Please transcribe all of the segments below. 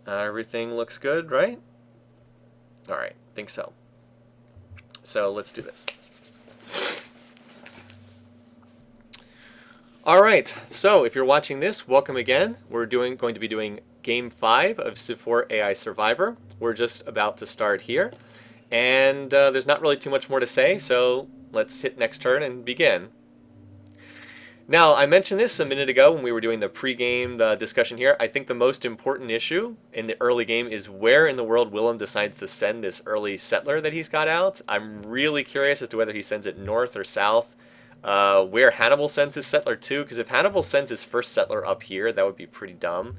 Everything looks good, right? All right, think so. So let's do this. All right, so if you're watching this, welcome again. We're going to be doing Game 5 of Civ4 AI Survivor. We're just about to start here, and there's not really too much more to say, so let's hit next turn and begin. Now, I mentioned this a minute ago when we were doing the pre-game discussion here. I think the most important issue in the early game is where in the world Willem decides to send this early settler that he's got out. I'm really curious as to whether he sends it north or south. Where Hannibal sends his settler to, because if Hannibal sends his first settler up here, that would be pretty dumb.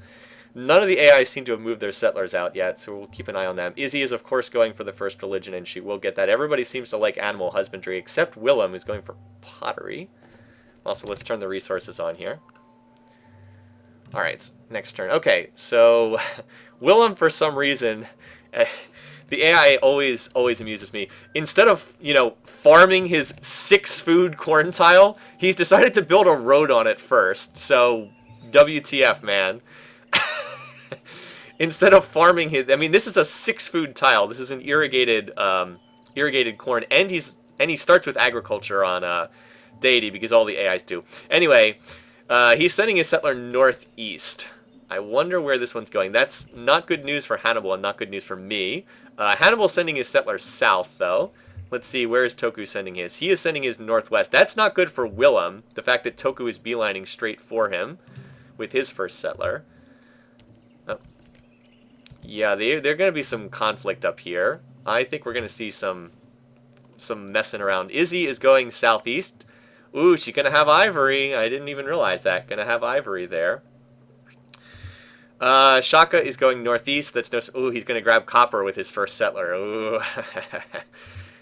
None of the AI seem to have moved their settlers out yet, so we'll keep an eye on them. Izzy is, of course, going for the first religion, and she will get that. Everybody seems to like animal husbandry, except Willem, who's going for pottery. Also, let's turn the resources on here. All right, next turn. Okay, so Willem, for some reason, the AI always amuses me. Instead of, farming his 6-food corn tile, he's decided to build a road on it first. So, WTF, man. Instead of farming his, this is a 6-food tile. This is an irrigated corn, and he starts with agriculture on deity, because all the AIs do. Anyway, he's sending his settler northeast. I wonder where this one's going. That's not good news for Hannibal and not good news for me. Hannibal's sending his settler south, though. Let's see, where is Toku sending his? He is sending his northwest. That's not good for Willem, the fact that Toku is beelining straight for him with his first settler. Oh. Yeah, they're going to be some conflict up here. I think we're going to see some messing around. Izzy is going southeast. Ooh, she's going to have ivory. I didn't even realize that. Going to have ivory there. Shaka is going northeast. That's no. Ooh, he's going to grab copper with his first settler. Ooh.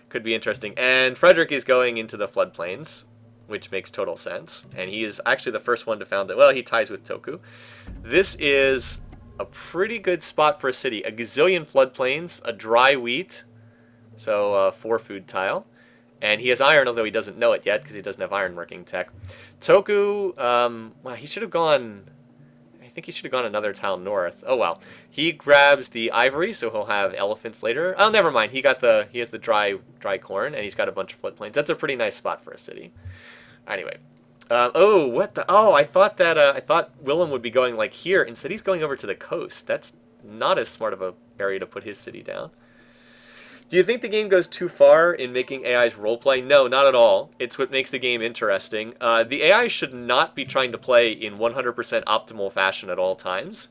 Could be interesting. And Frederick is going into the floodplains, which makes total sense. And he is actually the first one to found it. Well, he ties with Toku. This is a pretty good spot for a city. A gazillion floodplains, a dry wheat, so 4-food tile. And he has iron, although he doesn't know it yet because he doesn't have iron working tech. Toku, well, he should have gone. I think he should have gone another tile north. Oh well. He grabs the ivory, so he'll have elephants later. Oh, never mind. He has the dry corn, and he's got a bunch of floodplains. That's a pretty nice spot for a city. Anyway. Oh, what the? Oh, I thought Willem would be going like here. Instead, he's going over to the coast. That's not as smart of a area to put his city down. Do you think the game goes too far in making AIs roleplay? No, not at all. It's what makes the game interesting. The AI should not be trying to play in 100% optimal fashion at all times.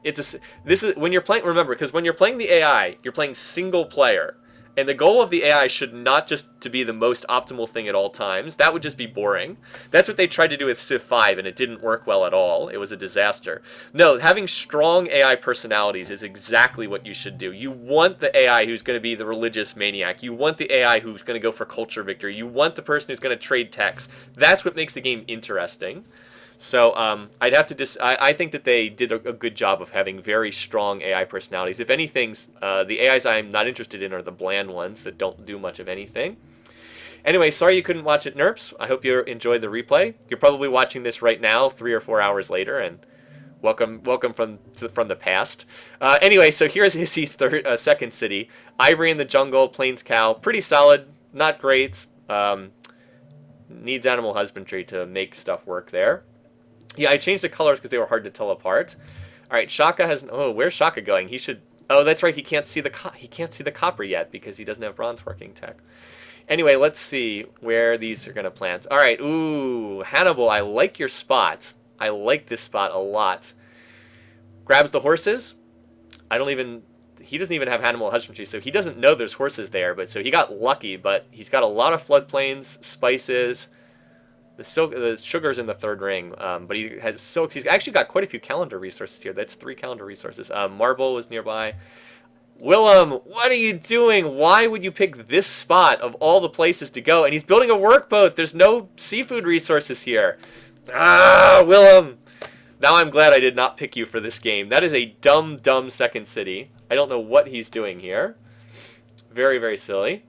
This is when you're playing. Remember, because when you're playing the AI, you're playing single player, and the goal of the AI should not just to be the most optimal thing at all times. That would just be boring. That's what they tried to do with Civ 5, and it didn't work well at all. It was a disaster. No, having strong AI personalities is exactly what you should do. You want the AI who's going to be the religious maniac. You want the AI who's going to go for culture victory. You want the person who's going to trade techs. That's what makes the game interesting. So I'd have to I think that they did a good job of having very strong AI personalities. If anything, the AIs I'm not interested in are the bland ones that don't do much of anything. Anyway, sorry you couldn't watch it, Nerps. I hope you enjoyed the replay. You're probably watching this right now, 3 or 4 hours later, and welcome from the past. Anyway, so here's his second city. Ivory in the jungle, Plains Cow. Pretty solid, not great. Needs animal husbandry to make stuff work there. Yeah, I changed the colors because they were hard to tell apart. All right, Shaka has. Oh, where's Shaka going? He should. Oh, that's right. He can't see the copper yet because he doesn't have bronze working tech. Anyway, let's see where these are gonna plant. All right. Ooh, Hannibal, I like your spot. I like this spot a lot. Grabs the horses. He doesn't even have animal husbandry, so he doesn't know there's horses there. But so he got lucky. But he's got a lot of floodplains, spices. The sugar's in the third ring, but he has silks. He's actually got quite a few calendar resources here. That's 3 calendar resources. Marble is nearby. Willem, what are you doing? Why would you pick this spot of all the places to go? And he's building a workboat. There's no seafood resources here. Ah, Willem. Now I'm glad I did not pick you for this game. That is a dumb second city. I don't know what he's doing here. Very, very silly.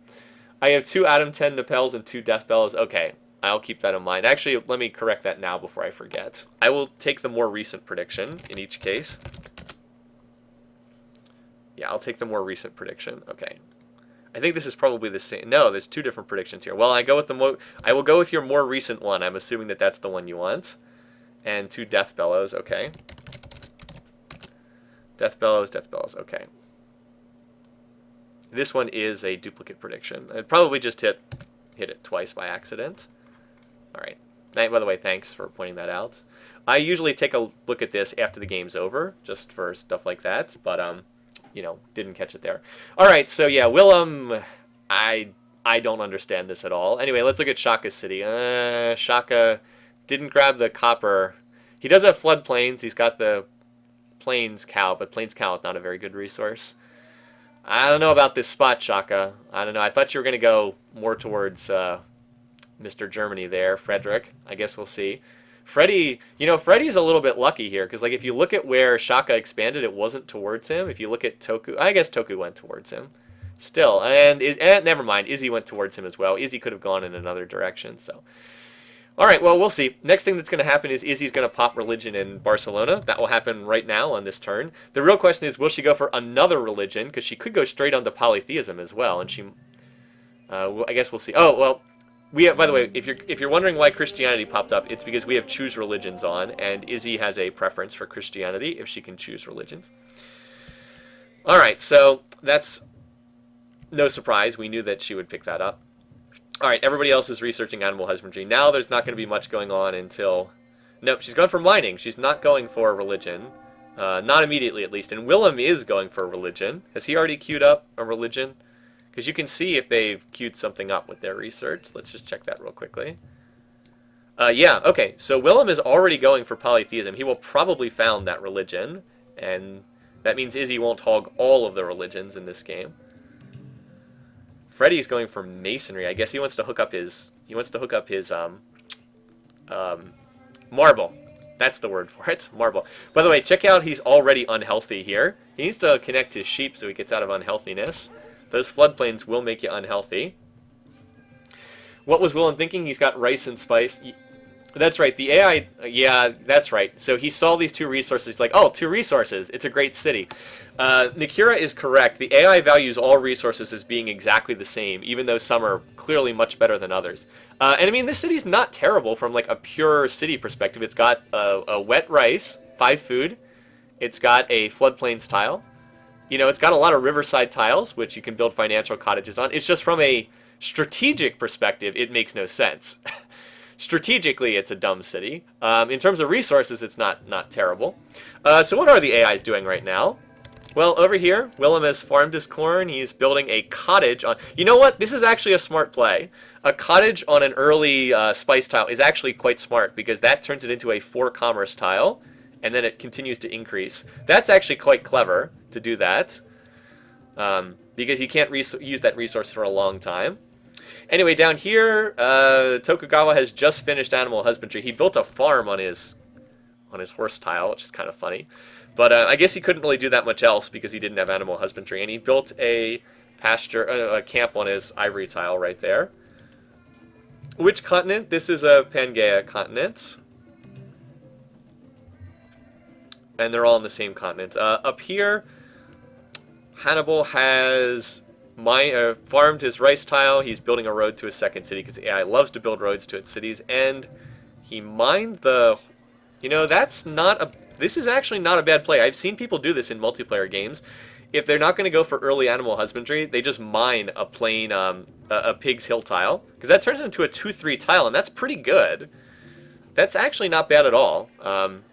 I have 2 Adam 10 Nepels and 2 Death Bellows. Okay. I'll keep that in mind. Actually, let me correct that now before I forget. I will take the more recent prediction in each case. Yeah, I'll take the more recent prediction. Okay. I think this is probably the same. No, there's two different predictions here. Well, I will go with your more recent one. I'm assuming that that's the one you want. And 2 Death Bellows. Okay. Death Bellows, Death Bellows. Okay. This one is a duplicate prediction. I probably just hit it twice by accident. All right. By the way, thanks for pointing that out. I usually take a look at this after the game's over, just for stuff like that, but you know, didn't catch it there. All right, so yeah, Willem, I don't understand this at all. Anyway, let's look at Shaka's city. Shaka didn't grab the copper. He does have floodplains. He's got the Plains Cow, but Plains Cow is not a very good resource. I don't know about this spot, Shaka. I don't know. I thought you were going to go more towards Mr. Germany there, Frederick. I guess we'll see. Freddy, you know, Freddy's a little bit lucky here, because like if you look at where Shaka expanded, it wasn't towards him. If you look at Toku, I guess Toku went towards him. Still, and never mind, Izzy went towards him as well. Izzy could have gone in another direction, so. All right, well, we'll see. Next thing that's going to happen is Izzy's going to pop religion in Barcelona. That will happen right now on this turn. The real question is, will she go for another religion? Because she could go straight onto polytheism as well, and she, I guess we'll see. Oh, well, by the way, if you're wondering why Christianity popped up, it's because we have choose religions on, and Izzy has a preference for Christianity if she can choose religions. All right, so that's no surprise. We knew that she would pick that up. All right, everybody else is researching animal husbandry. Now there's not going to be much going on until... Nope, she's going for mining. She's not going for religion. Not immediately, at least. And Willem is going for religion. Has he already queued up a religion? Because you can see if they've queued something up with their research. Let's just check that real quickly. Yeah, okay. So Willem is already going for polytheism. He will probably found that religion. And that means Izzy won't hog all of the religions in this game. Freddy's going for masonry. I guess he wants to hook up his marble. That's the word for it, marble. By the way, check out he's already unhealthy here. He needs to connect his sheep so he gets out of unhealthiness. Those floodplains will make you unhealthy. What was Willem thinking? He's got rice and spice. That's right, the AI, yeah, that's right. So he saw these 2 resources, he's like, oh, 2 resources, it's a great city. Nikira is correct, the AI values all resources as being exactly the same, even though some are clearly much better than others. And I mean, this city's not terrible from like a pure city perspective. It's got a wet rice, 5 food, it's got a floodplains tile, you know, it's got a lot of riverside tiles, which you can build financial cottages on. It's just from a strategic perspective, it makes no sense. Strategically, it's a dumb city. In terms of resources, it's not terrible. So what are the AIs doing right now? Well, over here, Willem has farmed his corn. He's building a cottage on... You know what? This is actually a smart play. A cottage on an early spice tile is actually quite smart because that turns it into a 4 commerce tile, and then it continues to increase. That's actually quite clever to do that because you can't use that resource for a long time. Anyway, down here, Tokugawa has just finished animal husbandry. He built a farm on his horse tile, which is kind of funny. But I guess he couldn't really do that much else because he didn't have animal husbandry. And he built a a camp on his ivory tile right there. Which continent? This is a Pangaea continent. And they're all on the same continent. Up here, Hannibal has... farmed his rice tile. He's building a road to his second city because the AI loves to build roads to its cities. And he mined the... You know, that's not a... This is actually not a bad play. I've seen people do this in multiplayer games. If they're not going to go for early animal husbandry, they just mine a plain, a pig's hill tile. Because that turns into a 2-3 tile, and that's pretty good. That's actually not bad at all.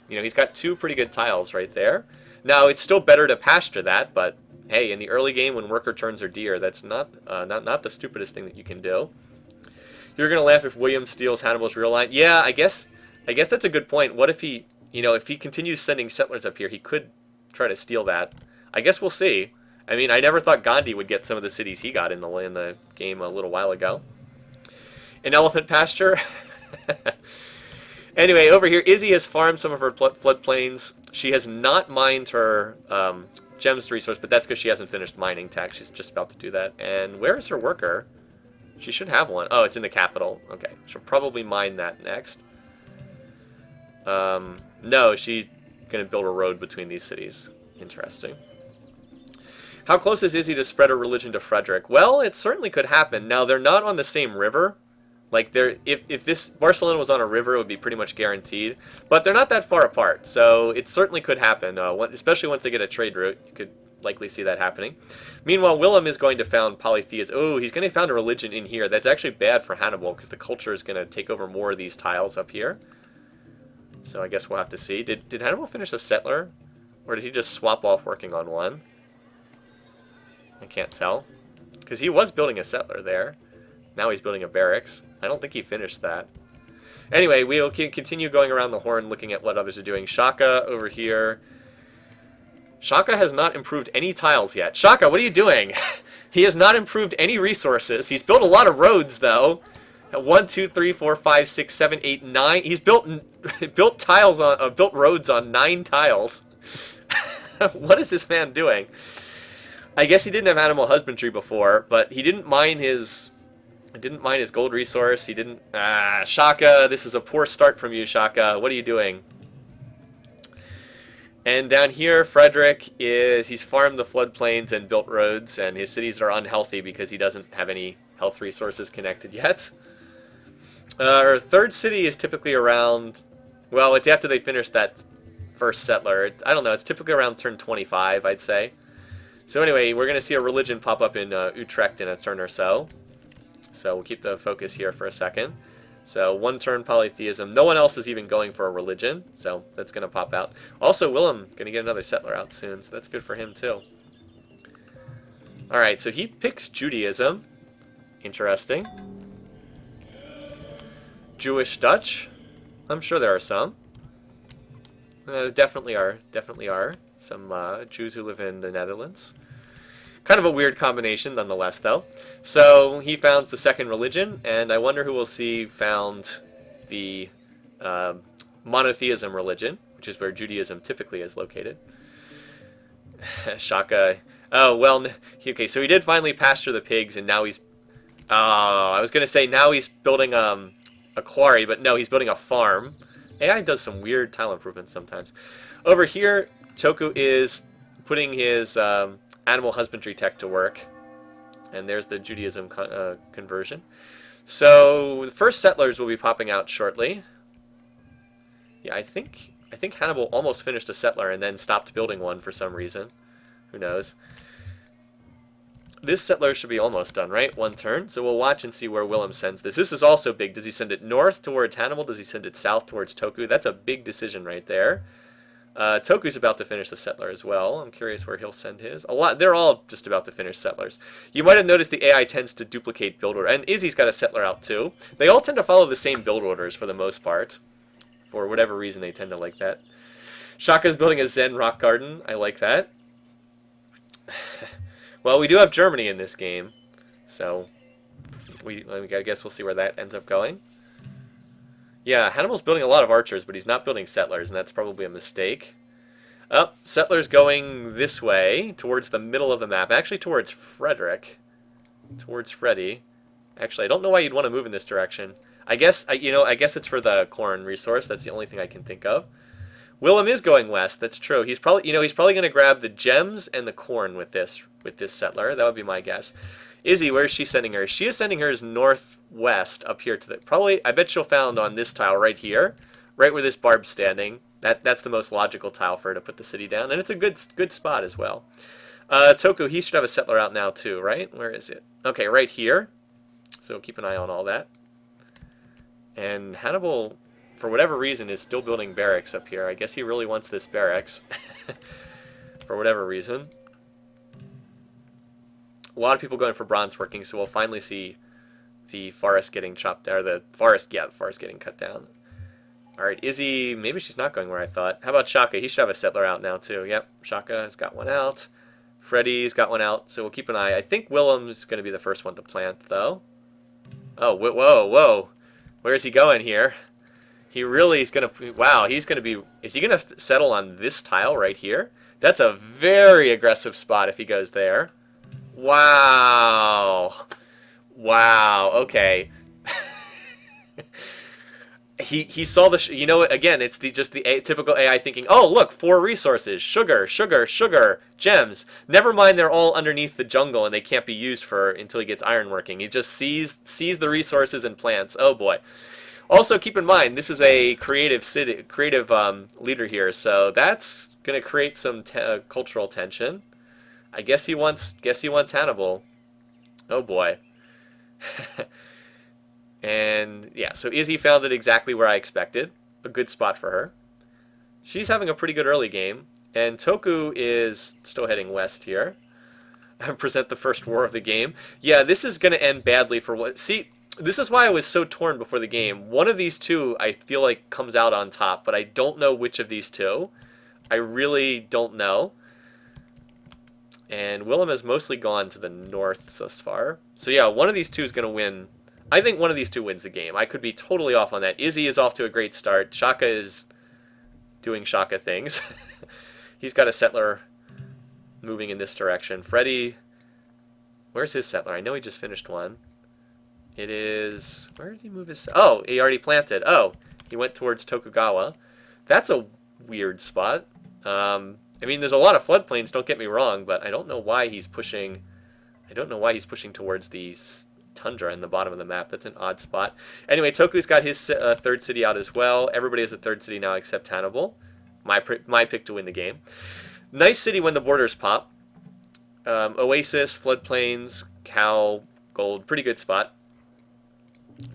You know, he's got 2 pretty good tiles right there. Now, it's still better to pasture that, but... Hey, in the early game when worker turns are deer, that's not the stupidest thing that you can do. You're gonna laugh if William steals Hannibal's real line. Yeah, I guess that's a good point. What if he, you know, if he continues sending settlers up here, he could try to steal that. I guess we'll see. I mean, I never thought Gandhi would get some of the cities he got in the game a little while ago. An elephant pasture. Anyway, over here, Izzy has farmed some of her floodplains. She has not mined her gems resource, but that's because she hasn't finished mining tax. She's just about to do that. And where is her worker? She should have one. Oh, it's in the capital. Okay, she'll probably mine that next. No, she's going to build a road between these cities. Interesting. How close is Izzy to spread a religion to Frederick? Well, it certainly could happen. Now, they're not on the same river. Like, if this Barcelona was on a river, it would be pretty much guaranteed. But they're not that far apart, so it certainly could happen. Especially once they get a trade route, you could likely see that happening. Meanwhile, Willem is going to found polytheism. Oh, he's going to found a religion in here. That's actually bad for Hannibal, because the culture is going to take over more of these tiles up here. So I guess we'll have to see. Did Hannibal finish a settler? Or did he just swap off working on one? I can't tell. Because he was building a settler there. Now he's building a barracks. I don't think he finished that. Anyway, we'll continue going around the horn looking at what others are doing. Shaka over here. Shaka has not improved any tiles yet. Shaka, what are you doing? He has not improved any resources. He's built a lot of roads, though. 1, 2, 3, 4, 5, 6, 7, 8, 9. He's built tiles on built roads on 9 tiles. What is this man doing? I guess he didn't have animal husbandry before, but he didn't mine his gold resource. He didn't. Shaka, this is a poor start from you, Shaka. What are you doing? And down here, Frederick he's farmed the floodplains and built roads, and his cities are unhealthy because he doesn't have any health resources connected yet. Our third city is typically around, well, it's after they finish that first settler. I don't know, it's typically around turn 25, I'd say. So anyway, we're going to see a religion pop up in Utrecht in a turn or so. So we'll keep the focus here for a second. So 1 turn polytheism. No one else is even going for a religion, so that's going to pop out. Also, Willem going to get another settler out soon, so that's good for him too. Alright, so he picks Judaism. Interesting. Jewish Dutch. I'm sure there are some. Definitely are some Jews who live in the Netherlands. Kind of a weird combination nonetheless, though. So he founds the second religion, and I wonder who we'll see found the monotheism religion, which is where Judaism typically is located. Shaka. Oh, well, okay, so he did finally pasture the pigs, and now he's... I was going to say now he's building a quarry, but no, he's building a farm. AI does some weird tile improvements sometimes. Over here, Toku is putting his animal husbandry tech to work. And there's the Judaism conversion. So the first settlers will be popping out shortly. Yeah, I think Hannibal almost finished a settler and then stopped building one for some reason. Who knows? This settler should be almost done, right? 1 turn. So we'll watch and see where Willem sends this. This is also big. Does he send it north towards Hannibal? Does he send it south towards Toku? That's a big decision right there. Toku's about to finish the settler as well. I'm curious where he'll send his. They're all just about to finish settlers. You might have noticed the AI tends to duplicate build order. And Izzy's got a settler out too. They all tend to follow the same build orders for the most part. For whatever reason, they tend to like that. Shaka's building a Zen rock garden. I like that. Well, we do have Germany in this game, so I guess we'll see where that ends up going. Yeah, Hannibal's building a lot of archers, but he's not building settlers, and that's probably a mistake. Settlers going this way, towards the middle of the map. Actually, towards Frederick. Towards Freddy. Actually, I don't know why you'd want to move in this direction. I guess it's for the corn resource. That's the only thing I can think of. Willem is going west. That's true. He's probably going to grab the gems and the corn with this settler. That would be my guess. Izzy, where is she sending hers? She is sending hers northwest up here to the... Probably, I bet she'll found on this tile right here. Right where this barb's standing. That's the most logical tile for her to put the city down. And it's a good spot as well. Toku, he should have a settler out now too, right? Where is it? Okay, right here. So keep an eye on all that. And Hannibal, for whatever reason, is still building barracks up here. I guess he really wants this barracks. For whatever reason. A lot of people going for bronze working, so we'll finally see the forest getting chopped down, or the forest getting cut down. Alright, Izzy, maybe she's not going where I thought. How about Shaka? He should have a settler out now too. Yep, Shaka has got one out. Freddy's got one out, so we'll keep an eye. I think Willem's going to be the first one to plant, though. Oh, whoa. Where is he going here? He really is going to... Wow, he's going to be... Is he going to settle on this tile right here? That's a very aggressive spot if he goes there. Wow. Wow, okay. he saw the you know, again, it's just the typical AI thinking, oh look, 4 resources, sugar, sugar, sugar, gems, never mind they're all underneath the jungle and they can't be used for until he gets ironworking. He just sees the resources and plants. Oh boy. Also keep in mind, this is a creative leader here, so that's gonna create some cultural tension. I guess he wants Hannibal. Oh boy. And yeah, so Izzy found it exactly where I expected. A good spot for her. She's having a pretty good early game. And Toku is still heading west here. Present the first war of the game. Yeah, this is going to end badly for what... See, this is why I was so torn before the game. One of these two I feel like comes out on top, but I don't know which of these two. I really don't know. And Willem has mostly gone to the north thus far. So yeah, one of these two is going to win. I think one of these two wins the game. I could be totally off on that. Izzy is off to a great start. Shaka is doing Shaka things. He's got a settler moving in this direction. Freddy, where's his settler? I know he just finished one. It is... Where did he move his... Oh, he already planted. Oh, he went towards Tokugawa. That's a weird spot. I mean, there's a lot of floodplains, don't get me wrong, but I don't know why he's pushing... I don't know why he's pushing towards these... tundra in the bottom of the map. That's an odd spot. Anyway, Toku's got his third city out as well. Everybody has a third city now except Hannibal. My pick to win the game. Nice city when the borders pop. Oasis, floodplains, cow, gold. Pretty good spot.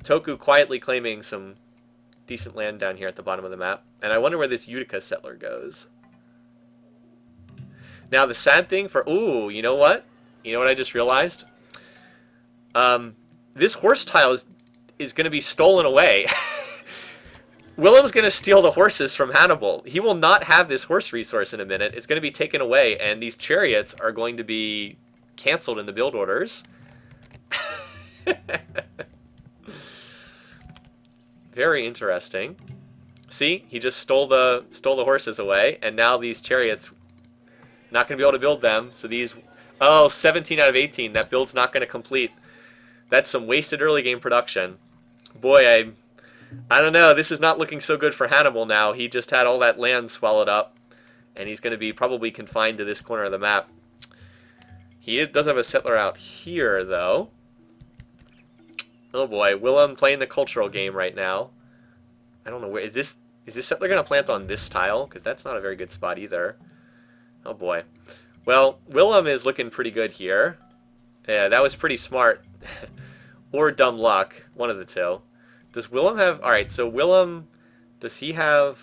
Toku quietly claiming some decent land down here at the bottom of the map. And I wonder where this Utica settler goes. Now, the sad thing for... Ooh, you know what? You know what I just realized? This horse tile is going to be stolen away. Willem's going to steal the horses from Hannibal. He will not have this horse resource in a minute. It's going to be taken away, and these chariots are going to be canceled in the build orders. Very interesting. See, he just stole the horses away, and now these chariots, not going to be able to build them. So these, 17 out of 18. That build's not going to complete. That's some wasted early game production. Boy, I don't know. This is not looking so good for Hannibal now. He just had all that land swallowed up, and he's going to be probably confined to this corner of the map. He does have a settler out here, though. Oh boy, Willem playing the cultural game right now. I don't know where is this settler going to plant on this tile? Because that's not a very good spot either. Oh boy. Well, Willem is looking pretty good here. Yeah, that was pretty smart. Or dumb luck, one of the two. Does Willem have... Alright, so Willem, does he have...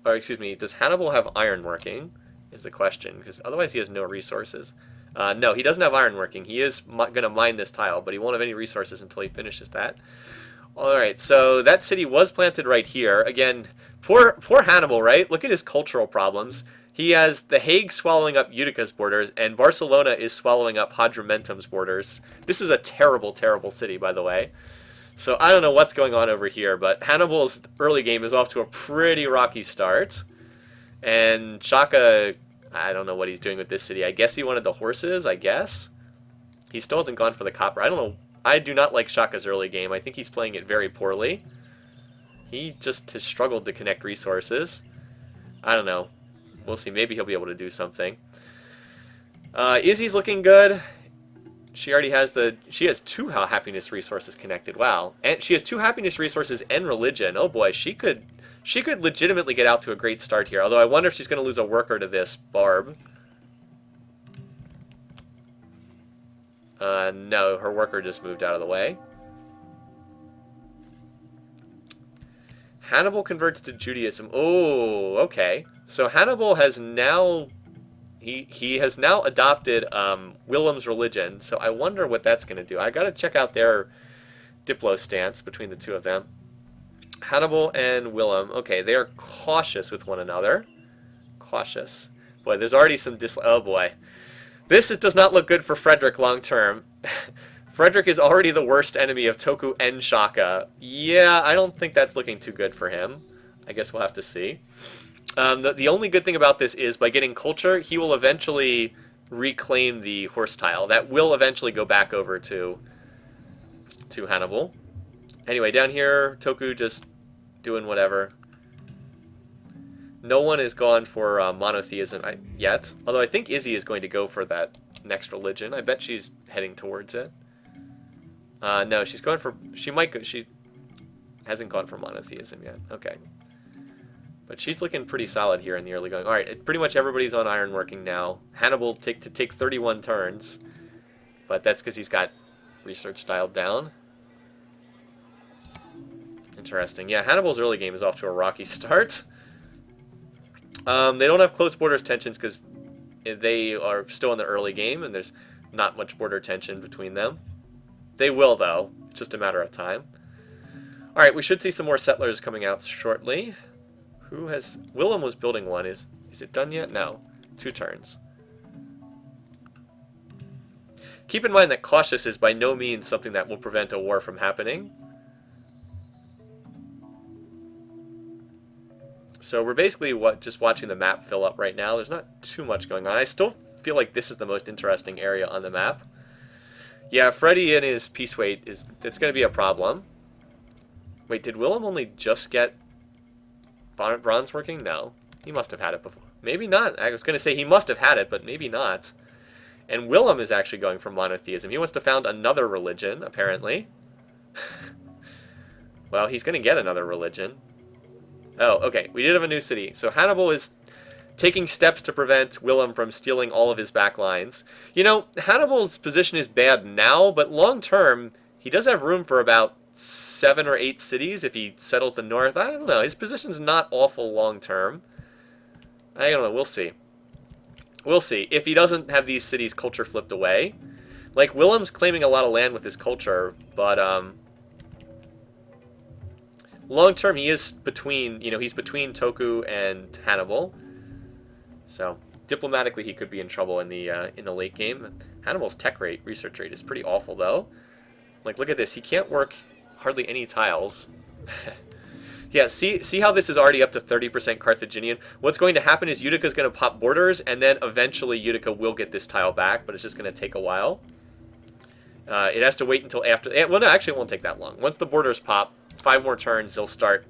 Or excuse me, does Hannibal have ironworking? Is the question, because otherwise he has no resources. No, he doesn't have ironworking. He is going to mine this tile, but he won't have any resources until he finishes that. Alright, so that city was planted right here. Again, poor Hannibal, right? Look at his cultural problems. He has The Hague swallowing up Utica's borders, and Barcelona is swallowing up Hadramentum's borders. This is a terrible, terrible city, by the way. So I don't know what's going on over here, but Hannibal's early game is off to a pretty rocky start. And Shaka, I don't know what he's doing with this city. I guess he wanted the horses, I guess. He still hasn't gone for the copper. I don't know. I do not like Shaka's early game. I think he's playing it very poorly. He just has struggled to connect resources. I don't know. We'll see. Maybe he'll be able to do something. Izzy's looking good. She already has she has 2 happiness resources connected. Wow. And she has 2 happiness resources and religion. Oh boy, she could legitimately get out to a great start here. Although I wonder if she's going to lose a worker to this Barb. No, her worker just moved out of the way. Hannibal converts to Judaism. Oh, okay. So Hannibal has now... He has now adopted Willem's religion, so I wonder what that's going to do. I got to check out their Diplo stance between the two of them. Hannibal and Willem. Okay, they are cautious with one another. Cautious. Boy, there's already some oh boy. This does not look good for Frederick long term. Frederick is already the worst enemy of Toku and Shaka. Yeah, I don't think that's looking too good for him. I guess we'll have to see. The only good thing about this is by getting culture, he will eventually reclaim the horse tile. That will eventually go back over to Hannibal. Anyway, down here, Toku just doing whatever. No one has gone for monotheism yet. Although I think Izzy is going to go for that next religion. I bet she's heading towards it. No, she's going for... She might go... She hasn't gone for monotheism yet. Okay. But she's looking pretty solid here in the early going. Alright, pretty much everybody's on ironworking now. Hannibal take 31 turns. But that's because he's got research dialed down. Interesting. Yeah, Hannibal's early game is off to a rocky start. They don't have close borders tensions because they are still in the early game and there's not much border tension between them. They will, though. It's just a matter of time. Alright, we should see some more settlers coming out shortly. Who has... Willem was building one. Is it done yet? No. 2 turns. Keep in mind that cautious is by no means something that will prevent a war from happening. So we're basically just watching the map fill up right now. There's not too much going on. I still feel like this is the most interesting area on the map. Yeah, Freddy and his piece weight it's going to be a problem. Wait, did Willem only just get bronze working? No. He must have had it before. Maybe not. I was going to say he must have had it, but maybe not. And Willem is actually going for monotheism. He wants to found another religion, apparently. Well, he's going to get another religion. Oh, okay. We did have a new city. So Hannibal is taking steps to prevent Willem from stealing all of his back lines. You know, Hannibal's position is bad now, but long term, he does have room for about 7 or 8 cities if he settles the north. I don't know. His position's not awful long term. I don't know. We'll see. We'll see. If he doesn't have these cities culture flipped away. Like, Willem's claiming a lot of land with his culture, but, long term, he is between, he's between Toku and Hannibal. So, diplomatically, he could be in trouble in the late game. Hannibal's tech rate, research rate, is pretty awful, though. Like, look at this. He can't work hardly any tiles. Yeah, see how this is already up to 30% Carthaginian? What's going to happen is Utica's going to pop borders, and then eventually Utica will get this tile back, but it's just going to take a while. It has to wait until after... Well, no, actually, it won't take that long. Once the borders pop, 5 more turns, he'll start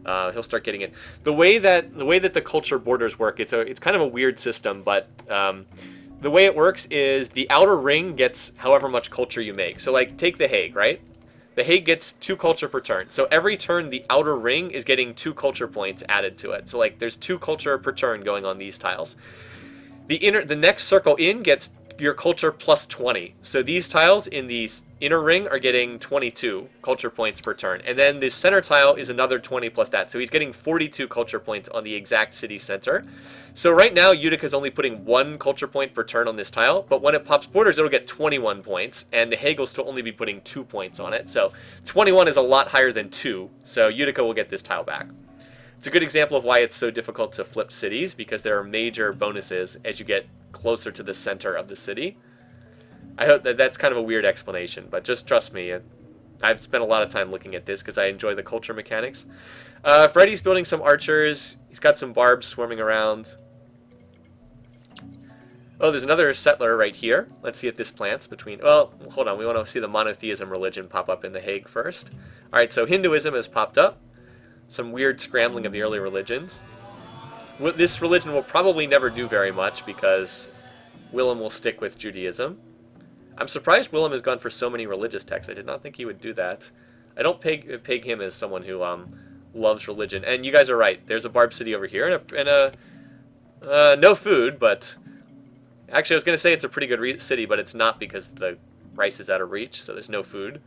getting it. The way that the culture borders work, it's kind of a weird system, but the way it works is the outer ring gets however much culture you make. So, like, take The Hague, right? The Hague gets 2 culture per turn. So every turn, the outer ring is getting 2 culture points added to it. So, like, there's 2 culture per turn going on these tiles. The next circle in gets your culture plus 20. So these tiles in the inner ring are getting 22 culture points per turn. And then the center tile is another 20 plus that. So he's getting 42 culture points on the exact city center. So right now, Utica's only putting 1 culture point per turn on this tile. But when it pops borders, it'll get 21 points. And the Hague will still only be putting 2 points on it. So 21 is a lot higher than 2. So Utica will get this tile back. It's a good example of why it's so difficult to flip cities, because there are major bonuses as you get closer to the center of the city. I hope that's kind of a weird explanation, but just trust me. I've spent a lot of time looking at this because I enjoy the culture mechanics. Freddy's building some archers. He's got some barbs swarming around. Oh, there's another settler right here. Let's see if this plants between... Well, hold on. We want to see the monotheism religion pop up in The Hague first. All right, so Hinduism has popped up. Some weird scrambling of the early religions. This religion will probably never do very much because Willem will stick with Judaism. I'm surprised Willem has gone for so many religious texts. I did not think he would do that. I don't peg him as someone who loves religion. And you guys are right. There's a barb city over here and no food, but actually I was going to say it's a pretty good city, but it's not because the rice is out of reach, so there's no food.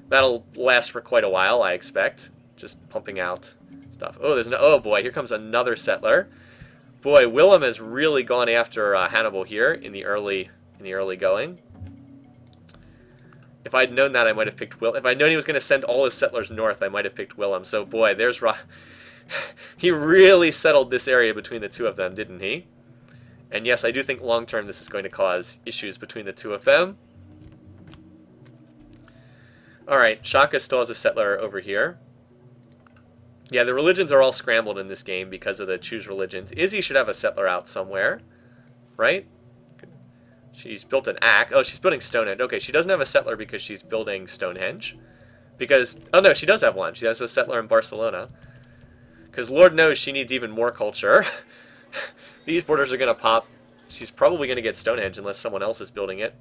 That'll last for quite a while, I expect. Just pumping out stuff. Oh, oh boy, here comes another settler. Boy, Willem has really gone after Hannibal here in the early going. If I'd known that, I might have picked Willem. If I'd known he was going to send all his settlers north, I might have picked Willem. So boy, there's he really settled this area between the two of them, didn't he? And yes, I do think long term this is going to cause issues between the two of them. All right, Shaka still has a settler over here. Yeah, the religions are all scrambled in this game because of the choose religions. Izzy should have a settler out somewhere, right? She's built an axe. Oh, she's building Stonehenge. Okay, she doesn't have a settler because she's building Stonehenge. Because, oh no, she does have one. She has a settler in Barcelona. Because Lord knows she needs even more culture. These borders are going to pop. She's probably going to get Stonehenge unless someone else is building it.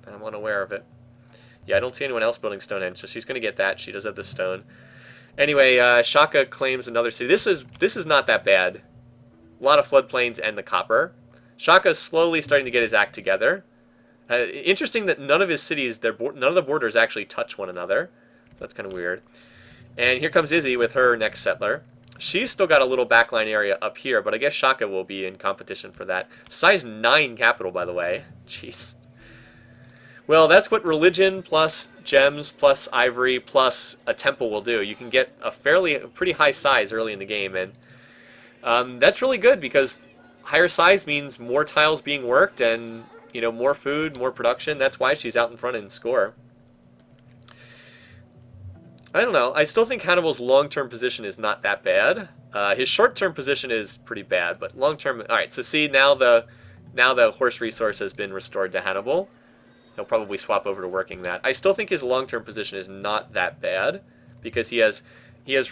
I'm unaware of it. Yeah, I don't see anyone else building Stonehenge, so she's going to get that. She does have the stone. Anyway, Shaka claims another city. This is not that bad. A lot of floodplains and the copper. Shaka's slowly starting to get his act together. Interesting that none of his cities, none of the borders actually touch one another. So that's kind of weird. And here comes Izzy with her next settler. She's still got a little backline area up here, but I guess Shaka will be in competition for that. Size 9 capital, by the way. Jeez. Well, that's what religion plus gems plus ivory plus a temple will do. You can get a pretty high size early in the game, and that's really good because higher size means more tiles being worked and, you know, more food, more production. That's why she's out in front in score. I don't know. I still think Hannibal's long-term position is not that bad. His short-term position is pretty bad, but long-term... All right, so see, now the horse resource has been restored to Hannibal. He'll probably swap over to working that. I still think his long-term position is not that bad because he has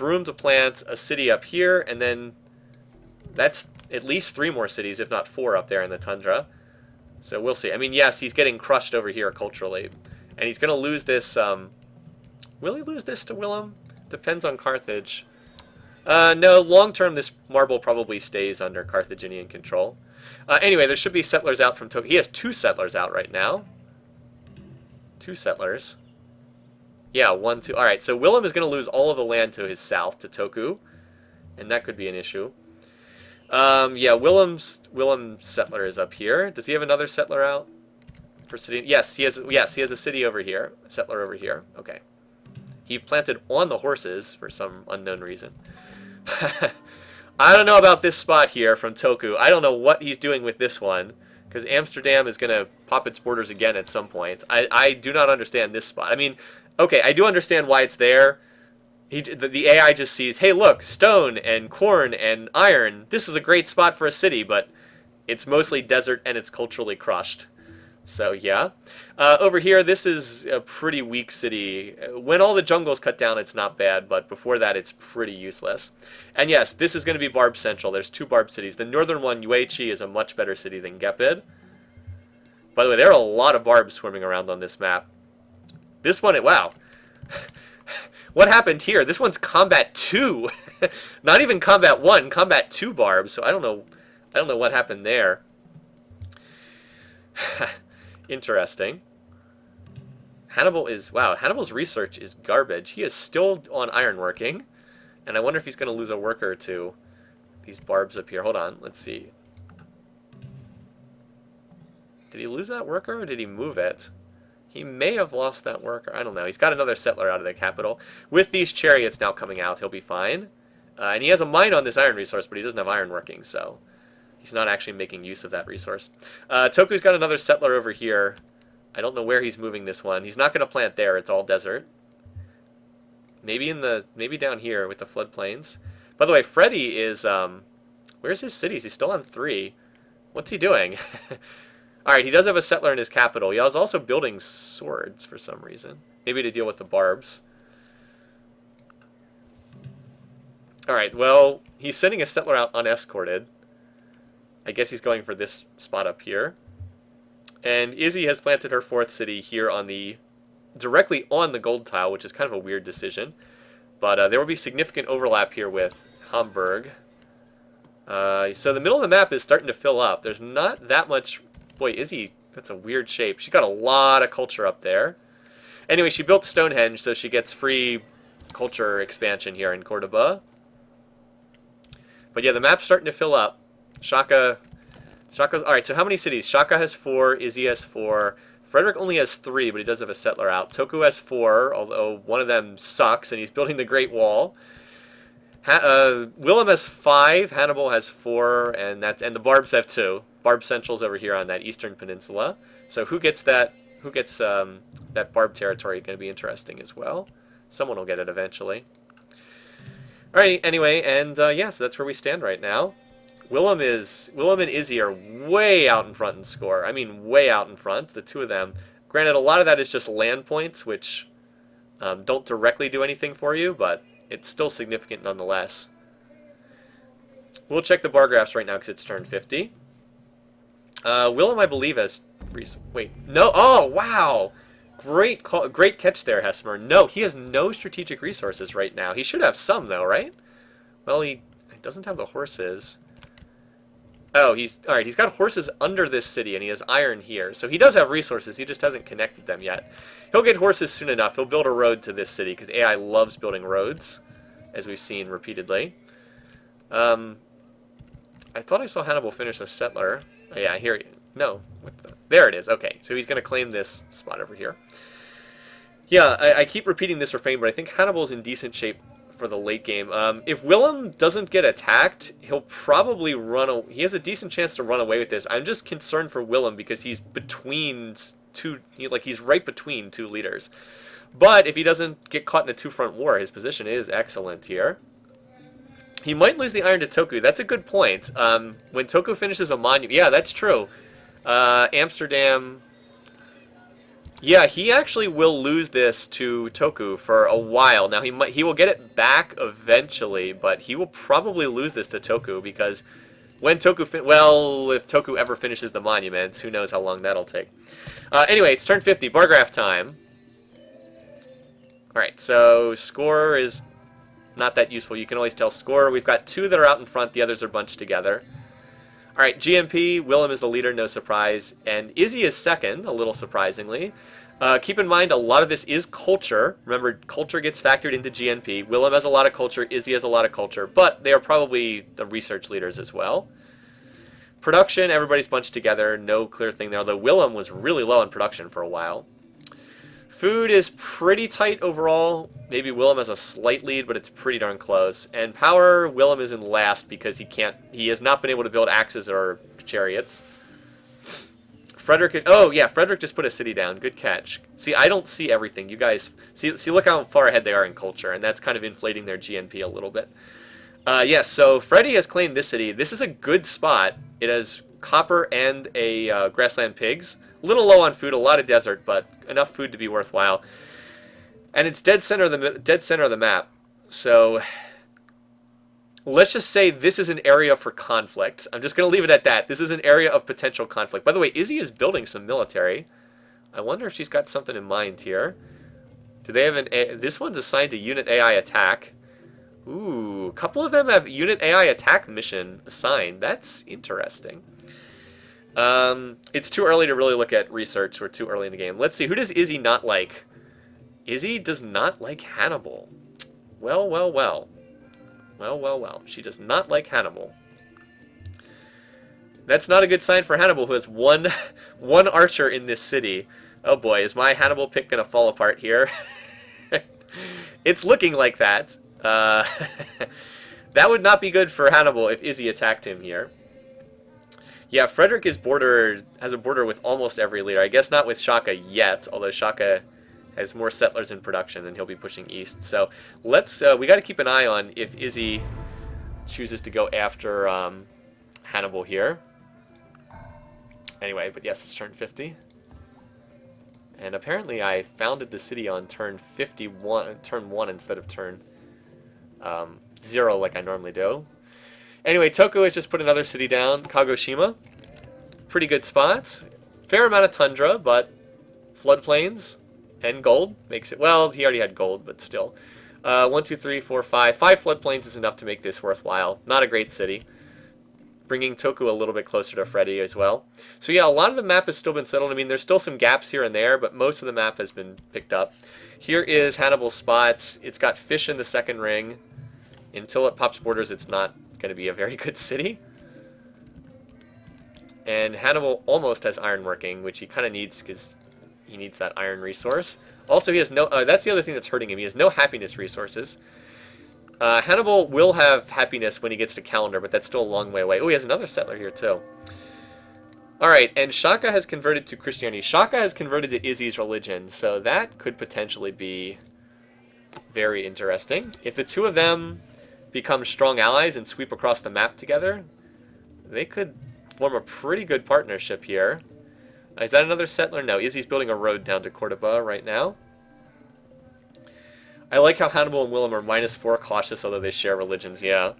room to plant a city up here, and then that's at least 3 more cities, if not 4, up there in the tundra. So we'll see. I mean, yes, he's getting crushed over here culturally, and he's going to lose this... will he lose this to Willem? Depends on Carthage. No, long-term, this marble probably stays under Carthaginian control. Anyway, there should be settlers out from Tokyo. He has 2 settlers out right now. 2 settlers. Yeah, 1, 2. Alright, so Willem is going to lose all of the land to his south, to Toku. And that could be an issue. Yeah, Willem's settler is up here. Does he have another settler out for city? Yes, he has a city over here. A settler over here. Okay. He planted on the horses for some unknown reason. I don't know about this spot here from Toku. I don't know what he's doing with this one. Because Amsterdam is going to pop its borders again at some point. I do not understand this spot. I mean, okay, I do understand why it's there. The AI just sees, hey, look, stone and corn and iron. This is a great spot for a city, but it's mostly desert and it's culturally crushed. So, yeah. Over here, this is a pretty weak city. When all the jungle's cut down, it's not bad, but before that, it's pretty useless. And yes, this is going to be Barb Central. There's 2 Barb cities. The northern one, Yuechi, is a much better city than Gepid. By the way, there are a lot of barbs swimming around on this map. This one, wow. What happened here? This one's Combat 2. Not even Combat 1, Combat 2 barbs. So I don't know what happened there. Interesting. Hannibal's research is garbage. He is still on ironworking, and I wonder if he's going to lose a worker or 2. These barbs up here. Hold on, let's see. Did he lose that worker, or did he move it? He may have lost that worker. I don't know. He's got another settler out of the capital. With these chariots now coming out, he'll be fine. And he has a mine on this iron resource, but he doesn't have iron working, so... he's not actually making use of that resource. Toku's got another settler over here. I don't know where he's moving this one. He's not going to plant there. It's all desert. Maybe down here with the floodplains. By the way, Freddy is... where's his cities? He's still on 3. What's he doing? Alright, he does have a settler in his capital. He was also building swords for some reason. Maybe to deal with the barbs. Alright, well, he's sending a settler out unescorted. I guess he's going for this spot up here. And Izzy has planted her 4th city here on directly on the gold tile, which is kind of a weird decision. But there will be significant overlap here with Hamburg. So the middle of the map is starting to fill up. There's not that much... Boy, Izzy, that's a weird shape. She got a lot of culture up there. Anyway, she built Stonehenge, so she gets free culture expansion here in Cordoba. But yeah, the map's starting to fill up. Shaka's... Alright, so how many cities? Shaka has 4, Izzy has 4. Frederick only has 3, but he does have a settler out. Toku has 4, although one of them sucks, and he's building the Great Wall. Willem has 5, Hannibal has 4, and the Barbs have 2. Barb Central's over here on that eastern peninsula. So who gets that Barb territory? Going to be interesting as well. Someone will get it eventually. Alright, anyway, and yeah, so that's where we stand right now. Willem and Izzy are way out in front in score. I mean, way out in front, the 2 of them. Granted, a lot of that is just land points, which don't directly do anything for you, but it's still significant nonetheless. We'll check the bar graphs right now because it's turn 50. Willem, I believe, has... Wait, no. Oh, wow. Great catch there, Hesmer. No, he has no strategic resources right now. He should have some, though, right? Well, he doesn't have the horses. Oh, all right, he's got horses under this city, and he has iron here. So he does have resources. He just hasn't connected them yet. He'll get horses soon enough. He'll build a road to this city, because AI loves building roads, as we've seen repeatedly. I thought I saw Hannibal finish a settler. Oh, yeah, here. No. There it is. Okay, so he's going to claim this spot over here. Yeah, I keep repeating this refrain, but I think Hannibal's in decent shape for the late game. If Willem doesn't get attacked, he'll probably run. He has a decent chance to run away with this. I'm just concerned for Willem because he's between two. He's right between two leaders. But if he doesn't get caught in a two-front war, his position is excellent here. He might lose the iron to Toku. That's a good point. When Toku finishes a monument... Yeah, that's true. Amsterdam... Yeah, he actually will lose this to Toku for a while. Now, he will get it back eventually, but he will probably lose this to Toku because when Toku... if Toku ever finishes the monuments, who knows how long that'll take. Anyway, it's turn 50. Bar graph time. Alright, so score is... not that useful. You can always tell score. We've got two that are out in front. The others are bunched together. All right, GMP. Willem is the leader, no surprise. And Izzy is second, a little surprisingly. Keep in mind, a lot of this is culture. Remember, culture gets factored into GNP. Willem has a lot of culture. Izzy has a lot of culture. But they are probably the research leaders as well. Production, everybody's bunched together. No clear thing there. Although Willem was really low in production for a while. Food is pretty tight overall. Maybe Willem has a slight lead, but it's pretty darn close. And power, Willem is in last because he has not been able to build axes or chariots. Frederick, oh yeah, Frederick just put a city down. Good catch. See, I don't see everything. You guys, see, look how far ahead they are in culture, and that's kind of inflating their GNP a little bit. Yes, so Freddy has claimed this city. This is a good spot. It has copper and a grassland pigs. A little low on food, a lot of desert, but enough food to be worthwhile. And it's dead center of the map. So let's just say this is an area for conflict. I'm just going to leave it at that. This is an area of potential conflict. By the way, Izzy is building some military. I wonder if she's got something in mind here. Do they have this one's assigned to unit AI attack. Ooh, a couple of them have unit AI attack mission assigned. That's interesting. It's too early to really look at research. We're too early in the game. Let's see. Who does Izzy not like? Izzy does not like Hannibal. Well, well, well. Well, well, well. She does not like Hannibal. That's not a good sign for Hannibal, who has one archer in this city. Oh boy, is my Hannibal pick going to fall apart here? It's looking like that. That would not be good for Hannibal if Izzy attacked him here. Yeah, Frederick has a border with almost every leader. I guess not with Shaka yet, although Shaka has more settlers in production and he'll be pushing east. So let's we got to keep an eye on if Izzy chooses to go after Hannibal here. Anyway, but yes, it's turn 50. And apparently I founded the city on turn 1 instead of turn 0 like I normally do. Anyway, Toku has just put another city down, Kagoshima. Pretty good spots. Fair amount of tundra, but floodplains and gold makes it... Well, he already had gold, but still. 1, 2, 3, 4, 5. 5 floodplains is enough to make this worthwhile. Not a great city. Bringing Toku a little bit closer to Freddy as well. So yeah, a lot of the map has still been settled. I mean, there's still some gaps here and there, but most of the map has been picked up. Here is Hannibal's spots. It's got fish in the second ring. Until it pops borders, it's not going to be a very good city. And Hannibal almost has iron working, which he kind of needs because he needs that iron resource. Also, he has no... that's the other thing that's hurting him. He has no happiness resources. Hannibal will have happiness when he gets to calendar, but that's still a long way away. Oh, he has another settler here, too. Alright, and Shaka has converted to Christianity. Shaka has converted to Izzy's religion, so that could potentially be very interesting. If the two of them become strong allies and sweep across the map together, they could form a pretty good partnership here. Is that another settler? No, Izzy's building a road down to Cordoba right now. I like how Hannibal and Willem are -4 cautious, although they share religions, yeah.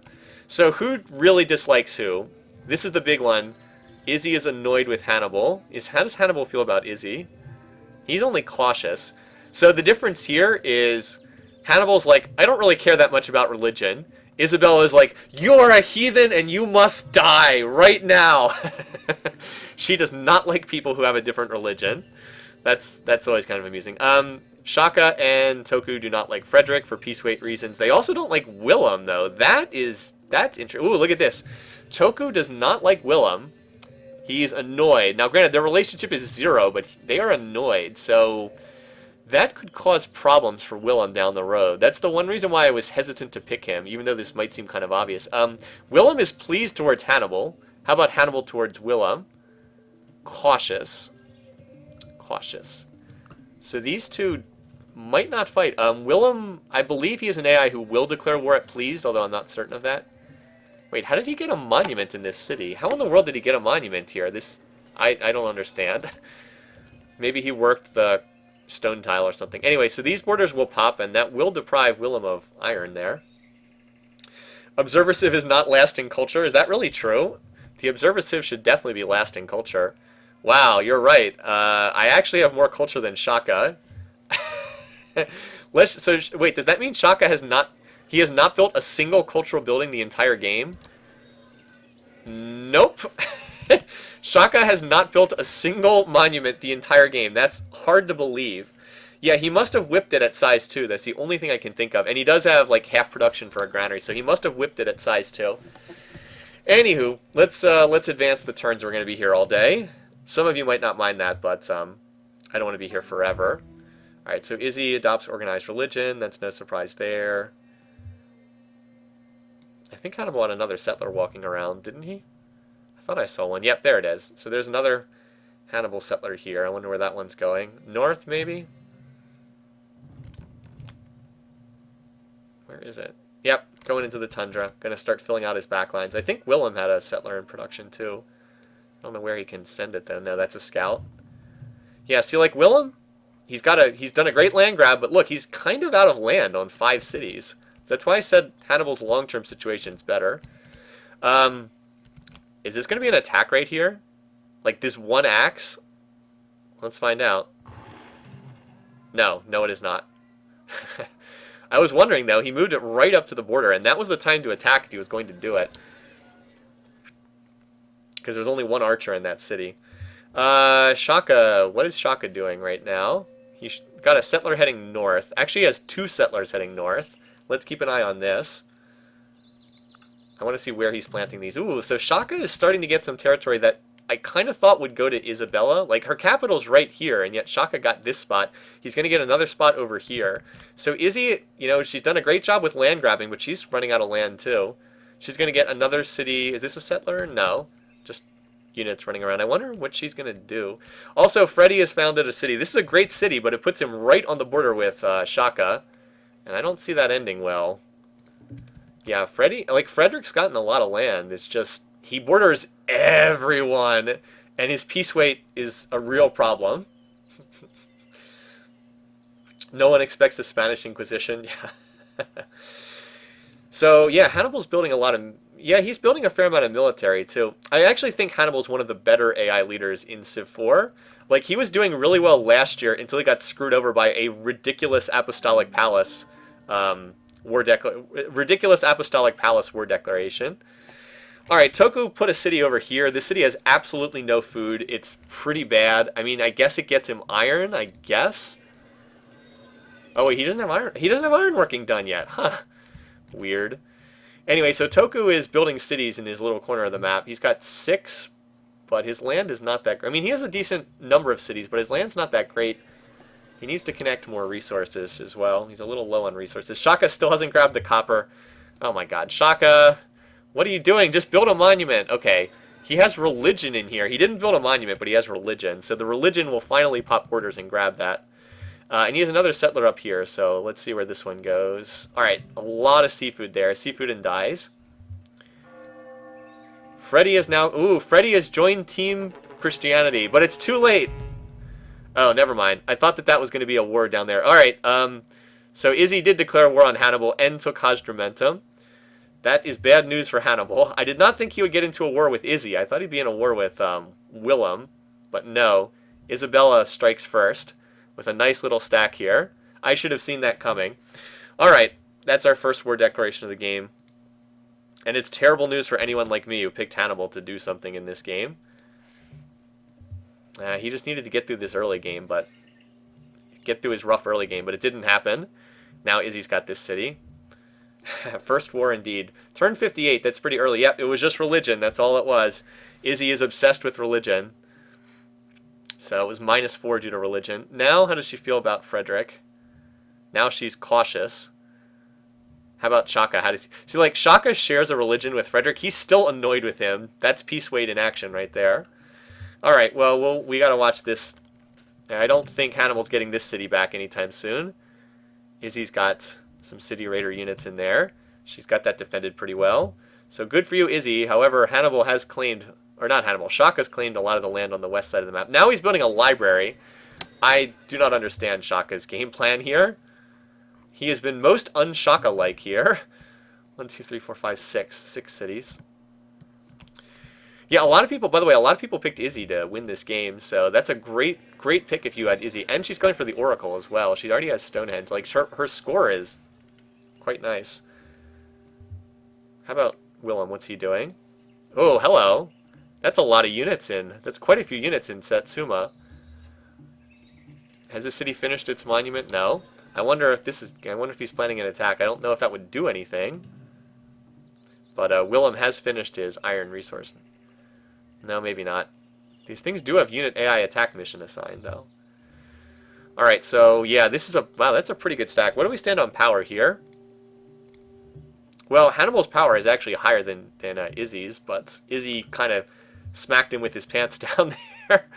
So who really dislikes who? This is the big one. Izzy is annoyed with Hannibal. How does Hannibal feel about Izzy? He's only cautious. So the difference here is Hannibal's like, I don't really care that much about religion. Isabella is like, you're a heathen and you must die right now. She does not like people who have a different religion. That's always kind of amusing. Shaka and Toku do not like Frederick for peace weight reasons. They also don't like Willem, though. That's interesting. Ooh, look at this. Toku does not like Willem. He's annoyed. Now, granted, their relationship is 0, but they are annoyed, so that could cause problems for Willem down the road. That's the one reason why I was hesitant to pick him, even though this might seem kind of obvious. Willem is pleased towards Hannibal. How about Hannibal towards Willem? Cautious. Cautious. So these two might not fight. Willem, I believe he is an AI who will declare war at pleased, although I'm not certain of that. Wait, how did he get a monument in this city? How in the world did he get a monument here? I don't understand. Maybe he worked the stone tile or something. Anyway, so these borders will pop, and that will deprive Willem of iron there. Observersive is not lasting culture. Is that really true? The Observersive should definitely be lasting culture. Wow, you're right. I actually have more culture than Shaka. Wait, does that mean Shaka has not... He has not built a single cultural building the entire game? Nope. Shaka has not built a single monument the entire game. That's hard to believe. Yeah, he must have whipped it at size 2. That's the only thing I can think of. And he does have, like, half production for a granary, so he must have whipped it at size 2. Anywho, let's advance the turns. We're going to be here all day. Some of you might not mind that, but I don't want to be here forever. Alright, so Izzy adopts organized religion. That's no surprise there. I think Hannibal had another settler walking around, didn't he? I thought I saw one. Yep, there it is. So there's another Hannibal settler here. I wonder where that one's going. North, maybe? Where is it? Yep, going into the tundra. Going to start filling out his backlines. I think Willem had a settler in production, too. I don't know where he can send it, though. No, that's a scout. Yeah, see, like, Willem? He's done a great land grab, but look, he's kind of out of land on 5 cities. That's why I said Hannibal's long-term situation's better. Is this going to be an attack right here? Like this one axe? Let's find out. No, it is not. I was wondering, though. He moved it right up to the border, and that was the time to attack if he was going to do it. Because there's only one archer in that city. Shaka. What is Shaka doing right now? He's got a settler heading north. Actually, he has 2 settlers heading north. Let's keep an eye on this. I want to see where he's planting these. Ooh, so Shaka is starting to get some territory that I kind of thought would go to Isabella. Like, her capital's right here, and yet Shaka got this spot. He's going to get another spot over here. So Izzy, you know, she's done a great job with land grabbing, but she's running out of land, too. She's going to get another city. Is this a settler? No. Just units running around. I wonder what she's going to do. Also, Freddy has founded a city. This is a great city, but it puts him right on the border with Shaka. And I don't see that ending well. Yeah, Frederick's gotten a lot of land. It's just, he borders everyone, and his peace weight is a real problem. No one expects the Spanish Inquisition. Yeah. So, yeah, Hannibal's building a lot of... Yeah, he's building a fair amount of military, too. I actually think Hannibal's one of the better AI leaders in Civ4. Like, he was doing really well last year until he got screwed over by a ridiculous Apostolic Palace ridiculous Apostolic Palace war declaration. Alright, Toku put a city over here. This city has absolutely no food. It's pretty bad. I mean, I guess it gets him iron, I guess. Oh, wait, he doesn't have iron. He doesn't have ironworking done yet. Huh. Weird. Anyway, so Toku is building cities in his little corner of the map. He's got 6, but his land is not that great. I mean, he has a decent number of cities, but his land's not that great. He needs to connect more resources as well. He's a little low on resources. Shaka still hasn't grabbed the copper. Oh my god, Shaka, what are you doing? Just build a monument. Okay, he has religion in here. He didn't build a monument, but he has religion. So the religion will finally pop borders and grab that. And he has another settler up here, so let's see where this one goes. Alright, a lot of seafood there. Seafood and dyes. Freddy is now... Ooh, Freddy has joined Team Christianity, but it's too late. Oh, never mind. I thought that was going to be a war down there. Alright, So Izzy did declare war on Hannibal and took Hadrumetum. That is bad news for Hannibal. I did not think he would get into a war with Izzy. I thought he'd be in a war with Willem, but no. Isabella strikes first with a nice little stack here. I should have seen that coming. All right, that's our first war declaration of the game. And it's terrible news for anyone like me who picked Hannibal to do something in this game. He just needed to get through this early game, but get through his rough early game, but it didn't happen. Now Izzy's got this city. First war indeed. Turn 58, that's pretty early. Yep, it was just religion, that's all it was. Izzy is obsessed with religion. So it was -4 due to religion. Now, how does she feel about Frederick? Now she's cautious. How about Shaka? How does he... See, like, Shaka shares a religion with Frederick. He's still annoyed with him. That's peace weight in action right there. Alright, well, we gotta watch this. I don't think Hannibal's getting this city back anytime soon. Izzy's got some city raider units in there. She's got that defended pretty well. So good for you, Izzy. However, Hannibal has claimed... Or not Hannibal. Shaka's claimed a lot of the land on the west side of the map. Now he's building a library. I do not understand Shaka's game plan here. He has been most un-Shaka-like here. 1, 2, 3, 4, 5, 6. 6 cities. Yeah, a lot of people, by the way, a lot of people picked Izzy to win this game. So that's a great pick if you had Izzy. And she's going for the Oracle as well. She already has Stonehenge. Like, her score is quite nice. How about Willem? What's he doing? Oh, hello. That's a lot of units in. That's quite a few units in Satsuma. Has the city finished its monument? No. I wonder if he's planning an attack. I don't know if that would do anything. But Willem has finished his iron resource. No, maybe not. These things do have unit AI attack mission assigned, though. Alright, so yeah, this is wow, that's a pretty good stack. What do we stand on power here? Well, Hannibal's power is actually higher than Izzy's, but Izzy kind of smacked him with his pants down there.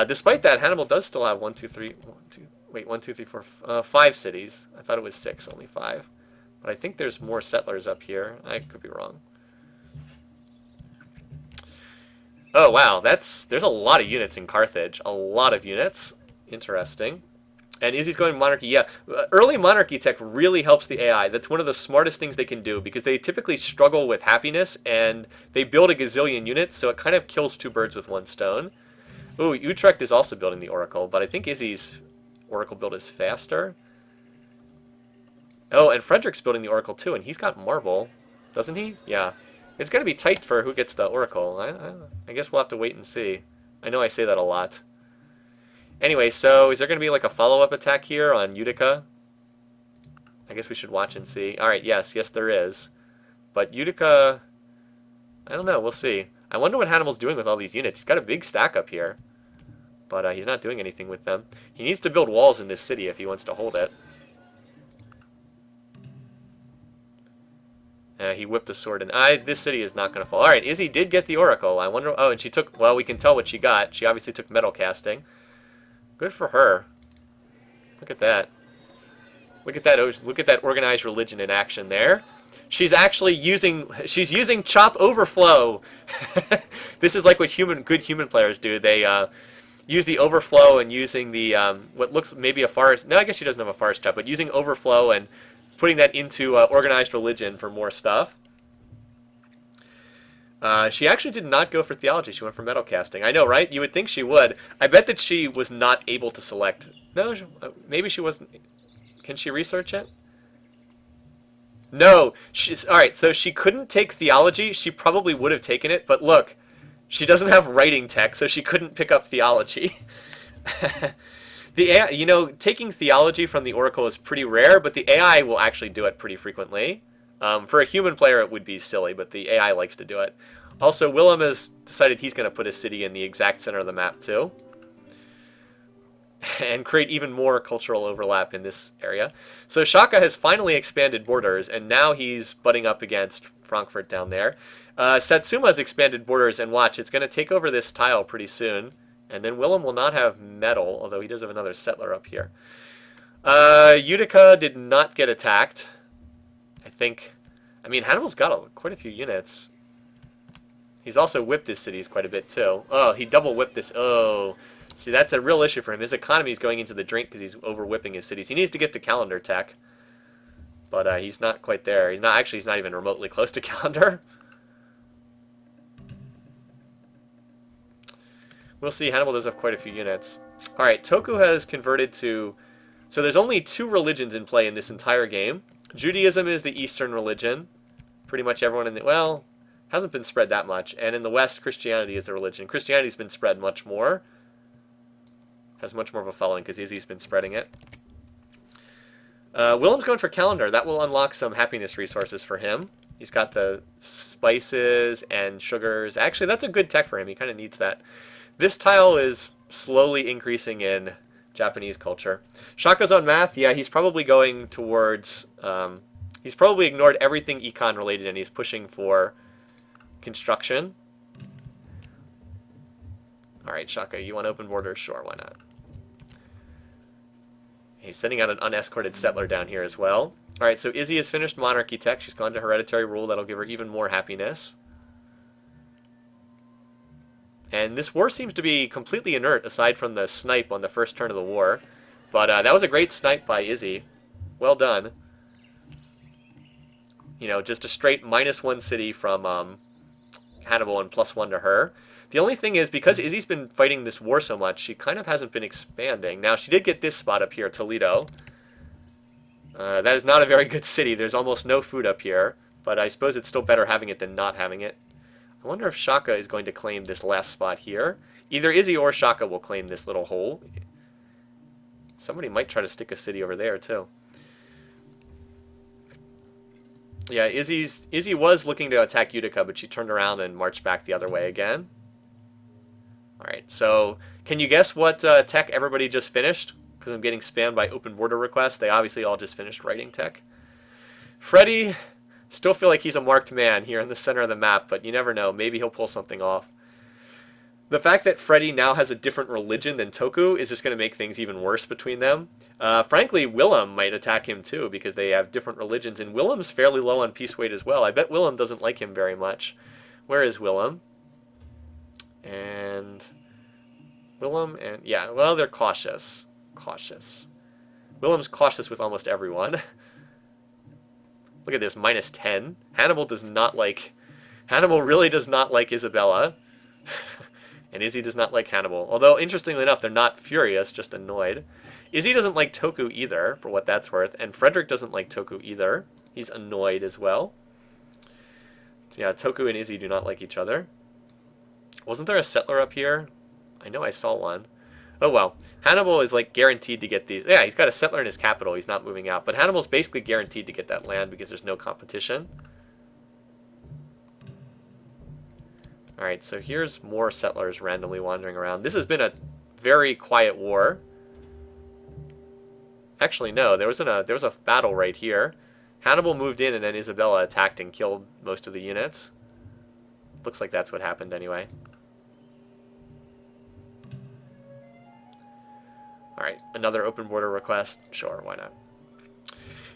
Despite that, Hannibal does still have 1, 2, 3, 4, 5 cities. I thought it was 6, only 5. But I think there's more settlers up here. I could be wrong. Oh, wow, there's a lot of units in Carthage. A lot of units. Interesting. And Izzy's going monarchy. Yeah, early monarchy tech really helps the AI. That's one of the smartest things they can do because they typically struggle with happiness and they build a gazillion units, so it kind of kills 2 birds with 1 stone. Ooh, Utrecht is also building the Oracle, but I think Izzy's Oracle build is faster. Oh, and Frederick's building the Oracle too, and he's got marble, doesn't he? Yeah. It's going to be tight for who gets the Oracle. I guess we'll have to wait and see. I know I say that a lot. Anyway, so is there going to be like a follow-up attack here on Utica? I guess we should watch and see. Alright, yes there is. But Utica, I don't know, we'll see. I wonder what Hannibal's doing with all these units. He's got a big stack up here. But he's not doing anything with them. He needs to build walls in this city if he wants to hold it. He whipped the sword, and this city is not going to fall. Alright, Izzy did get the Oracle. I wonder... Oh, and she took... Well, we can tell what she got. She obviously took metal casting. Good for her. Look at that. Look at that organized religion in action there. She's actually using... She's using Chop Overflow. This is like what good human players do. They use the Overflow and using the... what looks maybe a forest... No, I guess she doesn't have a forest chop, but using Overflow and putting that into organized religion for more stuff. She actually did not go for theology. She went for metal casting. I know, right? You would think she would. I bet that she was not able to select... No, maybe she wasn't... Can she research it? No. Alright, so she couldn't take theology. She probably would have taken it, but look. She doesn't have writing tech, so she couldn't pick up theology. The AI, you know, taking theology from the Oracle is pretty rare, but the AI will actually do it pretty frequently. For a human player, it would be silly, but the AI likes to do it. Also, Willem has decided he's going to put a city in the exact center of the map, too. And create even more cultural overlap in this area. So Shaka has finally expanded borders, and now he's butting up against Frankfurt down there. Satsuma's expanded borders, and watch, it's going to take over this tile pretty soon. And then Willem will not have metal, although he does have another settler up here. Utica did not get attacked. I mean, Hannibal's got quite a few units. He's also whipped his cities quite a bit, too. Oh, he double whipped this. Oh. See, that's a real issue for him. His economy is going into the drink because he's over-whipping his cities. He needs to get to calendar tech, but he's not quite there. He's not actually. He's not even remotely close to calendar. We'll see. Hannibal does have quite a few units. All right, Toku has converted to... So there's only 2 religions in play in this entire game. Judaism is the Eastern religion. Pretty much everyone in the... Well, hasn't been spread that much. And in the West, Christianity is the religion. Christianity's been spread much more. Has much more of a following because Izzy's been spreading it. Willem's going for calendar. That will unlock some happiness resources for him. He's got the spices and sugars. Actually, that's a good tech for him. He kind of needs that. This tile is slowly increasing in Japanese culture. Shaka's on math. Yeah, he's probably going towards... he's probably ignored everything econ related and he's pushing for construction. Alright, Shaka, you want open borders? Sure, why not? He's sending out an unescorted settler down here as well. Alright, so Izzy has finished monarchy tech. She's gone to hereditary rule. That'll give her even more happiness. And this war seems to be completely inert aside from the snipe on the first turn of the war. But that was a great snipe by Izzy. Well done. You know, just a straight -1 city from Hannibal and +1 to her. The only thing is, because Izzy's been fighting this war so much, she kind of hasn't been expanding. Now, she did get this spot up here, Toledo. That is not a very good city. There's almost no food up here. But I suppose it's still better having it than not having it. I wonder if Shaka is going to claim this last spot here. Either Izzy or Shaka will claim this little hole. Somebody might try to stick a city over there, too. Yeah, Izzy was looking to attack Utica, but she turned around and marched back the other way again. Alright, so can you guess what tech everybody just finished? Because I'm getting spammed by open border requests. They obviously all just finished writing tech. Freddy... Still feel like he's a marked man here in the center of the map, but you never know. Maybe he'll pull something off. The fact that Freddy now has a different religion than Toku is just going to make things even worse between them. Frankly, Willem might attack him too, because they have different religions, and Willem's fairly low on peace weight as well. I bet Willem doesn't like him very much. Where is Willem? And... Willem and... Yeah, well, they're cautious. Cautious. Willem's cautious with almost everyone. Look at this, -10. Hannibal does not like... Hannibal really does not like Isabella. And Izzy does not like Hannibal. Although, interestingly enough, they're not furious, just annoyed. Izzy doesn't like Toku either, for what that's worth. And Frederick doesn't like Toku either. He's annoyed as well. So yeah, Toku and Izzy do not like each other. Wasn't there a settler up here? I know I saw one. Oh well, Hannibal is like guaranteed to get these. Yeah, he's got a settler in his capital. He's not moving out. But Hannibal's basically guaranteed to get that land because there's no competition. Alright, so here's more settlers randomly wandering around. This has been a very quiet war. Actually, no, there was a battle right here. Hannibal moved in and then Isabella attacked and killed most of the units. Looks like that's what happened anyway. Alright, another open border request. Sure, why not?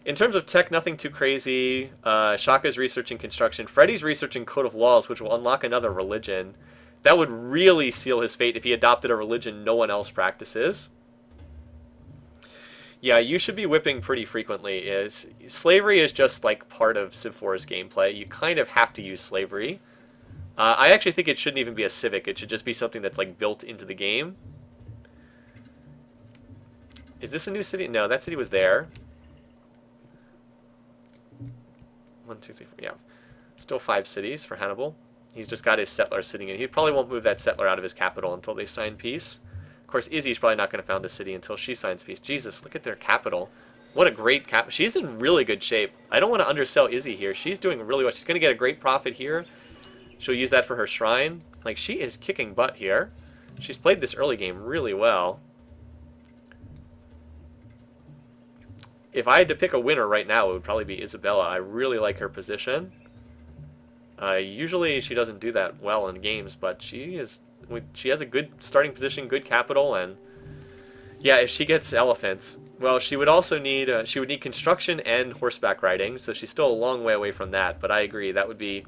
In terms of tech, nothing too crazy. Shaka's researching construction. Freddy's researching code of laws, which will unlock another religion. That would really seal his fate if he adopted a religion no one else practices. Yeah, you should be whipping pretty frequently. Slavery is just like part of Civ4's gameplay. You kind of have to use slavery. I actually think it shouldn't even be a civic. It should just be something that's like built into the game. Is this a new city? No, that city was there. 1, 2, 3, 4, yeah. Still 5 cities for Hannibal. He's just got his settler sitting in. He probably won't move that settler out of his capital until they sign peace. Of course, Izzy's probably not going to found a city until she signs peace. Jesus, look at their capital. What a great cap. She's in really good shape. I don't want to undersell Izzy here. She's doing really well. She's going to get a great profit here. She'll use that for her shrine. Like, she is kicking butt here. She's played this early game really well. If I had to pick a winner right now, it would probably be Isabella. I really like her position. Usually she doesn't do that well in games, but she has a good starting position, good capital, and yeah, if she gets elephants, well, she would also need construction and horseback riding, so she's still a long way away from that. But I agree, that would be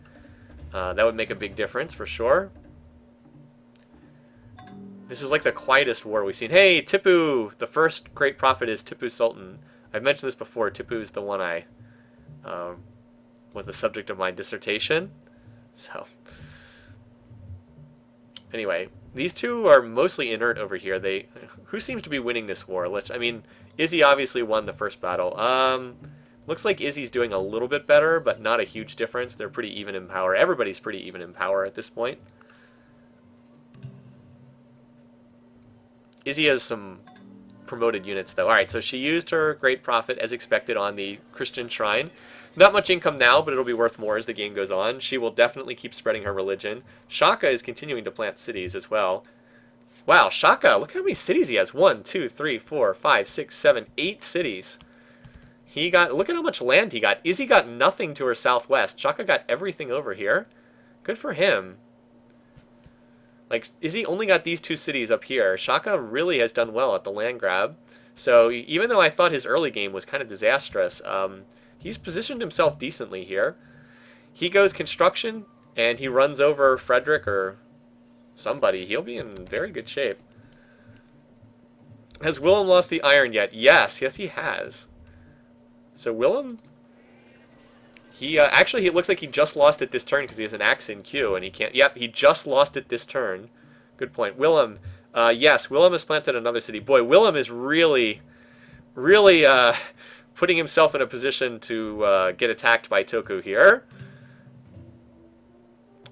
that would make a big difference for sure. This is like the quietest war we've seen. Hey, Tipu! The first great prophet is Tipu Sultan. I've mentioned this before. Tipu is the one I was the subject of my dissertation. So, anyway, these two are mostly inert over here. Who seems to be winning this war? I mean, Izzy obviously won the first battle. Looks like Izzy's doing a little bit better, but not a huge difference. They're pretty even in power. Everybody's pretty even in power at this point. Izzy has some promoted units, though. Alright, so she used her Great Prophet, as expected, on the Christian shrine. Not much income now, but it'll be worth more as the game goes on. She will definitely keep spreading her religion. Shaka is continuing to plant cities as well. Wow, Shaka, look how many cities he has. 1, 2, 3, 4, 5, 6, 7, 8 cities. Look at how much land he got. Izzy got nothing to her southwest. Shaka got everything over here. Good for him. Like, Izzy only got these 2 cities up here. Shaka really has done well at the land grab. So, even though I thought his early game was kind of disastrous, he's positioned himself decently here. He goes construction, and he runs over Frederick or somebody. He'll be in very good shape. Has Willem lost the iron yet? Yes, he has. So Willem, actually, it looks like he just lost it this turn because he has an axe in queue, and he can't. Yep, he just lost it this turn. Good point. Willem, yes, Willem has planted another city. Boy, Willem is really putting himself in a position to get attacked by Toku here.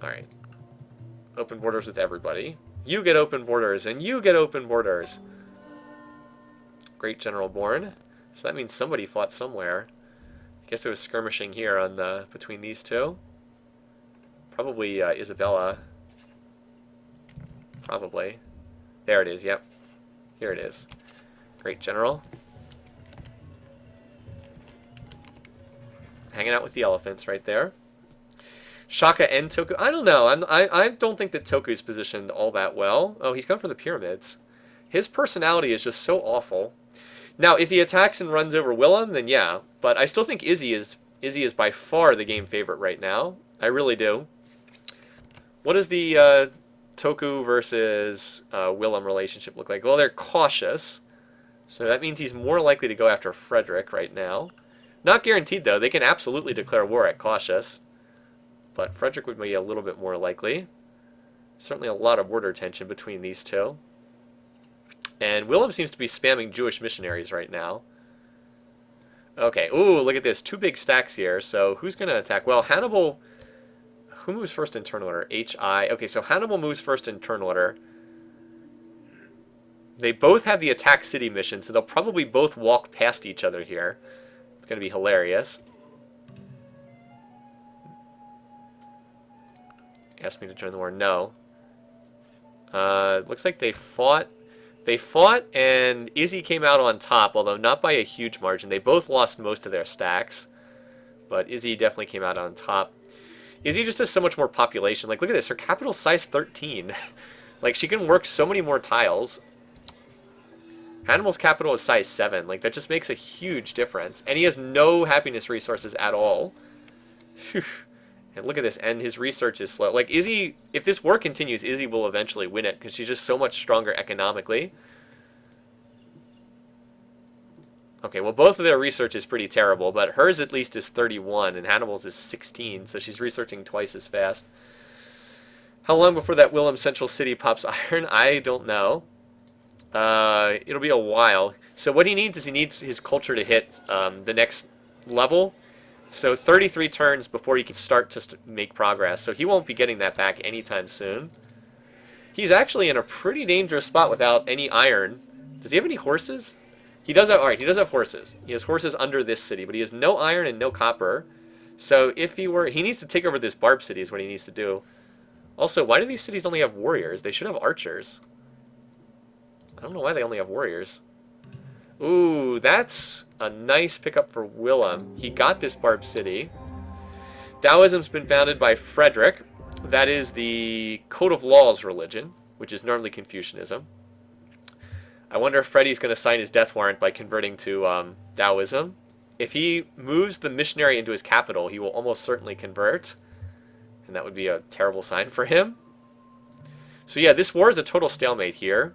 All right. Open borders with everybody. You get open borders, and you get open borders. Great General born. So that means somebody fought somewhere. I guess there was skirmishing here on between these two. Probably Isabella. Probably. There it is, yep. Here it is. Great General. Hanging out with the elephants right there. Shaka and Toku. I don't know. I don't think that Toku's positioned all that well. Oh, he's come for the pyramids. His personality is just so awful. Now, if he attacks and runs over Willem, then yeah. But I still think Izzy is by far the game favorite right now. I really do. What does the Toku versus Willem relationship look like? Well, they're cautious. So that means he's more likely to go after Frederick right now. Not guaranteed, though. They can absolutely declare war at cautious. But Frederick would be a little bit more likely. Certainly a lot of border tension between these two. And Willem seems to be spamming Jewish missionaries right now. Okay, ooh, look at this. 2 big stacks here. So who's going to attack? Well, Hannibal... Who moves first in turn order? H.I. Okay, so Hannibal moves first in turn order. They both have the attack city mission, so they'll probably both walk past each other here. It's going to be hilarious. Asked me to join the war. No. Looks like they fought... They fought, and Izzy came out on top, although not by a huge margin. They both lost most of their stacks, but Izzy definitely came out on top. Izzy just has so much more population. Like, look at this. Her capital's size 13. Like, she can work so many more tiles. Hannibal's capital is size 7. Like, that just makes a huge difference. And he has no happiness resources at all. Phew. And look at this, and his research is slow. Like, Izzy, if this war continues, Izzy will eventually win it, because she's just so much stronger economically. Okay, well, both of their research is pretty terrible, but hers at least is 31, and Hannibal's is 16, so she's researching twice as fast. How long before that Willem Central City pops iron? I don't know. It'll be a while. So what he needs is he needs his culture to hit the next level. So 33 turns before he can start to make progress. So he won't be getting that back anytime soon. He's actually in a pretty dangerous spot without any iron. Does he have any horses? He does have, alright, he does have horses. He has horses under this city, but he has no iron and no copper. So if he needs to take over this Barb city is what he needs to do. Also, why do these cities only have warriors? They should have archers. I don't know why they only have warriors. Ooh, that's a nice pickup for Willem. He got this Barb city. Taoism's been founded by Frederick. That is the Code of Laws religion, which is normally Confucianism. I wonder if Freddy's going to sign his death warrant by converting to Taoism. If he moves the missionary into his capital, he will almost certainly convert. And that would be a terrible sign for him. So yeah, this war is a total stalemate here.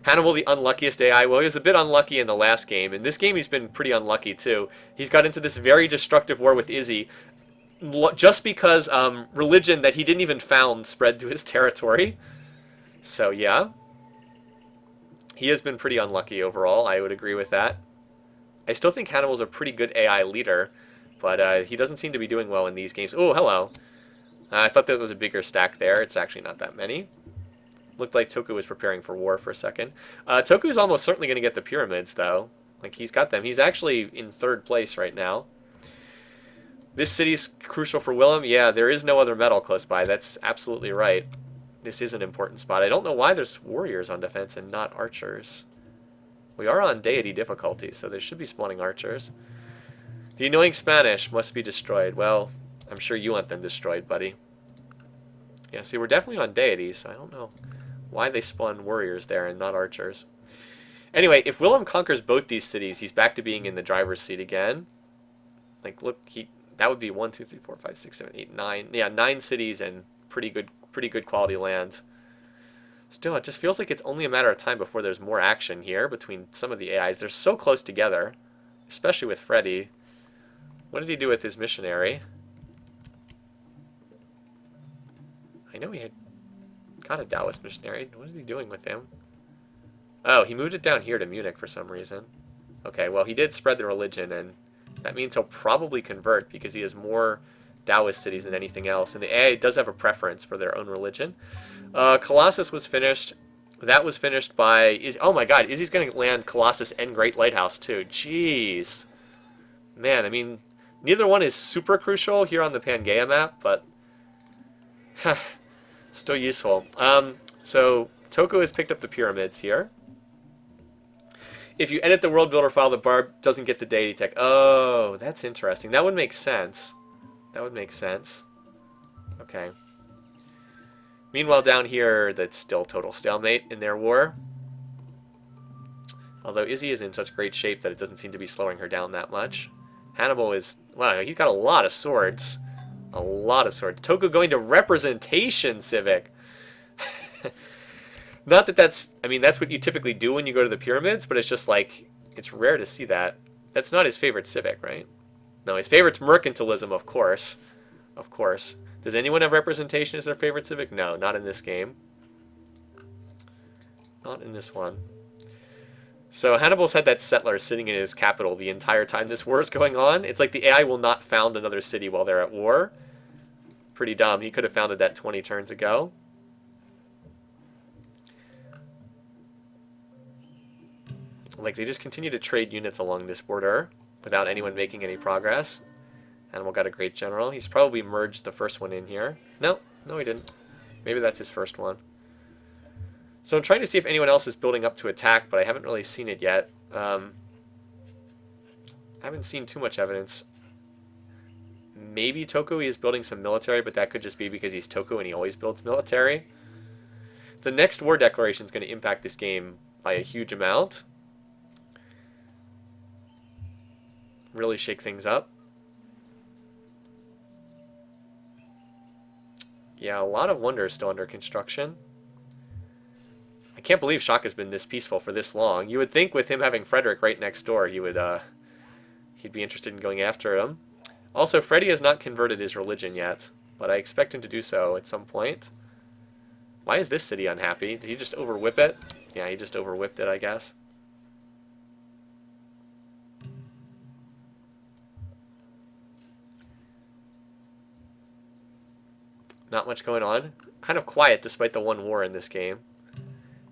Hannibal, the unluckiest AI. Well, he was a bit unlucky in the last game. In this game, he's been pretty unlucky, too. He's got into this very destructive war with Izzy, just because religion that he didn't even found spread to his territory. So, yeah. He has been pretty unlucky overall. I would agree with that. I still think Hannibal's a pretty good AI leader, but he doesn't seem to be doing well in these games. Oh, hello. I thought that was a bigger stack there. It's actually not that many. Looked like Toku was preparing for war for a second. Toku's almost certainly going to get the pyramids, though. Like, he's got them. He's actually in 3rd place right now. This city's crucial for Willem. Yeah, there is no other metal close by. That's absolutely right. This is an important spot. I don't know why there's warriors on defense and not archers. We are on deity difficulty, so there should be spawning archers. The annoying Spanish must be destroyed. Well, I'm sure you want them destroyed, buddy. Yeah, see, we're definitely on deities, so I don't know why they spawn warriors there and not archers. Anyway, if Willem conquers both these cities, he's back to being in the driver's seat again. Like, look, that would be 1, 2, 3, 4, 5, 6, 7, 8, 9. Yeah, 9 cities and pretty good quality land. Still, it just feels like it's only a matter of time before there's more action here between some of the AIs. They're so close together, especially with Freddy. What did he do with his missionary? I know he had got a Taoist missionary. What is he doing with him? Oh, he moved it down here to Munich for some reason. Okay, well, he did spread the religion, and that means he'll probably convert because he has more Taoist cities than anything else. And the AI does have a preference for their own religion. Colossus was finished. That was finished by... oh my god, Izzy's going to land Colossus and Great Lighthouse, too. Jeez. Man, I mean, neither one is super crucial here on the Pangaea map, but... still useful. So Toku has picked up the pyramids here. If you edit the world builder file, the barb doesn't get the deity tech. Oh, that's interesting. That would make sense. That would make sense. Okay. Meanwhile, down here, that's still total stalemate in their war. Although Izzy is in such great shape that it doesn't seem to be slowing her down that much. Hannibal is... wow, he's got a lot of swords. A lot of swords. Toku going to representation civic. Not that that's... I mean, that's what you typically do when you go to the pyramids, but it's just like... it's rare to see that. That's not his favorite civic, right? No, his favorite's mercantilism, of course. Of course. Does anyone have representation as their favorite civic? No, not in this game. Not in this one. So Hannibal's had that settler sitting in his capital the entire time this war is going on. It's like the AI will not found another city while they're at war. Pretty dumb. He could have founded that 20 turns ago. Like, they just continue to trade units along this border without anyone making any progress. Hannibal got a great general. He's probably merged the first one in here. No, he didn't. Maybe that's his first one. So I'm trying to see if anyone else is building up to attack, but I haven't really seen it yet. I haven't seen too much evidence. Maybe Toku is building some military, but that could just be because he's Toku and he always builds military. The next war declaration is going to impact this game by a huge amount. Really shake things up. Yeah, a lot of wonders still under construction. I can't believe Shaka's been this peaceful for this long. You would think with him having Frederick right next door, he would, he'd be interested in going after him. Also, Freddy has not converted his religion yet, but I expect him to do so at some point. Why is this city unhappy? Did he just overwhip it? Yeah, he just overwhipped it, I guess. Not much going on. Kind of quiet despite the one war in this game.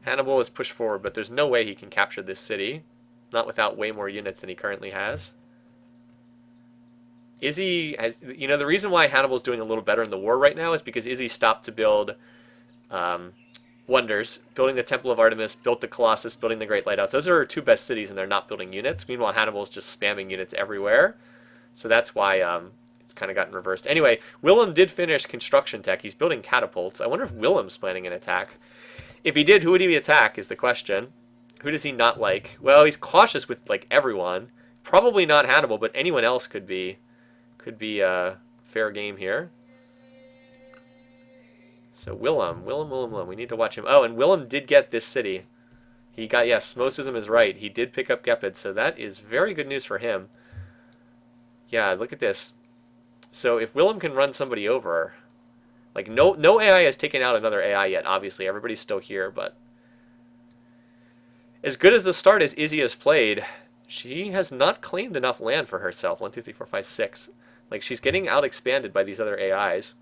Hannibal is pushed forward, but there's no way he can capture this city. Not without way more units than he currently has. Izzy has... you know, the reason why Hannibal's doing a little better in the war right now is because Izzy stopped to build wonders. Building the Temple of Artemis, built the Colossus, building the Great Lighthouse. Those are her two best cities, and they're not building units. Meanwhile, Hannibal's just spamming units everywhere. So that's why... it's kind of gotten reversed. Anyway, Willem did finish construction tech. He's building catapults. I wonder if Willem's planning an attack. If he did, who would he attack is the question. Who does he not like? Well, he's cautious with, like, everyone. Probably not Hannibal, but anyone else could be a fair game here. So Willem. We need to watch him. Oh, and Willem did get this city. He got, yes, Smosism is right. He did pick up Gepid, so that is very good news for him. Yeah, look at this. So if Willem can run somebody over, like no AI has taken out another AI yet, obviously. Everybody's still here, but as good as the start as Izzy has played, she has not claimed enough land for herself. 1, 2, 3, 4, 5, 6. Like, she's getting out expanded by these other AIs.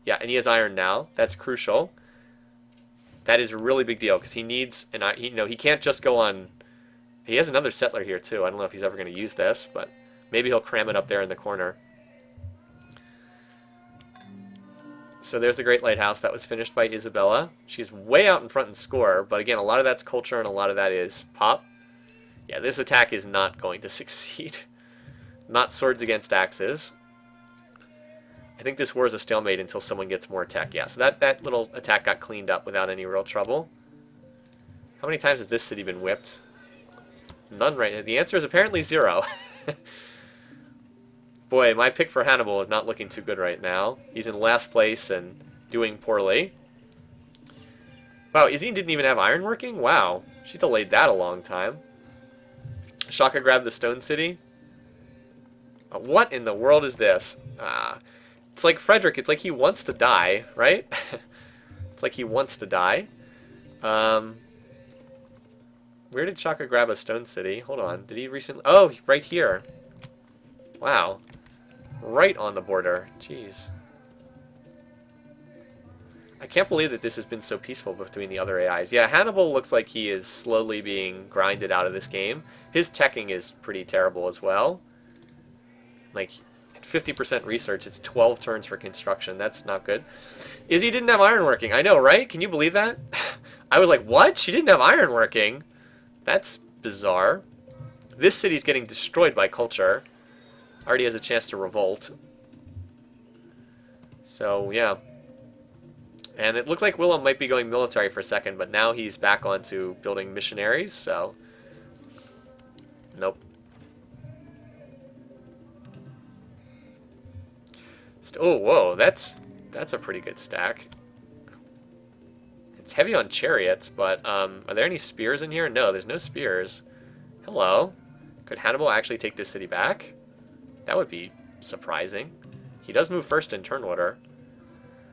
Yeah, and he has iron now. That's crucial. That is a really big deal because he needs, and he can't just go on. He has another settler here too. I don't know if he's ever going to use this, but maybe he'll cram it up there in the corner. So there's the Great Lighthouse that was finished by Isabella. She's way out in front in score, but again, a lot of that's culture and a lot of that is pop. Yeah, this attack is not going to succeed. Not swords against axes. I think this war is a stalemate until someone gets more tech. Yeah, so that little attack got cleaned up without any real trouble. How many times has this city been whipped? None right now. The answer is apparently 0. Boy, my pick for Hannibal is not looking too good right now. He's in last place and doing poorly. Wow, Izzy didn't even have ironworking? Wow, she delayed that a long time. Shaka grabbed the stone city. What in the world is this? It's like Frederick, it's like he wants to die, right? It's like he wants to die. Where did Shaka grab a stone city? Hold on, did he recently? Oh, right here. Wow. Right on the border. Jeez. I can't believe that this has been so peaceful between the other AIs. Yeah, Hannibal looks like he is slowly being grinded out of this game. His teching is pretty terrible as well. Like, 50% research, it's 12 turns for construction. That's not good. Izzy didn't have ironworking. I know, right? Can you believe that? I was like, what? She didn't have ironworking? That's bizarre. This city's getting destroyed by culture. Already has a chance to revolt. So, yeah. And it looked like Willem might be going military for a second, but now he's back onto building missionaries, so... Nope. Oh, whoa, that's a pretty good stack. It's heavy on chariots, but are there any spears in here? No, there's no spears. Hello. Could Hannibal actually take this city back? That would be surprising. He does move first in turn order.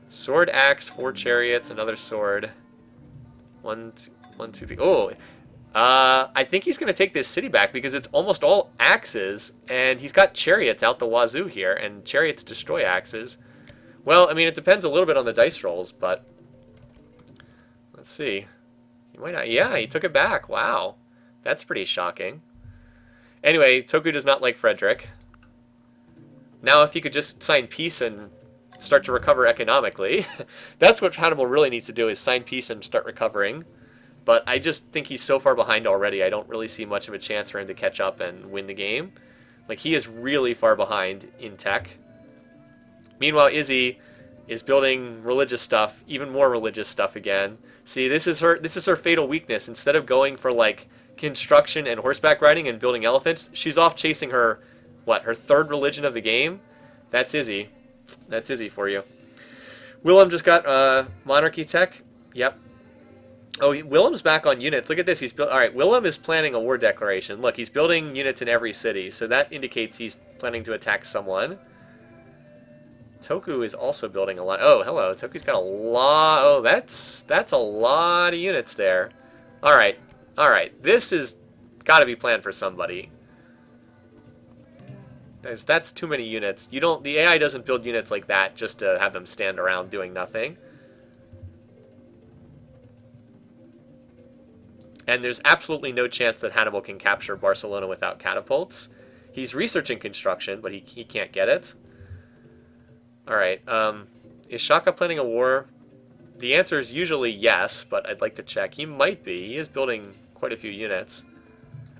Sword, axe, 4 chariots, another sword. 1, 2, 3. Oh, I think he's going to take this city back because it's almost all axes, and he's got chariots out the wazoo here, and chariots destroy axes. Well, I mean, it depends a little bit on the dice rolls, but let's see. He might not. Yeah, he took it back. Wow, that's pretty shocking. Anyway, Toku does not like Frederick. Now, if he could just sign peace and start to recover economically, that's what Hannibal really needs to do, is sign peace and start recovering. But I just think he's so far behind already, I don't really see much of a chance for him to catch up and win the game. Like, he is really far behind in tech. Meanwhile, Izzy is building religious stuff, even more religious stuff again. See, this is her fatal weakness. Instead of going for, like, construction and horseback riding and building elephants, she's off chasing her, what, her 3rd religion of the game? That's Izzy. That's Izzy for you. Willem just got monarchy tech. Yep. Oh, Willem's back on units. Look at this. He's built. All right, Willem is planning a war declaration. Look, he's building units in every city, so that indicates he's planning to attack someone. Toku is also building a lot. Oh, hello. Toku's got a lot. Oh, that's a lot of units there. All right. All right. This is got to be planned for somebody. That's too many units. The AI doesn't build units like that just to have them stand around doing nothing. And there's absolutely no chance that Hannibal can capture Barcelona without catapults. He's researching construction, but he can't get it. Alright, is Shaka planning a war? The answer is usually yes, but I'd like to check. He might be. He is building quite a few units.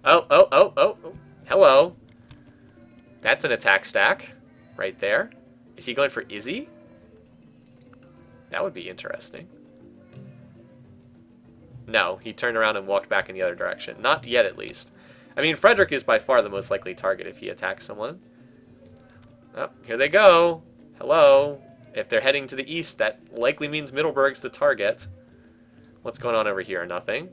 Oh. Hello. That's an attack stack right there. Is he going for Izzy? That would be interesting. No, he turned around and walked back in the other direction. Not yet, at least. I mean, Frederick is by far the most likely target if he attacks someone. Oh, here they go. Hello. If they're heading to the east, that likely means Middleburg's the target. What's going on over here? Nothing.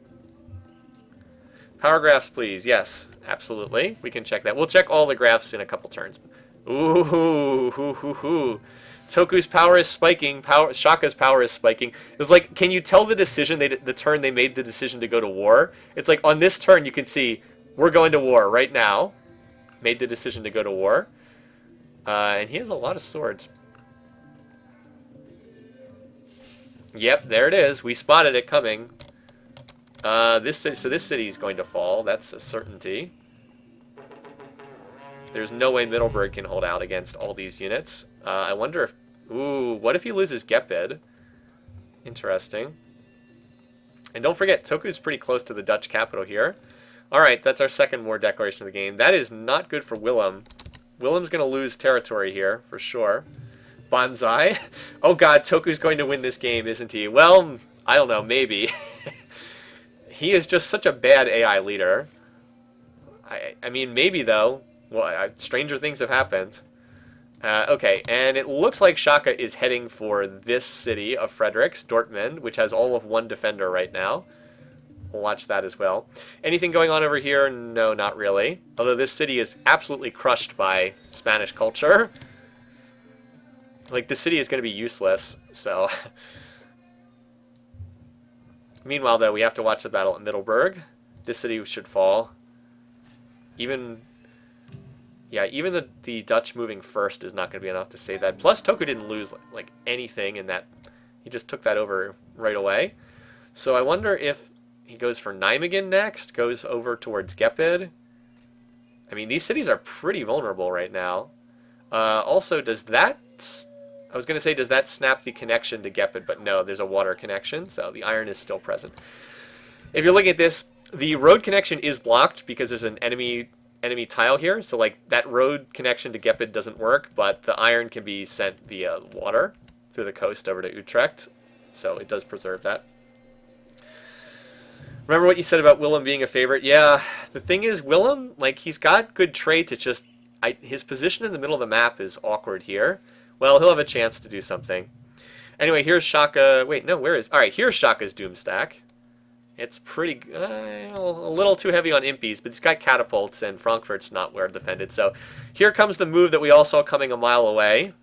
Power graphs, please. Yes, absolutely. We can check that. We'll check all the graphs in a couple turns. Ooh, hoo, hoo, hoo. Toku's power is spiking. Shaka's power is spiking. It's like, can you tell the decision, the turn they made the decision to go to war? It's like, on this turn, you can see, we're going to war right now. Made the decision to go to war. And he has a lot of swords. Yep, there it is. We spotted it coming. So this city is going to fall. That's a certainty. There's no way Middleburg can hold out against all these units. I wonder if... Ooh, what if he loses Gepid? Interesting. And don't forget, Toku's pretty close to the Dutch capital here. Alright, that's our second war declaration of the game. That is not good for Willem. Willem's going to lose territory here, for sure. Banzai? Oh god, Toku's going to win this game, isn't he? Well, I don't know, maybe. He is just such a bad AI leader. I mean, maybe, though. Well, stranger things have happened. Okay, and it looks like Shaka is heading for this city of Frederick's, Dortmund, which has all of one defender right now. We'll watch that as well. Anything going on over here? No, not really. Although this city is absolutely crushed by Spanish culture. Like, the city is going to be useless, so... Meanwhile, though, we have to watch the battle at Middleburg. This city should fall. Even the Dutch moving first is not going to be enough to save that. Plus, Toku didn't lose, like, anything in that. He just took that over right away. So I wonder if he goes for Nijmegen next, goes over towards Gepid. I mean, these cities are pretty vulnerable right now. Also, does that... I was going to say, does that snap the connection to Gepid? But no, there's a water connection, so the iron is still present. If you're looking at this, the road connection is blocked because there's an enemy tile here. So, like, that road connection to Gepid doesn't work, but the iron can be sent via water through the coast over to Utrecht. So it does preserve that. Remember what you said about Willem being a favorite? Yeah, the thing is, Willem, like, he's got good traits. It's just, his position in the middle of the map is awkward here. Well, he'll have a chance to do something. Anyway, here's Shaka. Wait, no, where is... Alright, here's Shaka's Doomstack. It's pretty... a little too heavy on impies, but it's got catapults, and Frankfurt's not well defended. So here comes the move that we all saw coming a mile away.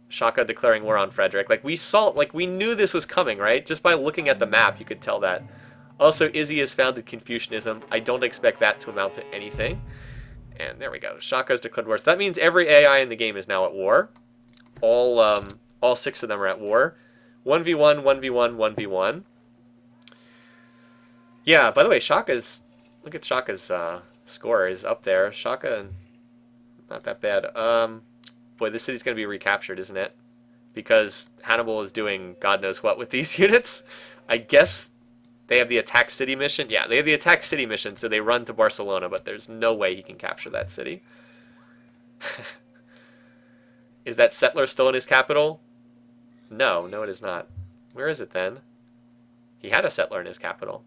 Shaka declaring war on Frederick. Like, we knew this was coming, right? Just by looking at the map, you could tell that. Also, Izzy has founded Confucianism. I don't expect that to amount to anything. And there we go. Shaka's declared war. So that means every AI in the game is now at war. All 6 of them are at war. 1v1, 1v1, 1v1. Yeah, by the way, Shaka's... Look at Shaka's score is up there. Shaka, not that bad. Boy, this city's going to be recaptured, isn't it? Because Hannibal is doing God knows what with these units. I guess... They have the attack city mission? Yeah, they have the attack city mission, so they run to Barcelona, but there's no way he can capture that city. Is that settler still in his capital? No, it is not. Where is it then? He had a settler in his capital.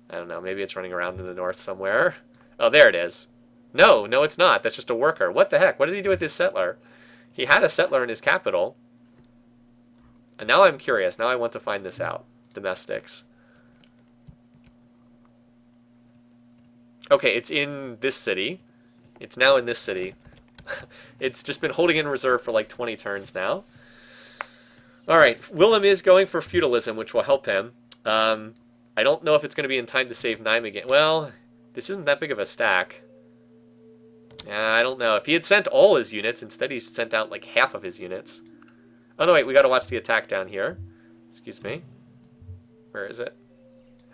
I don't know, maybe it's running around in the north somewhere. Oh, there it is. No, it's not. That's just a worker. What the heck? What did he do with his settler? He had a settler in his capital. And now I'm curious. Now I want to find this out. Domestics. Okay, it's in this city. It's now in this city. It's just been holding in reserve for like 20 turns now. Alright, Willem is going for feudalism, which will help him. I don't know if it's going to be in time to save Nijmegen. Well, this isn't that big of a stack. I don't know. If he had sent all his units, instead he sent out like half of his units. Oh no, wait, we got to watch the attack down here. Excuse me. Where is it?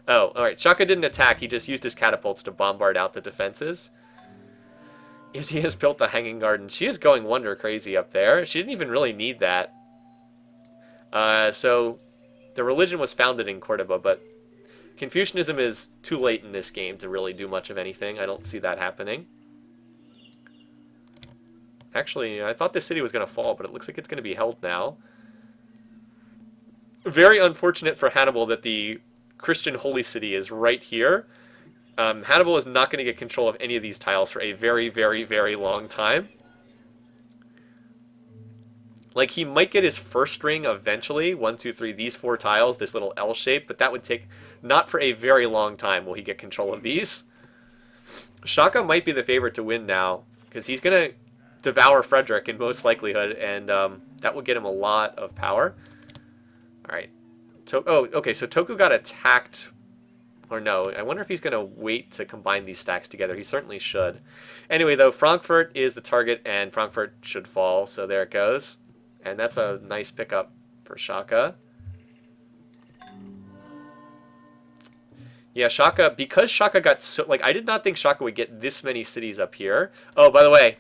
Oh, alright. Shaka didn't attack. He just used his catapults to bombard out the defenses. Izzy has built the Hanging Garden. She is going wonder crazy up there. She didn't even really need that. So, the religion was founded in Cordoba, but Confucianism is too late in this game to really do much of anything. I don't see that happening. Actually, I thought this city was going to fall, but it looks like it's going to be held now. Very unfortunate for Hannibal that the Christian holy city is right here. Hannibal is not going to get control of any of these tiles for a very, very, very long time. Like, he might get his first ring eventually. 1, 2, 3, these 4 tiles, this little L shape, but that would take not for a very long time will he get control of these. Shaka might be the favorite to win now, because he's going to devour Frederick in most likelihood, and that will get him a lot of power. Alright. Oh, okay, so Toku got attacked. Or no, I wonder if he's going to wait to combine these stacks together. He certainly should. Anyway, though, Frankfurt is the target, and Frankfurt should fall, so there it goes. And that's a nice pickup for Shaka. Yeah, Shaka, because Shaka got so... Like, I did not think Shaka would get this many cities up here. Oh, by the way,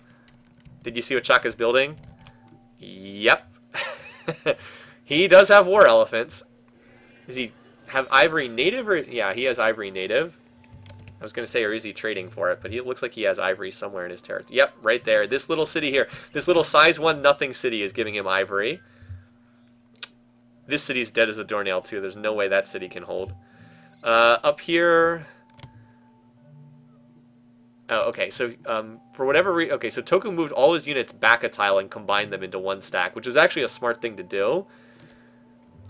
did you see what Shaka's building? Yep. He does have war elephants. Does he have ivory native? Or yeah, he has ivory native. I was going to say, or is he trading for it? But it looks like he has ivory somewhere in his territory. Yep, right there. This little city here. This little size 1 nothing city is giving him ivory. This city's dead as a doornail, too. There's no way that city can hold. Up here... Oh, okay, so for whatever reason... Okay, so Toku moved all his units back a tile and combined them into 1 stack, which is actually a smart thing to do.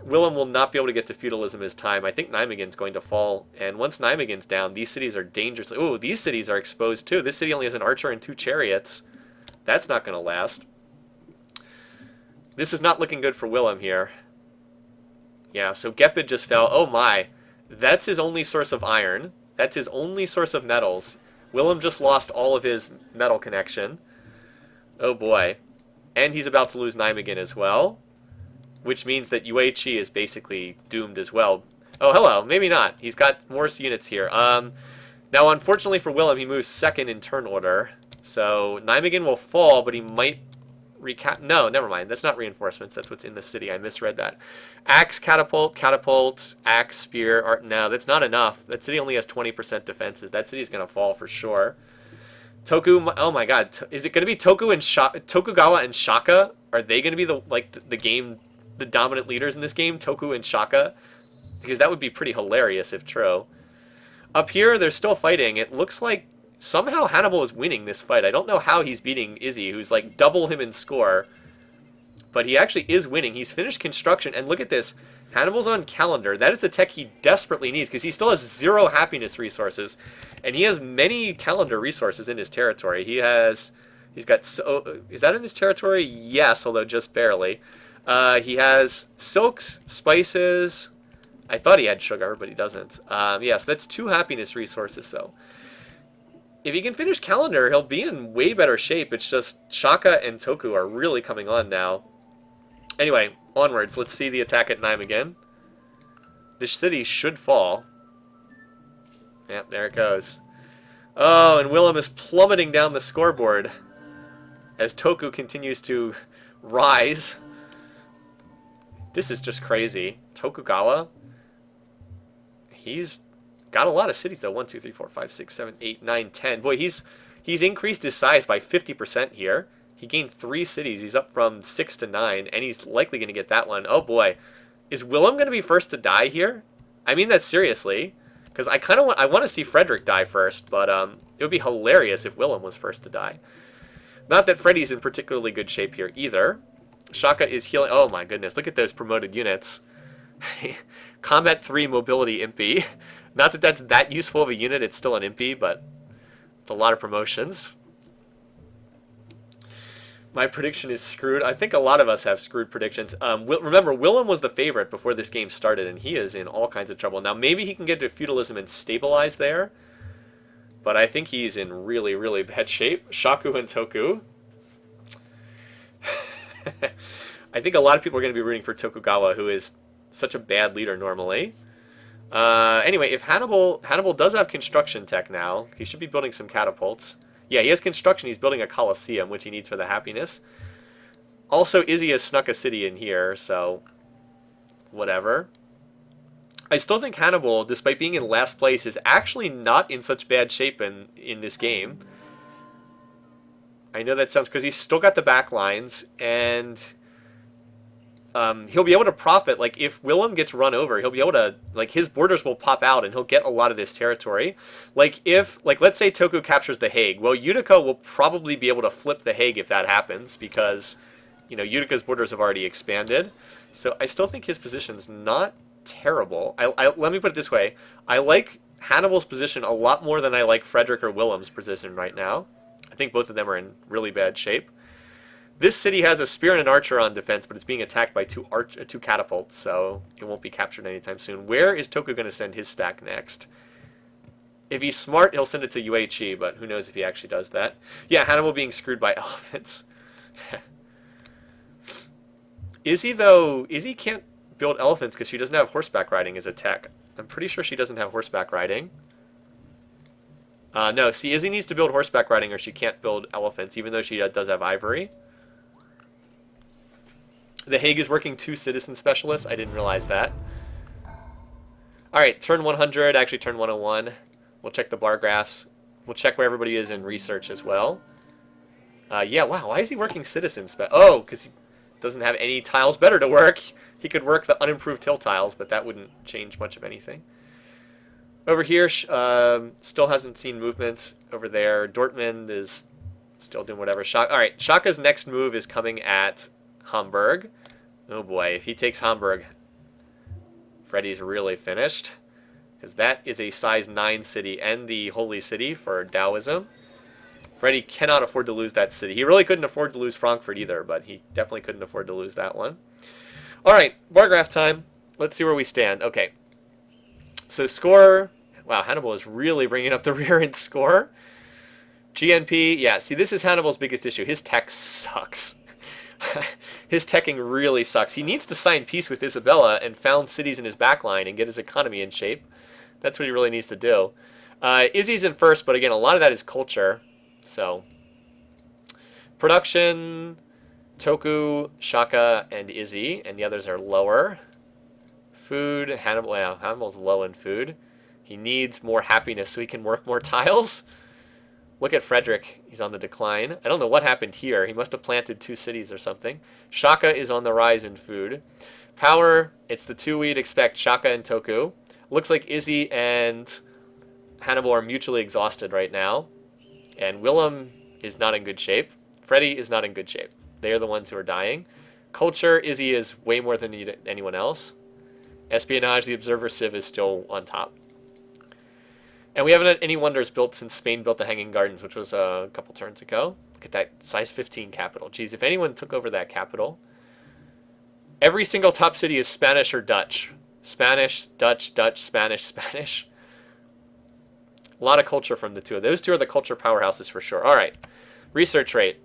Willem will not be able to get to feudalism his time. I think Nijmegen's going to fall, and once Nijmegen's down, these cities are dangerously... Ooh, these cities are exposed too. This city only has an archer and 2 chariots. That's not going to last. This is not looking good for Willem here. Yeah, so Gepid just fell. Oh my. That's his only source of iron. That's his only source of metals. Willem just lost all of his metal connection. Oh boy. And he's about to lose Nijmegen as well. Which means that Yuechi is basically doomed as well. Oh, hello. Maybe not. He's got more units here. Now, unfortunately for Willem, he moves 2nd in turn order. So, Nijmegen will fall, but he might recap... No, never mind. That's not reinforcements. That's what's in the city. I misread that. Axe, catapult, axe, spear, art... No, that's not enough. That city only has 20% defenses. That city's going to fall for sure. Toku... Oh my god. Is it going to be Toku and Tokugawa and Shaka? Are they going to be the game... the dominant leaders in this game, Toku and Shaka? Because that would be pretty hilarious if true. Up here, they're still fighting. It looks like somehow Hannibal is winning this fight. I don't know how he's beating Izzy, who's like double him in score. But he actually is winning. He's finished construction, and look at this. Hannibal's on calendar. That is the tech he desperately needs, because he still has 0 happiness resources. And he has many calendar resources in his territory. He's got... is that in his territory? Yes, although just barely. He has silks, spices. I thought he had sugar, but he doesn't. Yeah, so that's 2 happiness resources, so. If he can finish calendar, he'll be in way better shape. It's just Shaka and Toku are really coming on now. Anyway, onwards. Let's see the attack at Nijmegen. This city should fall. Yep, there it goes. Oh, and Willem is plummeting down the scoreboard as Toku continues to rise. This is just crazy. Tokugawa, he's got a lot of cities though. 1, 2, 3, 4, 5, 6, 7, 8, 9, 10. Boy, he's increased his size by 50% here. He gained 3 cities. He's up from 6 to 9, and he's likely going to get that one. Oh boy, is Willem going to be first to die here? I mean that seriously, because I want to see Frederick die first, but it would be hilarious if Willem was first to die. Not that Freddy's in particularly good shape here either. Shaka is healing. Oh my goodness, look at those promoted units. Combat 3 mobility impy. Not that that's that useful of a unit, it's still an impy, but it's a lot of promotions. My prediction is screwed. I think a lot of us have screwed predictions. Remember, Willem was the favorite before this game started, and he is in all kinds of trouble. Now, maybe he can get to feudalism and stabilize there, but I think he's in really, really bad shape. Shaku and Toku. I think a lot of people are going to be rooting for Tokugawa, who is such a bad leader normally. Anyway, if Hannibal does have construction tech now, he should be building some catapults. Yeah, he has construction. He's building a coliseum, which he needs for the happiness. Also, Izzy has snuck a city in here, so whatever. I still think Hannibal, despite being in last place, is actually not in such bad shape in this game. I know that sounds... because he's still got the back lines, and he'll be able to profit. Like, if Willem gets run over, he'll be able to... like, his borders will pop out, and he'll get a lot of this territory. Like, if... like, let's say Toku captures The Hague. Well, Utica will probably be able to flip The Hague if that happens, because You know, Utica's borders have already expanded, so I still think his position's not terrible. Let me put it this way. I like Hannibal's position a lot more than I like Frederick or Willem's position right now. I think both of them are in really bad shape. This city has a spear and an archer on defense, but it's being attacked by two catapults, so it won't be captured anytime soon. Where is Toku going to send his stack next? If he's smart, he'll send it to UHE, but who knows if he actually does that. Yeah, Hannibal being screwed by elephants. Izzy, though, Izzy can't build elephants because she doesn't have horseback riding as a tech. I'm pretty sure she doesn't have horseback riding. No, see, Izzy needs to build horseback riding or she can't build elephants, even though she does have ivory. The Hague is working 2 citizen specialists. I didn't realize that. Alright, turn 100, actually turn 101. We'll check the bar graphs. We'll check where everybody is in research as well. Yeah, wow, why is he working citizen Oh, because he doesn't have any tiles better to work. He could work the unimproved hill tiles, but that wouldn't change much of anything. Over here, still hasn't seen movement over there. Dortmund is still doing whatever. Alright, Shaka's next move is coming at Hamburg. Oh boy, if he takes Hamburg, Freddy's really finished. Because that is a size 9 city and the holy city for Taoism. Freddy cannot afford to lose that city. He really couldn't afford to lose Frankfurt either, but he definitely couldn't afford to lose that one. Alright, bar graph time. Let's see where we stand. Okay. So score. Wow, Hannibal is really bringing up the rear in score. GNP. Yeah, see, this is Hannibal's biggest issue. His tech sucks. His teching really sucks. He needs to sign peace with Isabella and found cities in his backline and get his economy in shape. That's what he really needs to do. Izzy's in first, but again, a lot of that is culture. So, production, Toku, Shaka, and Izzy, and the others are lower. Food, Hannibal. Yeah, Hannibal's low in food. He needs more happiness so he can work more tiles. Look at Frederick. He's on the decline. I don't know what happened here. He must have planted 2 cities or something. Shaka is on the rise in food. Power, it's the 2 we'd expect, Shaka and Toku. Looks like Izzy and Hannibal are mutually exhausted right now. And Willem is not in good shape. Freddy is not in good shape. They are the ones who are dying. Culture, Izzy is way more than anyone else. Espionage, the Observer Civ is still on top. And we haven't had any wonders built since Spain built the Hanging Gardens, which was a couple turns ago. Look at that size 15 capital. Geez, if anyone took over that capital. Every single top city is Spanish or Dutch. Spanish, Dutch, Dutch, Spanish, Spanish. A lot of culture from the two. Those two are the culture powerhouses for sure. All right. Research rate.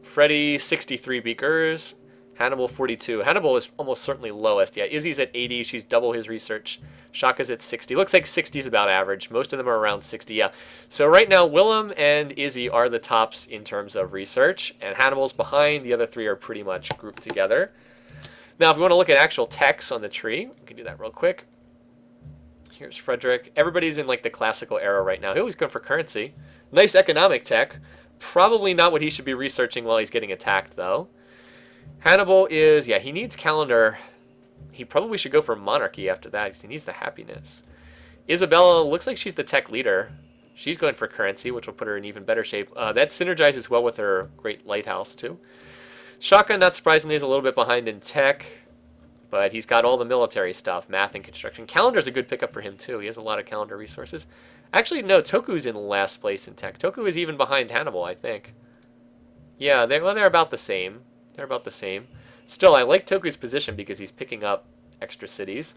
Freddy, 63 beakers. Hannibal, 42. Hannibal is almost certainly lowest. Yeah, Izzy's at 80. She's double his research. Shaka's at 60. Looks like 60 is about average. Most of them are around 60, yeah. So right now, Willem and Izzy are the tops in terms of research. And Hannibal's behind. The other 3 are pretty much grouped together. Now, if we want to look at actual techs on the tree, we can do that real quick. Here's Frederick. Everybody's in like the classical era right now. He always going for currency. Nice economic tech. Probably not what he should be researching while he's getting attacked, though. Hannibal is, yeah, he needs calendar. He probably should go for monarchy after that because he needs the happiness. Isabella looks like she's the tech leader. She's going for currency, which will put her in even better shape. That synergizes well with her great lighthouse, too. Shaka, not surprisingly, is a little bit behind in tech. But he's got all the military stuff, math and construction. Calendar's a good pickup for him, too. He has a lot of calendar resources. Actually, no, Toku's in last place in tech. Toku is even behind Hannibal, I think. Yeah, they're about the same. They're about the same. Still, I like Toku's position because he's picking up extra cities.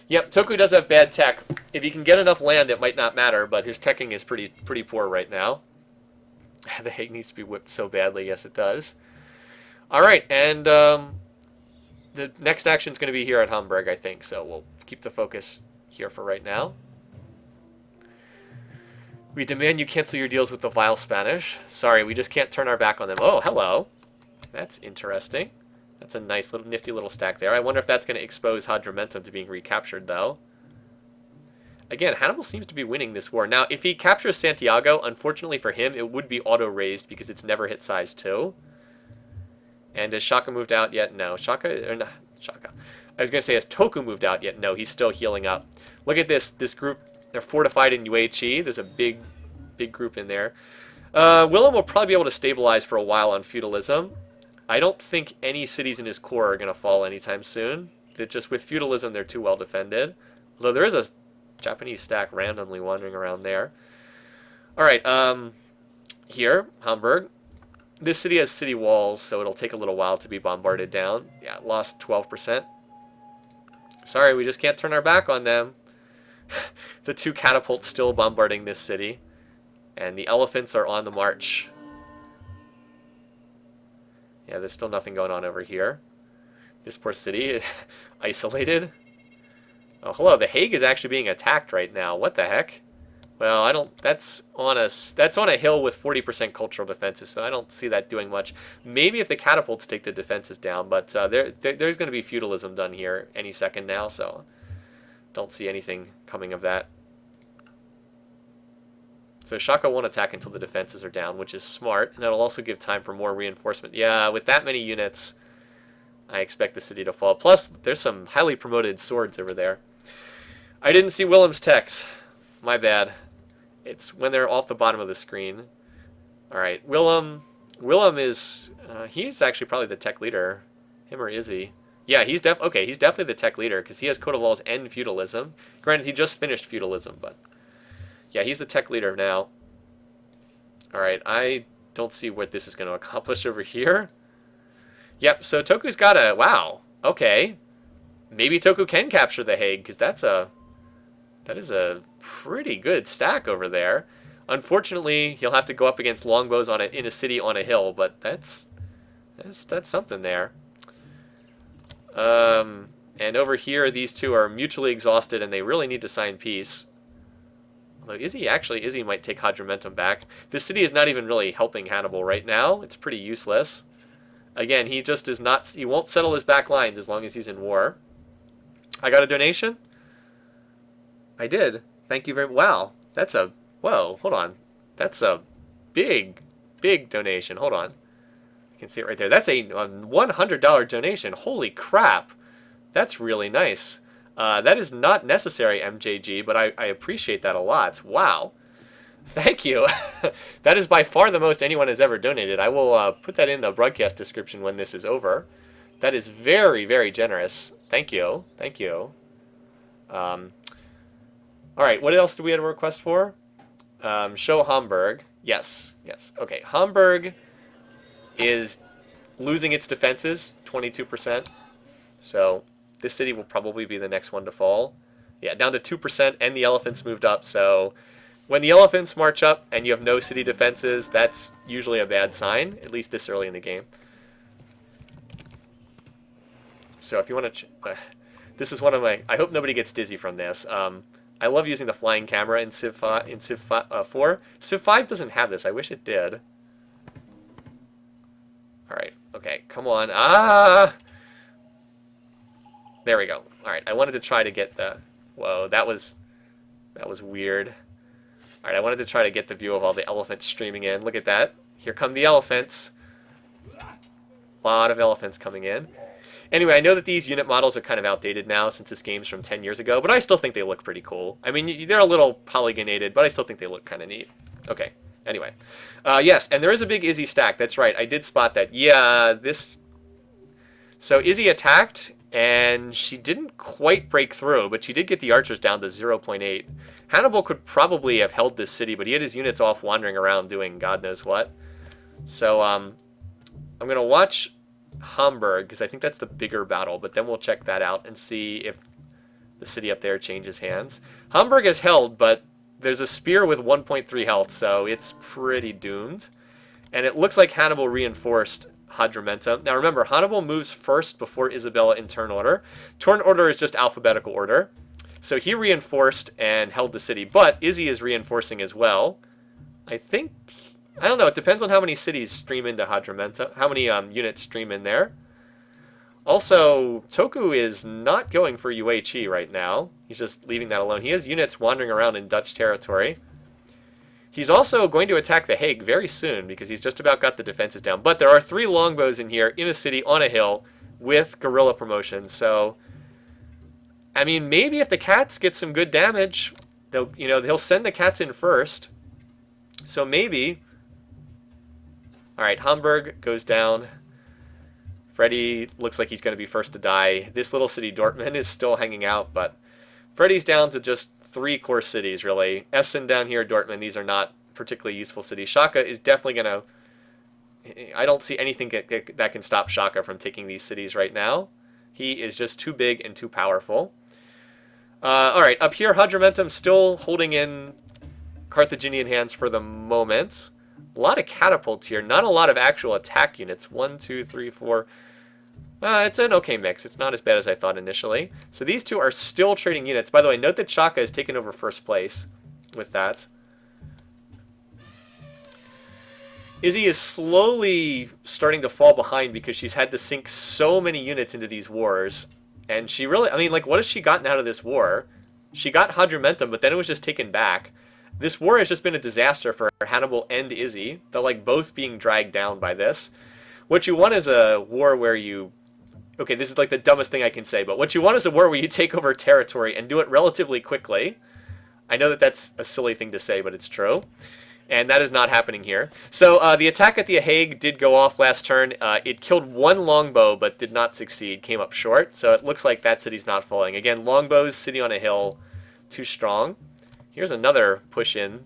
Yep, Toku does have bad tech. If he can get enough land, it might not matter, but his teching is pretty poor right now. The Hague needs to be whipped so badly. Yes, it does. All right, and the next action is going to be here at Hamburg, I think, so we'll keep the focus here for right now. We demand you cancel your deals with the vile Spanish. Sorry, we just can't turn our back on them. Oh, hello. That's interesting. That's a nice, little nifty little stack there. I wonder if that's going to expose Hadramentum to being recaptured, though. Again, Hannibal seems to be winning this war. Now, if he captures Santiago, unfortunately for him, it would be auto-raised because it's never hit size 2. And has Shaka moved out yet? No. Shaka, or not Shaka. I was going to say, has Toku moved out yet? No, he's still healing up. Look at this group. They're fortified in UHE. There's a big group in there. Willem will probably be able to stabilize for a while on feudalism. I don't think any cities in his core are going to fall anytime soon. That just with feudalism, they're too well defended. Although there is a Japanese stack randomly wandering around there. All right, here, Hamburg. This city has city walls, so it'll take a little while to be bombarded down. Yeah, lost 12%. Sorry, we just can't turn our back on them. The 2 catapults still bombarding this city. And the elephants are on the march. Yeah, there's still nothing going on over here. This poor city, isolated. Oh, hello, The Hague is actually being attacked right now. What the heck? Well, I don't. That's on a hill with 40% cultural defenses, so I don't see that doing much. Maybe if the catapults take the defenses down, but there's going to be feudalism done here any second now, so don't see anything coming of that. So Shaka won't attack until the defenses are down, which is smart, and that'll also give time for more reinforcement. Yeah, with that many units, I expect the city to fall. Plus, there's some highly promoted swords over there. I didn't see Willem's techs. My bad. It's when they're off the bottom of the screen. All right, Willem is he's actually probably the tech leader. Him or is he? Yeah, he's definitely the tech leader because he has Code of Laws and feudalism. Granted, he just finished feudalism, but yeah, he's the tech leader now. All right, I don't see what this is going to accomplish over here. Yep, so Toku's got a wow. Okay, maybe Toku can capture the Hague because that is a pretty good stack over there. Unfortunately, he'll have to go up against longbows in a city on a hill, but that's something there. And over here, these two are mutually exhausted, and they really need to sign peace. Although Izzy might take Hadrumetum back. This city is not even really helping Hannibal right now. It's pretty useless. Again, he just is not. He won't settle his back lines as long as he's in war. I got a donation. I did. Thank you very much. Wow. Whoa, hold on. That's a big donation. Hold on. You can see it right there. That's a $100 donation. Holy crap. That's really nice. That is not necessary, MJG, but I appreciate that a lot. Wow. Thank you. That is by far the most anyone has ever donated. I will put that in the broadcast description when this is over. That is very, very generous. Thank you. Thank you. All right, what else do we have a request for? Show Hamburg. Yes. Okay, Hamburg is losing its defenses, 22%. So this city will probably be the next one to fall. Yeah, down to 2%, and the elephants moved up. So when the elephants march up and you have no city defenses, that's usually a bad sign, at least this early in the game. So if you want to... this is one of my... I hope nobody gets dizzy from this. I love using the flying camera in Civ 4. Civ 5 doesn't have this. I wish it did. All right. Okay. Come on. Ah! There we go. All right. I wanted to try to get the... Whoa, that was weird. All right. I wanted to try to get the view of all the elephants streaming in. Look at that. Here come the elephants. A lot of elephants coming in. Anyway, I know that these unit models are kind of outdated now since this game's from 10 years ago, but I still think they look pretty cool. I mean, they're a little polygonated, but I still think they look kind of neat. Okay, anyway. Yes, and there is a big Izzy stack. That's right, I did spot that. Yeah, this... So Izzy attacked, and she didn't quite break through, but she did get the archers down to 0.8. Hannibal could probably have held this city, but he had his units off wandering around doing God knows what. So, I'm going to watch Hamburg, because I think that's the bigger battle, but then we'll check that out and see if the city up there changes hands. Hamburg is held, but there's a spear with 1.3 health, so it's pretty doomed. And it looks like Hannibal reinforced Hadrumetum. Now remember, Hannibal moves first before Isabella in turn order. Turn order is just alphabetical order. So he reinforced and held the city, but Izzy is reinforcing as well. I don't know, it depends on how many cities stream into Hadrumetum, how many units stream in there. Also, Toku is not going for Yuechi right now. He's just leaving that alone. He has units wandering around in Dutch territory. He's also going to attack the Hague very soon because he's just about got the defenses down. But there are 3 longbows in here in a city on a hill with guerrilla promotion. So, I mean, maybe if the cats get some good damage, they'll send the cats in first. So maybe Alright, Hamburg goes down. Freddy looks like he's going to be first to die. This little city, Dortmund, is still hanging out, but Freddy's down to just 3 core cities, really. Essen down here, Dortmund, these are not particularly useful cities. Shaka is definitely going to... I don't see anything that can stop Shaka from taking these cities right now. He is just too big and too powerful. Alright, up here, Hadramentum still holding in Carthaginian hands for the moment. A lot of catapults here, not a lot of actual attack units. 1, 2, 3, 4... it's an okay mix. It's not as bad as I thought initially. So these two are still trading units. By the way, note that Shaka has taken over first place with that. Izzy is slowly starting to fall behind because she's had to sink so many units into these wars. And she really, I mean, like, what has she gotten out of this war? She got Hadramentum, but then it was just taken back. This war has just been a disaster for Hannibal and Izzy. They're, like, both being dragged down by this. What you want is a war where you... Okay, this is like the dumbest thing I can say, but what you want is a war where you take over territory and do it relatively quickly. I know that that's a silly thing to say, but it's true. And that is not happening here. So the attack at the Hague did go off last turn. It killed 1 longbow, but did not succeed. Came up short, so it looks like that city's not falling. Again, longbows sitting on a hill, too strong. Here's another push in.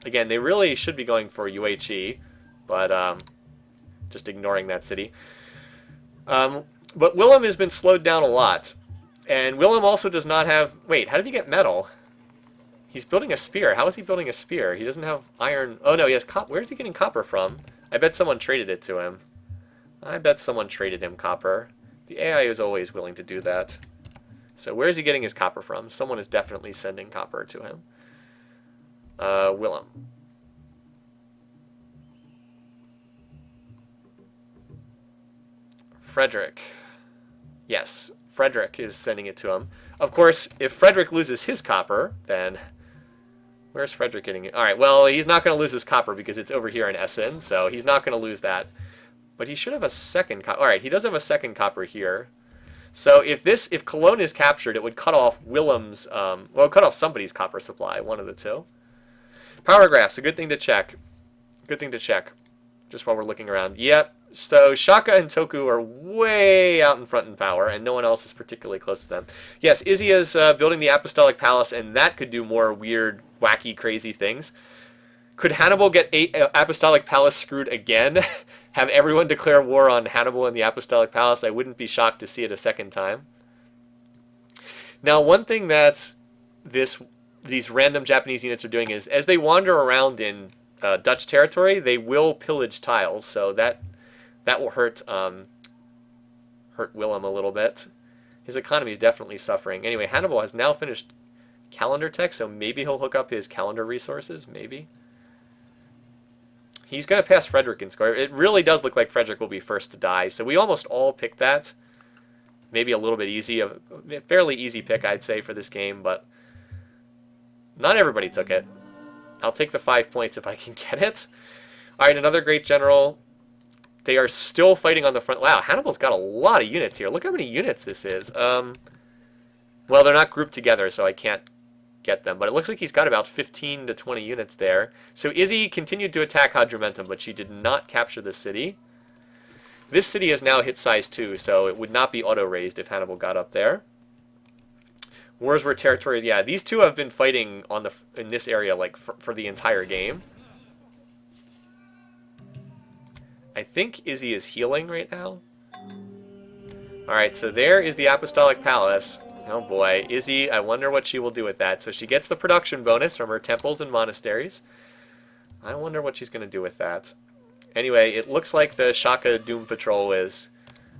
Again, they really should be going for UHE, but just ignoring that city. But Willem has been slowed down a lot. And Willem also does not have... Wait, how did he get metal? He's building a spear. How is he building a spear? He doesn't have iron... Oh, no, he has copper. Where is he getting copper from? I bet someone traded it to him. I bet someone traded him copper. The AI is always willing to do that. So where is he getting his copper from? Someone is definitely sending copper to him. Willem. Frederick. Yes, Frederick is sending it to him. Of course, if Frederick loses his copper, then... Where's Frederick getting it? Alright, well, he's not going to lose his copper because it's over here in Essen, so he's not going to lose that. But he should have a second copper. Alright, he does have a second copper here. So if Cologne is captured, it would cut off Willem's... well, cut off somebody's copper supply, one of the two. Power graphs, a good thing to check. Good thing to check. Just while we're looking around. Yep. So Shaka and Toku are way out in front in power, and no one else is particularly close to them. Yes, Izzy is building the Apostolic Palace, and that could do more weird, wacky, crazy things. Could Hannibal get Apostolic Palace screwed again? Have everyone declare war on Hannibal and the Apostolic Palace? I wouldn't be shocked to see it a second time. Now, one thing that these random Japanese units are doing is, as they wander around in Dutch territory, they will pillage tiles, so that will hurt Willem a little bit. His economy is definitely suffering. Anyway, Hannibal has now finished calendar tech, so maybe he'll hook up his calendar resources, maybe. He's going to pass Frederick in score. It really does look like Frederick will be first to die, so we almost all picked that. Maybe a little bit easy, a fairly easy pick, I'd say, for this game, but not everybody took it. I'll take the 5 points if I can get it. Alright, another great general. They are still fighting on the front. Wow, Hannibal's got a lot of units here. Look how many units this is. Well, they're not grouped together, so I can't get them. But it looks like he's got about 15 to 20 units there. So Izzy continued to attack Hadramentum, but she did not capture the city. This city has now hit size 2, so it would not be auto-raised if Hannibal got up there. Wars were territory. Yeah, these two have been fighting in this area like for the entire game. I think Izzy is healing right now. Alright, so there is the Apostolic Palace. Oh boy, Izzy, I wonder what she will do with that. So she gets the production bonus from her temples and monasteries. I wonder what she's going to do with that. Anyway, it looks like the Shaka Doom Patrol is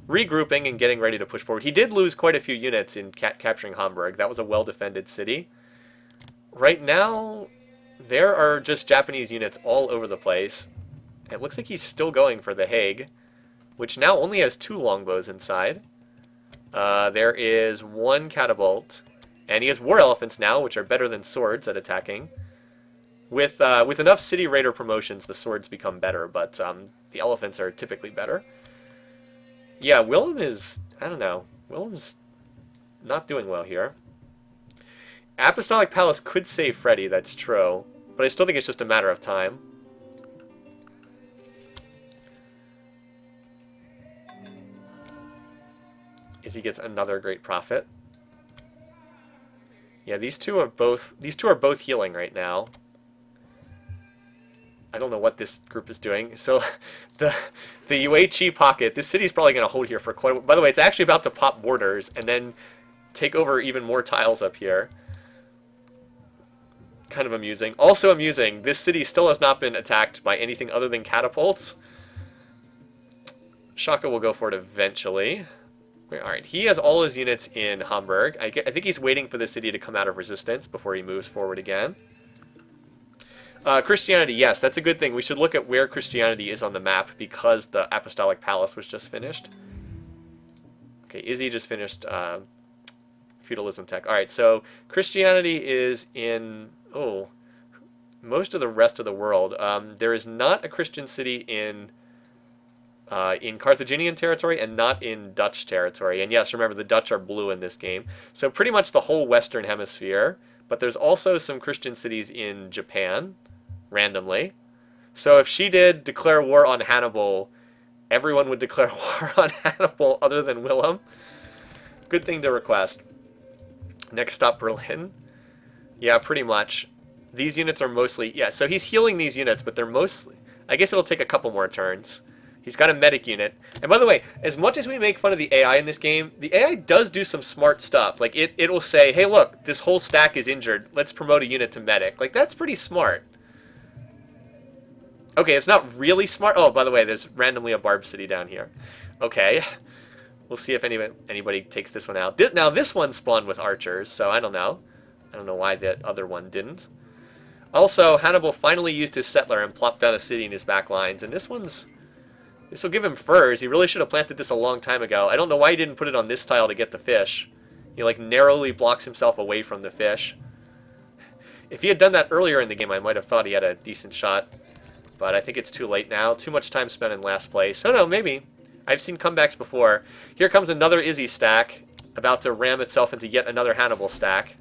regrouping and getting ready to push forward. He did lose quite a few units in capturing Hamburg. That was a well-defended city. Right now, there are just Japanese units all over the place. It looks like he's still going for the Hague, which now only has 2 longbows inside. There is 1 catapult, and he has war elephants now, which are better than swords at attacking. With enough city raider promotions, the swords become better, but the elephants are typically better. Yeah, Willem is... I don't know. Willem's not doing well here. Apostolic Palace could save Freddy, that's true. But I still think it's just a matter of time. Izzy gets another great profit. Yeah, these two are both healing right now. I don't know what this group is doing. So the Yuechi pocket, this city's probably going to hold here for quite a while. By the way, it's actually about to pop borders and then take over even more tiles up here. Kind of amusing. Also amusing, this city still has not been attacked by anything other than catapults. Shaka will go for it eventually. Alright, he has all his units in Hamburg. I think he's waiting for the city to come out of resistance before he moves forward again. Christianity, yes, that's a good thing. We should look at where Christianity is on the map because the Apostolic Palace was just finished. Okay, Izzy just finished feudalism tech. Alright, so Christianity is in, most of the rest of the world. There is not a Christian city in Carthaginian territory and not in Dutch territory. And yes, remember, the Dutch are blue in this game. So pretty much the whole Western Hemisphere. But there's also some Christian cities in Japan, randomly. So if she did declare war on Hannibal, everyone would declare war on Hannibal other than Willem. Good thing to request. Next stop, Berlin. Yeah, pretty much. These units are mostly... Yeah, so he's healing these units, but they're mostly... I guess it'll take a couple more turns. He's got a medic unit. And by the way, as much as we make fun of the AI in this game, the AI does do some smart stuff. Like, it will say, hey, look, this whole stack is injured. Let's promote a unit to medic. Like, that's pretty smart. Okay, it's not really smart. Oh, by the way, there's randomly a Barb City down here. Okay. We'll see if anybody takes this one out. Now, this one spawned with archers, so I don't know. I don't know why the other one didn't. Also, Hannibal finally used his settler and plopped down a city in his back lines. And this will give him furs. He really should have planted this a long time ago. I don't know why he didn't put it on this tile to get the fish. He, like, narrowly blocks himself away from the fish. If he had done that earlier in the game, I might have thought he had a decent shot. But I think it's too late now. Too much time spent in last place. Oh, no, maybe. I've seen comebacks before. Here comes another Izzy stack, about to ram itself into yet another Hannibal stack.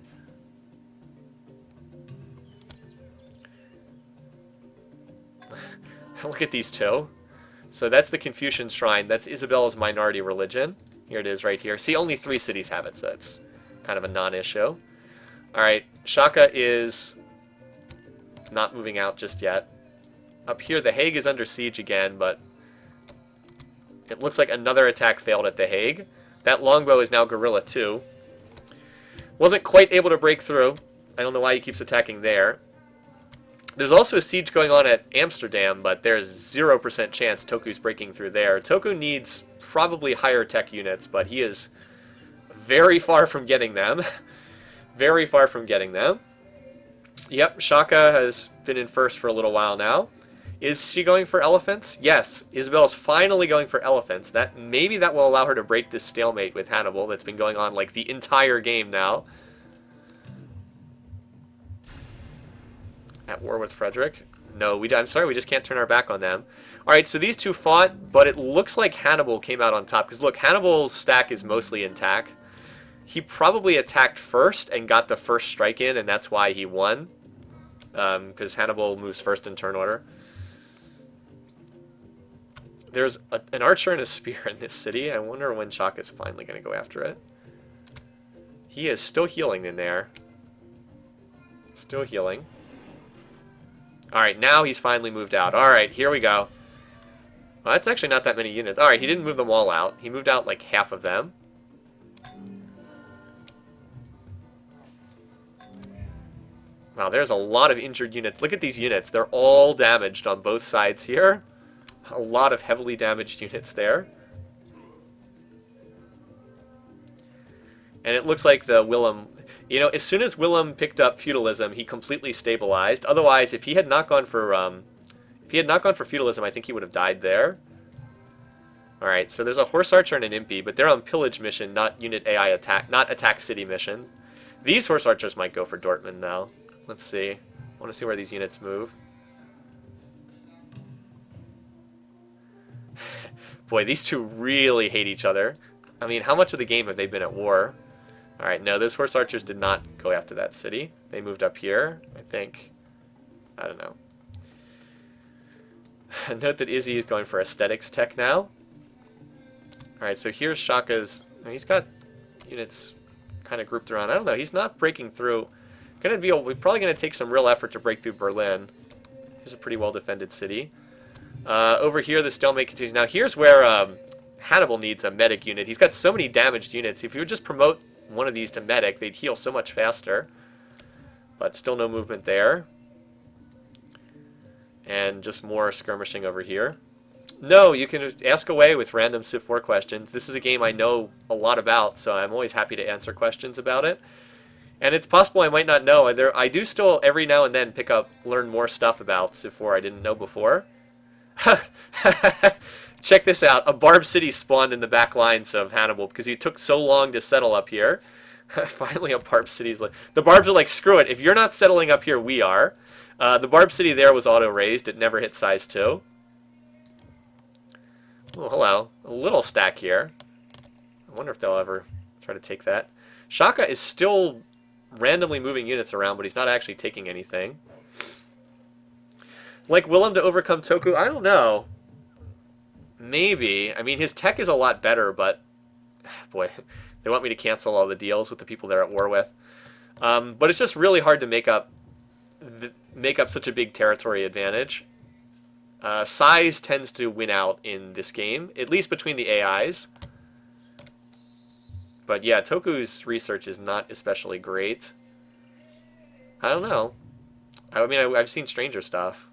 Look at these two. So that's the Confucian Shrine. That's Isabella's minority religion. Here it is right here. See, only 3 cities have it, so it's kind of a non-issue. Alright, Shaka is not moving out just yet. Up here, The Hague is under siege again, but it looks like another attack failed at The Hague. That longbow is now Guerrilla 2. Wasn't quite able to break through. I don't know why he keeps attacking there. There's also a siege going on at Amsterdam, but there's 0% chance Toku's breaking through there. Toku needs probably higher tech units, but he is very far from getting them. Very far from getting them. Yep, Shaka has been in first for a little while now. Is she going for elephants? Yes, Isabel's finally going for elephants. Maybe that will allow her to break this stalemate with Hannibal that's been going on like the entire game now. At war with Frederick? No, I'm sorry, we just can't turn our back on them. Alright, so these two fought, but it looks like Hannibal came out on top. Because look, Hannibal's stack is mostly intact. He probably attacked first and got the first strike in, and that's why he won. Because Hannibal moves first in turn order. There's an archer and a spear in this city. I wonder when Shaka's finally going to go after it. He is still healing in there. Still healing. Alright, now he's finally moved out. Alright, here we go. Well, that's actually not that many units. Alright, he didn't move them all out. He moved out like half of them. Wow, there's a lot of injured units. Look at these units. They're all damaged on both sides here. A lot of heavily damaged units there. And it looks like the Willem... You know, as soon as Willem picked up feudalism, he completely stabilized. Otherwise, if he had not gone for feudalism, I think he would have died there. All right, so there's a horse archer and an impy, but they're on pillage mission, not unit AI attack, not attack city mission. These horse archers might go for Dortmund though. Let's see. I want to see where these units move. Boy, these two really hate each other. I mean, how much of the game have they been at war? Alright, no, those horse archers did not go after that city. They moved up here, I think. I don't know. Note that Izzy is going for aesthetics tech now. Alright, so here's Shaka's... He's got units kind of grouped around. I don't know. He's not breaking through. We're probably going to take some real effort to break through Berlin. It's a pretty well defended city. Over here, the stalemate continues. Now, here's where Hannibal needs a medic unit. He's got so many damaged units. If you would just promote one of these to medic, they'd heal so much faster. But still no movement there. And just more skirmishing over here. No, you can ask away with random Civ4 questions. This is a game I know a lot about, so I'm always happy to answer questions about it. And it's possible I might not know. I do still, every now and then, learn more stuff about Civ4 I didn't know before. Check this out. A Barb City spawned in the back lines of Hannibal because he took so long to settle up here. Finally, a Barb City's like... The Barbs are like, screw it. If you're not settling up here, we are. The Barb City there was auto-raised. It never hit size 2. Oh, hello. A little stack here. I wonder if they'll ever try to take that. Shaka is still randomly moving units around, but he's not actually taking anything. Like Willem to overcome Toku? I don't know. Maybe. I mean, his tech is a lot better, but... Boy, they want me to cancel all the deals with the people they're at war with. But it's just really hard to make up such a big territory advantage. Size tends to win out in this game, at least between the AIs. But yeah, Toku's research is not especially great. I don't know. I mean, I've seen stranger stuff.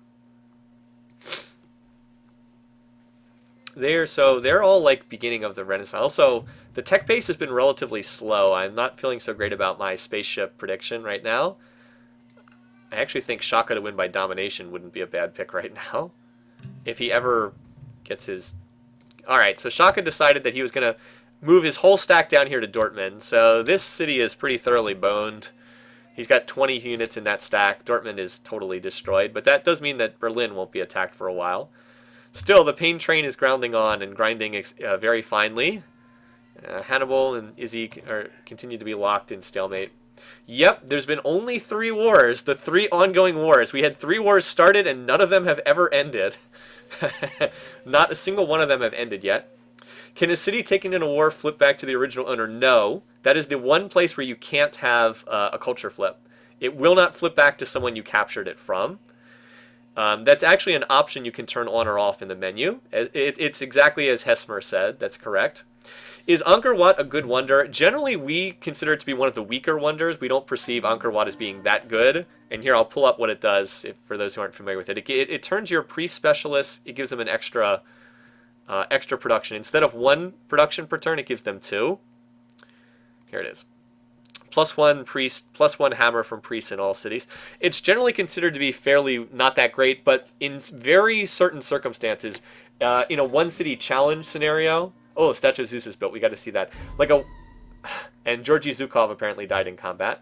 They're all like beginning of the Renaissance. Also, the tech base has been relatively slow. I'm not feeling so great about my spaceship prediction right now. I actually think Shaka to win by domination wouldn't be a bad pick right now. If he ever gets his... Alright, so Shaka decided that he was going to move his whole stack down here to Dortmund. So this city is pretty thoroughly boned. He's got 20 units in that stack. Dortmund is totally destroyed. But that does mean that Berlin won't be attacked for a while. Still, the pain train is grounding on and grinding very finely. Hannibal and Izzy continue to be locked in stalemate. Yep, there's been only 3 wars. The 3 ongoing wars. We had 3 wars started and none of them have ever ended. Not a single one of them have ended yet. Can a city taken in a war flip back to the original owner? No. That is the one place where you can't have a culture flip. It will not flip back to someone you captured it from. That's actually an option you can turn on or off in the menu. It's exactly as Hesmer said. That's correct. Is Angkor Wat a good wonder? Generally, we consider it to be one of the weaker wonders. We don't perceive Angkor Wat as being that good. And here, I'll pull up what it does for those who aren't familiar with it. It turns your priest specialists, it gives them an extra production. Instead of 1 production per turn, it gives them 2. Here it is. +1 priest, +1 hammer from priests in all cities. It's generally considered to be fairly not that great, but in very certain circumstances, in a 1-city challenge scenario... Oh, Statue of Zeus is built. We got to see that. And Georgy Zhukov apparently died in combat,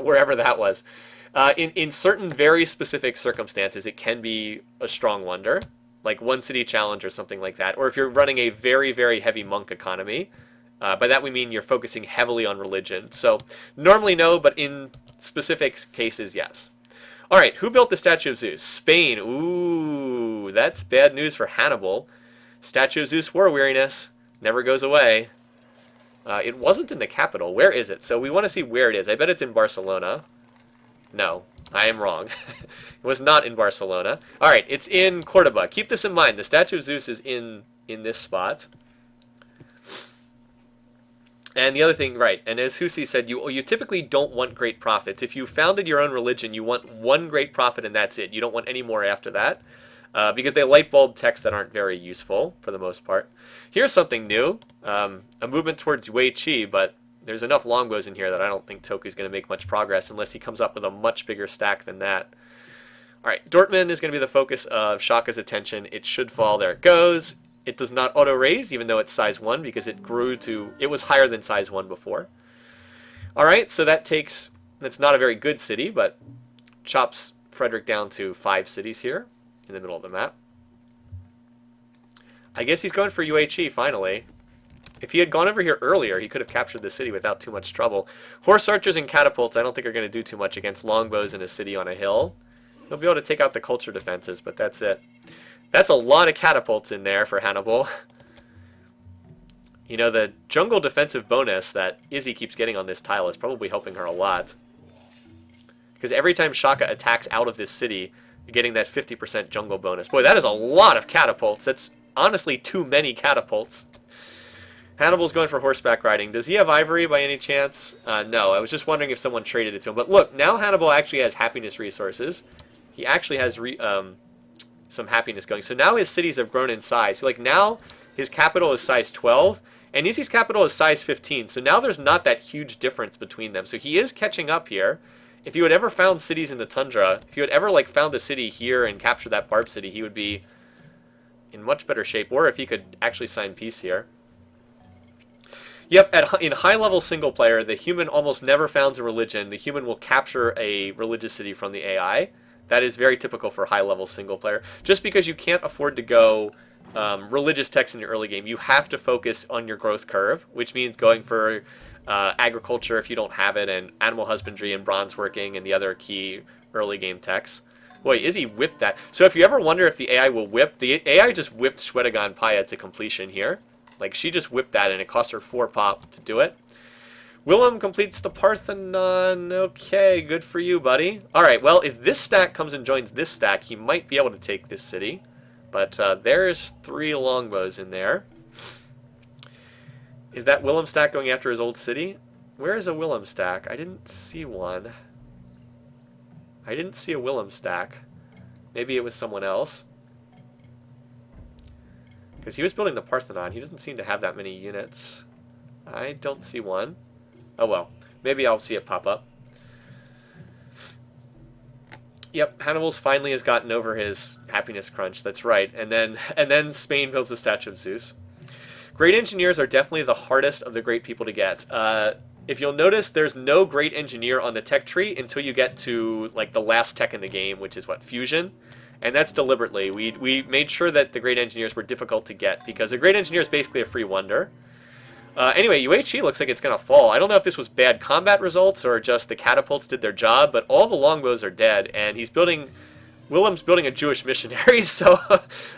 wherever that was. In certain very specific circumstances, it can be a strong wonder, like 1-city challenge or something like that. Or if you're running a very, very heavy monk economy, by that we mean you're focusing heavily on religion. So normally no, but in specific cases, yes. All right, who built the Statue of Zeus? Spain. Ooh, that's bad news for Hannibal. Statue of Zeus war weariness never goes away. It wasn't in the capital. Where is it? So we want to see where it is. I bet it's in Barcelona. No, I am wrong. It was not in Barcelona. All right, it's in Cordoba. Keep this in mind. The Statue of Zeus is in this spot. And the other thing, right, and as Husi said, you typically don't want great profits. If you founded your own religion, you want 1 great profit and that's it. You don't want any more after that. Because they light bulb texts that aren't very useful, for the most part. Here's something new. A movement towards Wei Qi, but there's enough longbows in here that I don't think Toku's going to make much progress unless he comes up with a much bigger stack than that. Alright, Dortmund is going to be the focus of Shaka's attention. It should fall. There it goes. It does not auto-raise, even though it's size 1, because it was higher than size 1 before. Alright, so that's not a very good city, but chops Frederick down to 5 cities here. In the middle of the map. I guess he's going for UHE finally. If he had gone over here earlier, he could have captured the city without too much trouble. Horse archers and catapults I don't think are going to do too much against longbows in a city on a hill. He'll be able to take out the culture defenses, but that's it. That's a lot of catapults in there for Hannibal. You know, the jungle defensive bonus that Izzy keeps getting on this tile is probably helping her a lot. Because every time Shaka attacks out of this city, you're getting that 50% jungle bonus. Boy, that is a lot of catapults. That's honestly too many catapults. Hannibal's going for horseback riding. Does he have ivory by any chance? No, I was just wondering if someone traded it to him. But look, now Hannibal actually has happiness resources. He actually has some happiness going. So now his cities have grown in size. So like now his capital is size 12, and Izzy's capital is size 15. So now there's not that huge difference between them. So he is catching up here. If you had ever found cities in the tundra, if you had ever like found a city here and captured that barb city, he would be in much better shape. Or if he could actually sign peace here. Yep, in high-level single player, the human almost never founds a religion. The human will capture a religious city from the AI. That is very typical for high-level single player. Just because you can't afford to go religious techs in your early game, you have to focus on your growth curve, which means going for agriculture if you don't have it, and animal husbandry and bronze working and the other key early game techs. Boy, Izzy whipped that. So if you ever wonder if the AI will whip, the AI just whipped Shwedagon Paya to completion here. Like, she just whipped that, and it cost her 4 pop to do it. Willem completes the Parthenon. Okay, good for you, buddy. All right, well, if this stack comes and joins this stack, he might be able to take this city. But there's 3 longbows in there. Is that Willem stack going after his old city? Where is a Willem stack? I didn't see one. I didn't see a Willem stack. Maybe it was someone else. Because he was building the Parthenon. He doesn't seem to have that many units. I don't see one. Oh well. Maybe I'll see it pop up. Yep, Hannibal's finally has gotten over his happiness crunch. That's right. And then Spain builds the statue of Zeus. Great engineers are definitely the hardest of the great people to get. If you'll notice, there's no great engineer on the tech tree until you get to like the last tech in the game, which is what, fusion? And that's deliberately. We made sure that the great engineers were difficult to get, because a great engineer is basically a free wonder. Anyway, UHE looks like it's going to fall. I don't know if this was bad combat results or just the catapults did their job, but all the longbows are dead, and Willem's building a Jewish missionary, so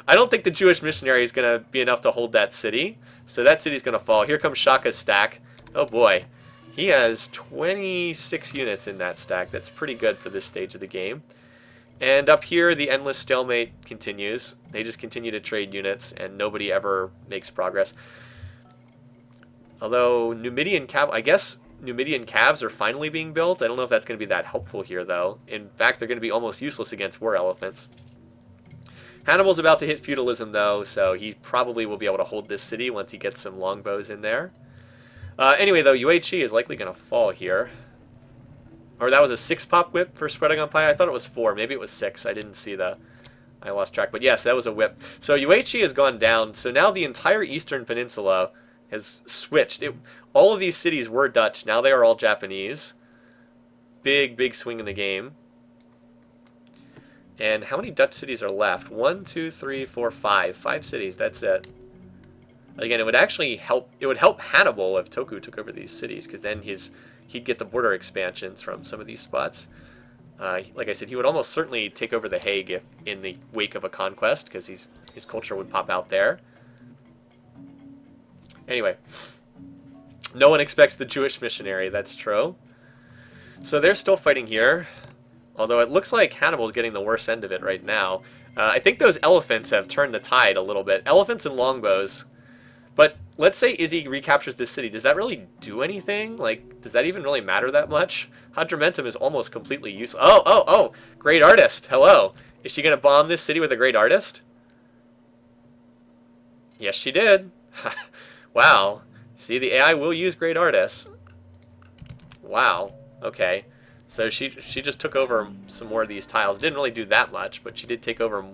I don't think the Jewish missionary is going to be enough to hold that city. So that city's going to fall. Here comes Shaka's stack. Oh boy. He has 26 units in that stack. That's pretty good for this stage of the game. And up here, the endless stalemate continues. They just continue to trade units, and nobody ever makes progress. Although I guess Numidian calves are finally being built. I don't know if that's going to be that helpful here, though. In fact, they're going to be almost useless against war elephants. Hannibal's about to hit feudalism, though, so he probably will be able to hold this city once he gets some longbows in there. Anyway, though, UHE is likely going to fall here. Or that was a 6-pop whip for Shwedagon Paya? I thought it was 4. Maybe it was 6. I didn't see I lost track. But yes, that was a whip. So UHE has gone down. So now the entire Eastern Peninsula has switched. All of these cities were Dutch. Now they are all Japanese. Big, big swing in the game. And how many Dutch cities are left? 1, 2, 3, 4, 5. 5 cities. That's it. Again, it would actually help. It would help Hannibal if Toku took over these cities, because then he'd get the border expansions from some of these spots. Like I said, he would almost certainly take over the Hague if in the wake of a conquest, because his culture would pop out there. Anyway, no one expects the Jewish missionary. That's true. So they're still fighting here. Although it looks like Hannibal's getting the worst end of it right now. I think those elephants have turned the tide a little bit. Elephants and longbows. But let's say Izzy recaptures this city. Does that really do anything? Like, does that even really matter that much? Hadrumentum is almost completely useless. Oh! Great artist. Hello. Is she going to bomb this city with a great artist? Yes, she did. Wow. See, the AI will use great artists. Wow. Okay. So she just took over some more of these tiles. Didn't really do that much, but she did take over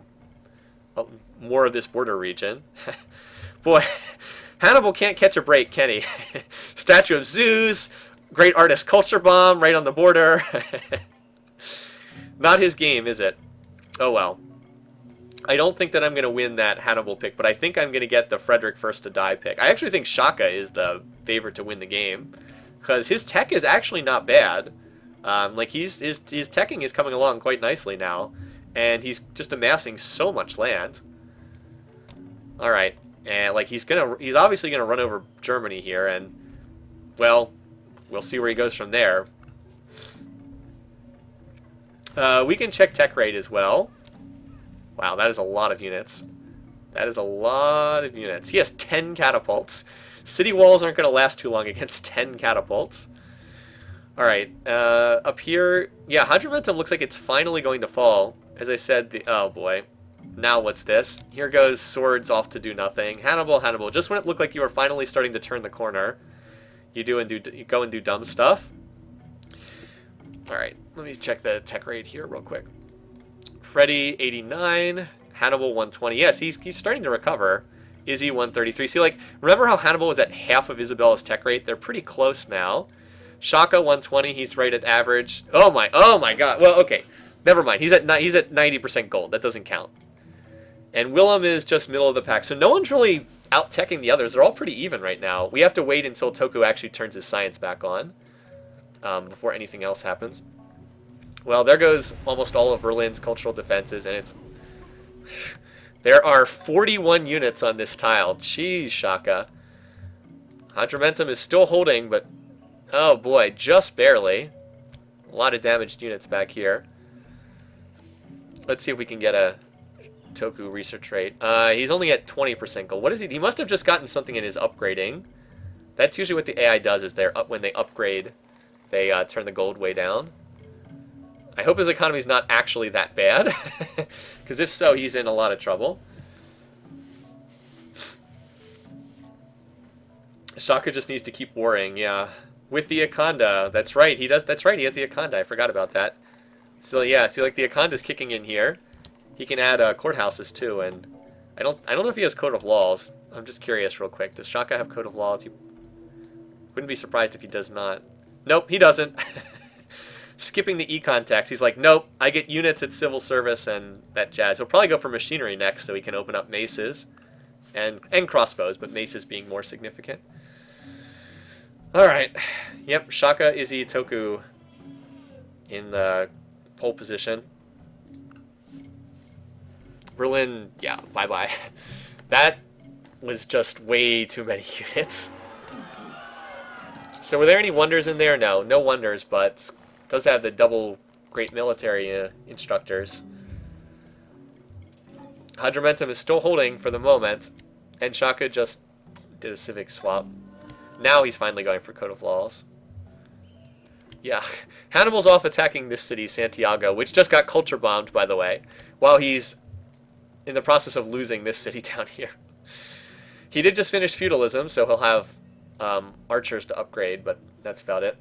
more of this border region. Boy, Hannibal can't catch a break, can he? Statue of Zeus, great artist culture bomb right on the border. Not his game, is it? Oh well. I don't think that I'm going to win that Hannibal pick, but I think I'm going to get the Frederick first to die pick. I actually think Shaka is the favorite to win the game, because his tech is actually not bad. Like his teching is coming along quite nicely now, and he's just amassing so much land. All right. And like he's obviously gonna run over Germany here, and well, we'll see where he goes from there. We can check tech rate as well. Wow, that is a lot of units. That is a lot of units. He has 10 catapults. City walls aren't going to last too long against 10 catapults. Alright, up here... Yeah, Hadrumetum looks like it's finally going to fall. As I said, oh boy. Now what's this? Here goes swords off to do nothing. Hannibal. Just when it looked like you were finally starting to turn the corner, you go and do dumb stuff. Alright, let me check the tech rate here real quick. Freddy, 89. Hannibal, 120. Yes, he's starting to recover. Izzy, 133. See, like, remember how Hannibal was at half of Isabella's tech rate? They're pretty close now. Shaka, 120. He's right at average. Oh my god. Well, okay. Never mind. He's at 90% gold. That doesn't count. And Willem is just middle of the pack. So no one's really out-teching the others. They're all pretty even right now. We have to wait until Toku actually turns his science back on before anything else happens. Well, there goes almost all of Berlin's cultural defenses, and it's... There are 41 units on this tile. Jeez, Shaka. Hadrumetum is still holding, but... Oh boy, just barely. A lot of damaged units back here. Let's see if we can get a Toku research rate. He's only at 20% gold. What is he? He must have just gotten something in his upgrading. That's usually what the AI does, is when they upgrade, they turn the gold way down. I hope his economy's not actually that bad, because if so, he's in a lot of trouble. Shaka just needs to keep warring, yeah. With the Akanda, that's right, he does. That's right, he has the Akanda. I forgot about that. So yeah, see, like the Akanda's kicking in here. He can add courthouses too, and I don't know if he has Code of Laws. I'm just curious, real quick. Does Shaka have Code of Laws? He wouldn't be surprised if he does not. Nope, he doesn't. Skipping the econ tax. He's like, nope, I get units at civil service and that jazz. He'll probably go for machinery next so he can open up maces and crossbows, but maces being more significant. Alright. Yep, Shaka, Izzy, Toku in the pole position. Berlin, yeah, bye-bye. That was just way too many units. So were there any wonders in there? No, no wonders, but... does have the double great military instructors. Hadrumetum is still holding for the moment, and Shaka just did a civic swap. Now he's finally going for Code of Laws. Yeah, Hannibal's off attacking this city, Santiago, which just got culture bombed, by the way, while he's in the process of losing this city down here. He did just finish feudalism, so he'll have archers to upgrade, but that's about it.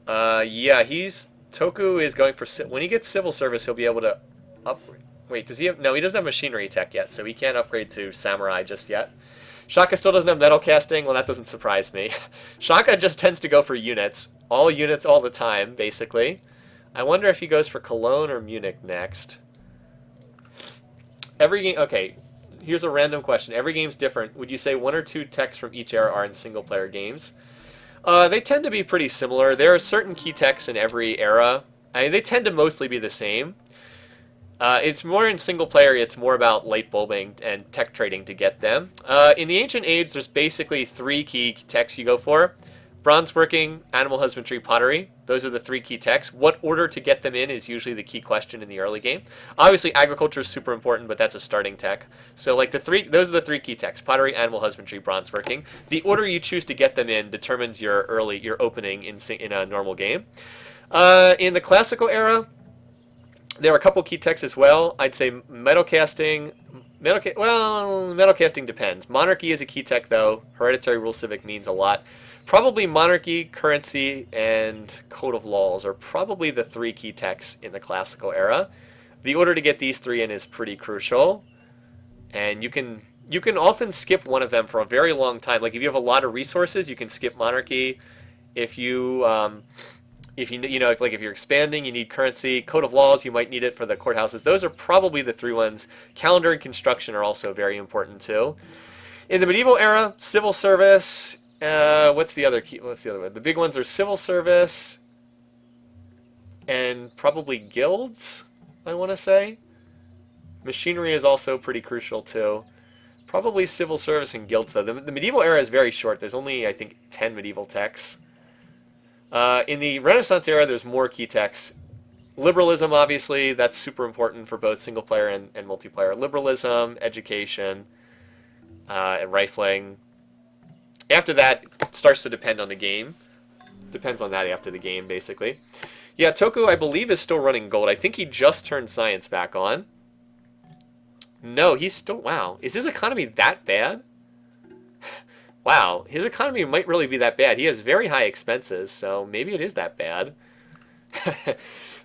Yeah, Toku is going for... When he gets civil service, he'll be able to upgrade. Wait, does he have... No, he doesn't have machinery tech yet, so he can't upgrade to samurai just yet. Shaka still doesn't have metal casting. Well, that doesn't surprise me. Shaka just tends to go for units. All units all the time, basically. I wonder if he goes for Cologne or Munich next. Every game... Okay, here's a random question. Every game's different. Would you say one or two techs from each era are in single-player games? They tend to be pretty similar. There are certain key techs in every era. I mean, they tend to mostly be the same. It's more in single player, it's more about light bulbing and tech trading to get them. In the Ancient Age, there's basically 3 key techs you go for. Bronze working, animal husbandry, pottery. Those are the 3 key techs. What order to get them in is usually the key question in the early game. Obviously, agriculture is super important, but that's a starting tech. So, like those are the 3 key techs: pottery, animal husbandry, bronze working. The order you choose to get them in determines your opening in a normal game. In the classical era, there are a couple key techs as well. I'd say metal casting. Metal casting depends. Monarchy is a key tech, though. Hereditary rule civic means a lot. Probably monarchy, currency, and code of laws are probably the 3 key techs in the classical era. The order to get these 3 in is pretty crucial, and you can often skip one of them for a very long time. Like if you have a lot of resources, you can skip monarchy. If you're expanding, you need currency. Code of laws, you might need it for the courthouses. Those are probably the 3 ones. Calendar and construction are also very important too. In the medieval era, civil service. What's the other one? The big ones are civil service and probably guilds, I want to say. Machinery is also pretty crucial too. Probably civil service and guilds though. The medieval era is very short. There's only, I think, 10 medieval techs. In the Renaissance era, there's more key techs. Liberalism, obviously, that's super important for both single player and multiplayer. Liberalism, education, and rifling. After that, it starts to depend on the game. Depends on that after the game, basically. Yeah, Toku, I believe, is still running gold. I think he just turned science back on. No, he's still... Wow. Is his economy that bad? Wow. His economy might really be that bad. He has very high expenses, so maybe it is that bad.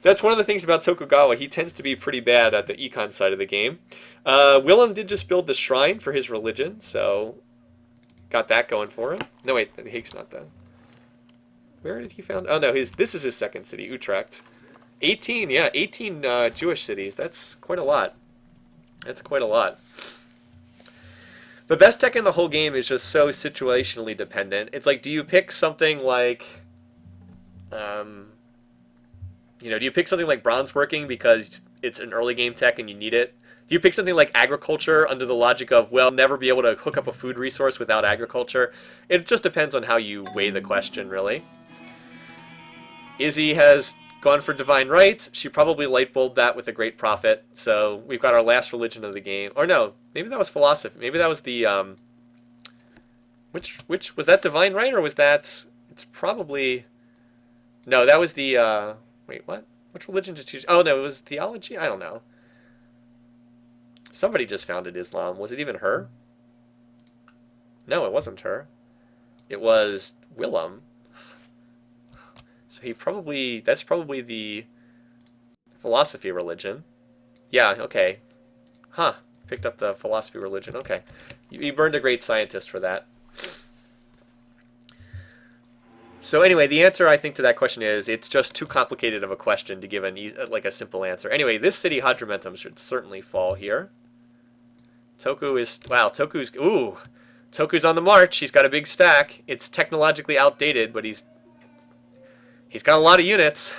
That's one of the things about Tokugawa. He tends to be pretty bad at the econ side of the game. Willem did just build the shrine for his religion, so got that going for him. No, wait, The Hague's not that. Where did he found? Oh, no, this is his second city, Utrecht. 18, yeah, 18 Jewish cities. That's quite a lot. That's quite a lot. The best tech in the whole game is just so situationally dependent. It's like, do you pick something like... do you pick something like bronze working because it's an early game tech and you need it? Do you pick something like agriculture under the logic of, well, never be able to hook up a food resource without agriculture? It just depends on how you weigh the question, really. Izzy has gone for divine right. She probably light bulbed that with a great profit. So we've got our last religion of the game. Or no, maybe that was philosophy. Maybe that was the which was that divine right, or was that? It's probably no. That was the wait, what? Which religion did you choose? Oh no, it was theology. I don't know. Somebody just founded Islam. Was it even her? No, it wasn't her. It was Willem. So that's probably the philosophy religion. Yeah, okay. Huh. Picked up the philosophy religion. Okay. You burned a great scientist for that. So anyway, the answer, I think, to that question is it's just too complicated of a question to give a simple answer. Anyway, this city, Hadrumetum, should certainly fall here. Toku's on the march. He's got a big stack. It's technologically outdated, but he's got a lot of units.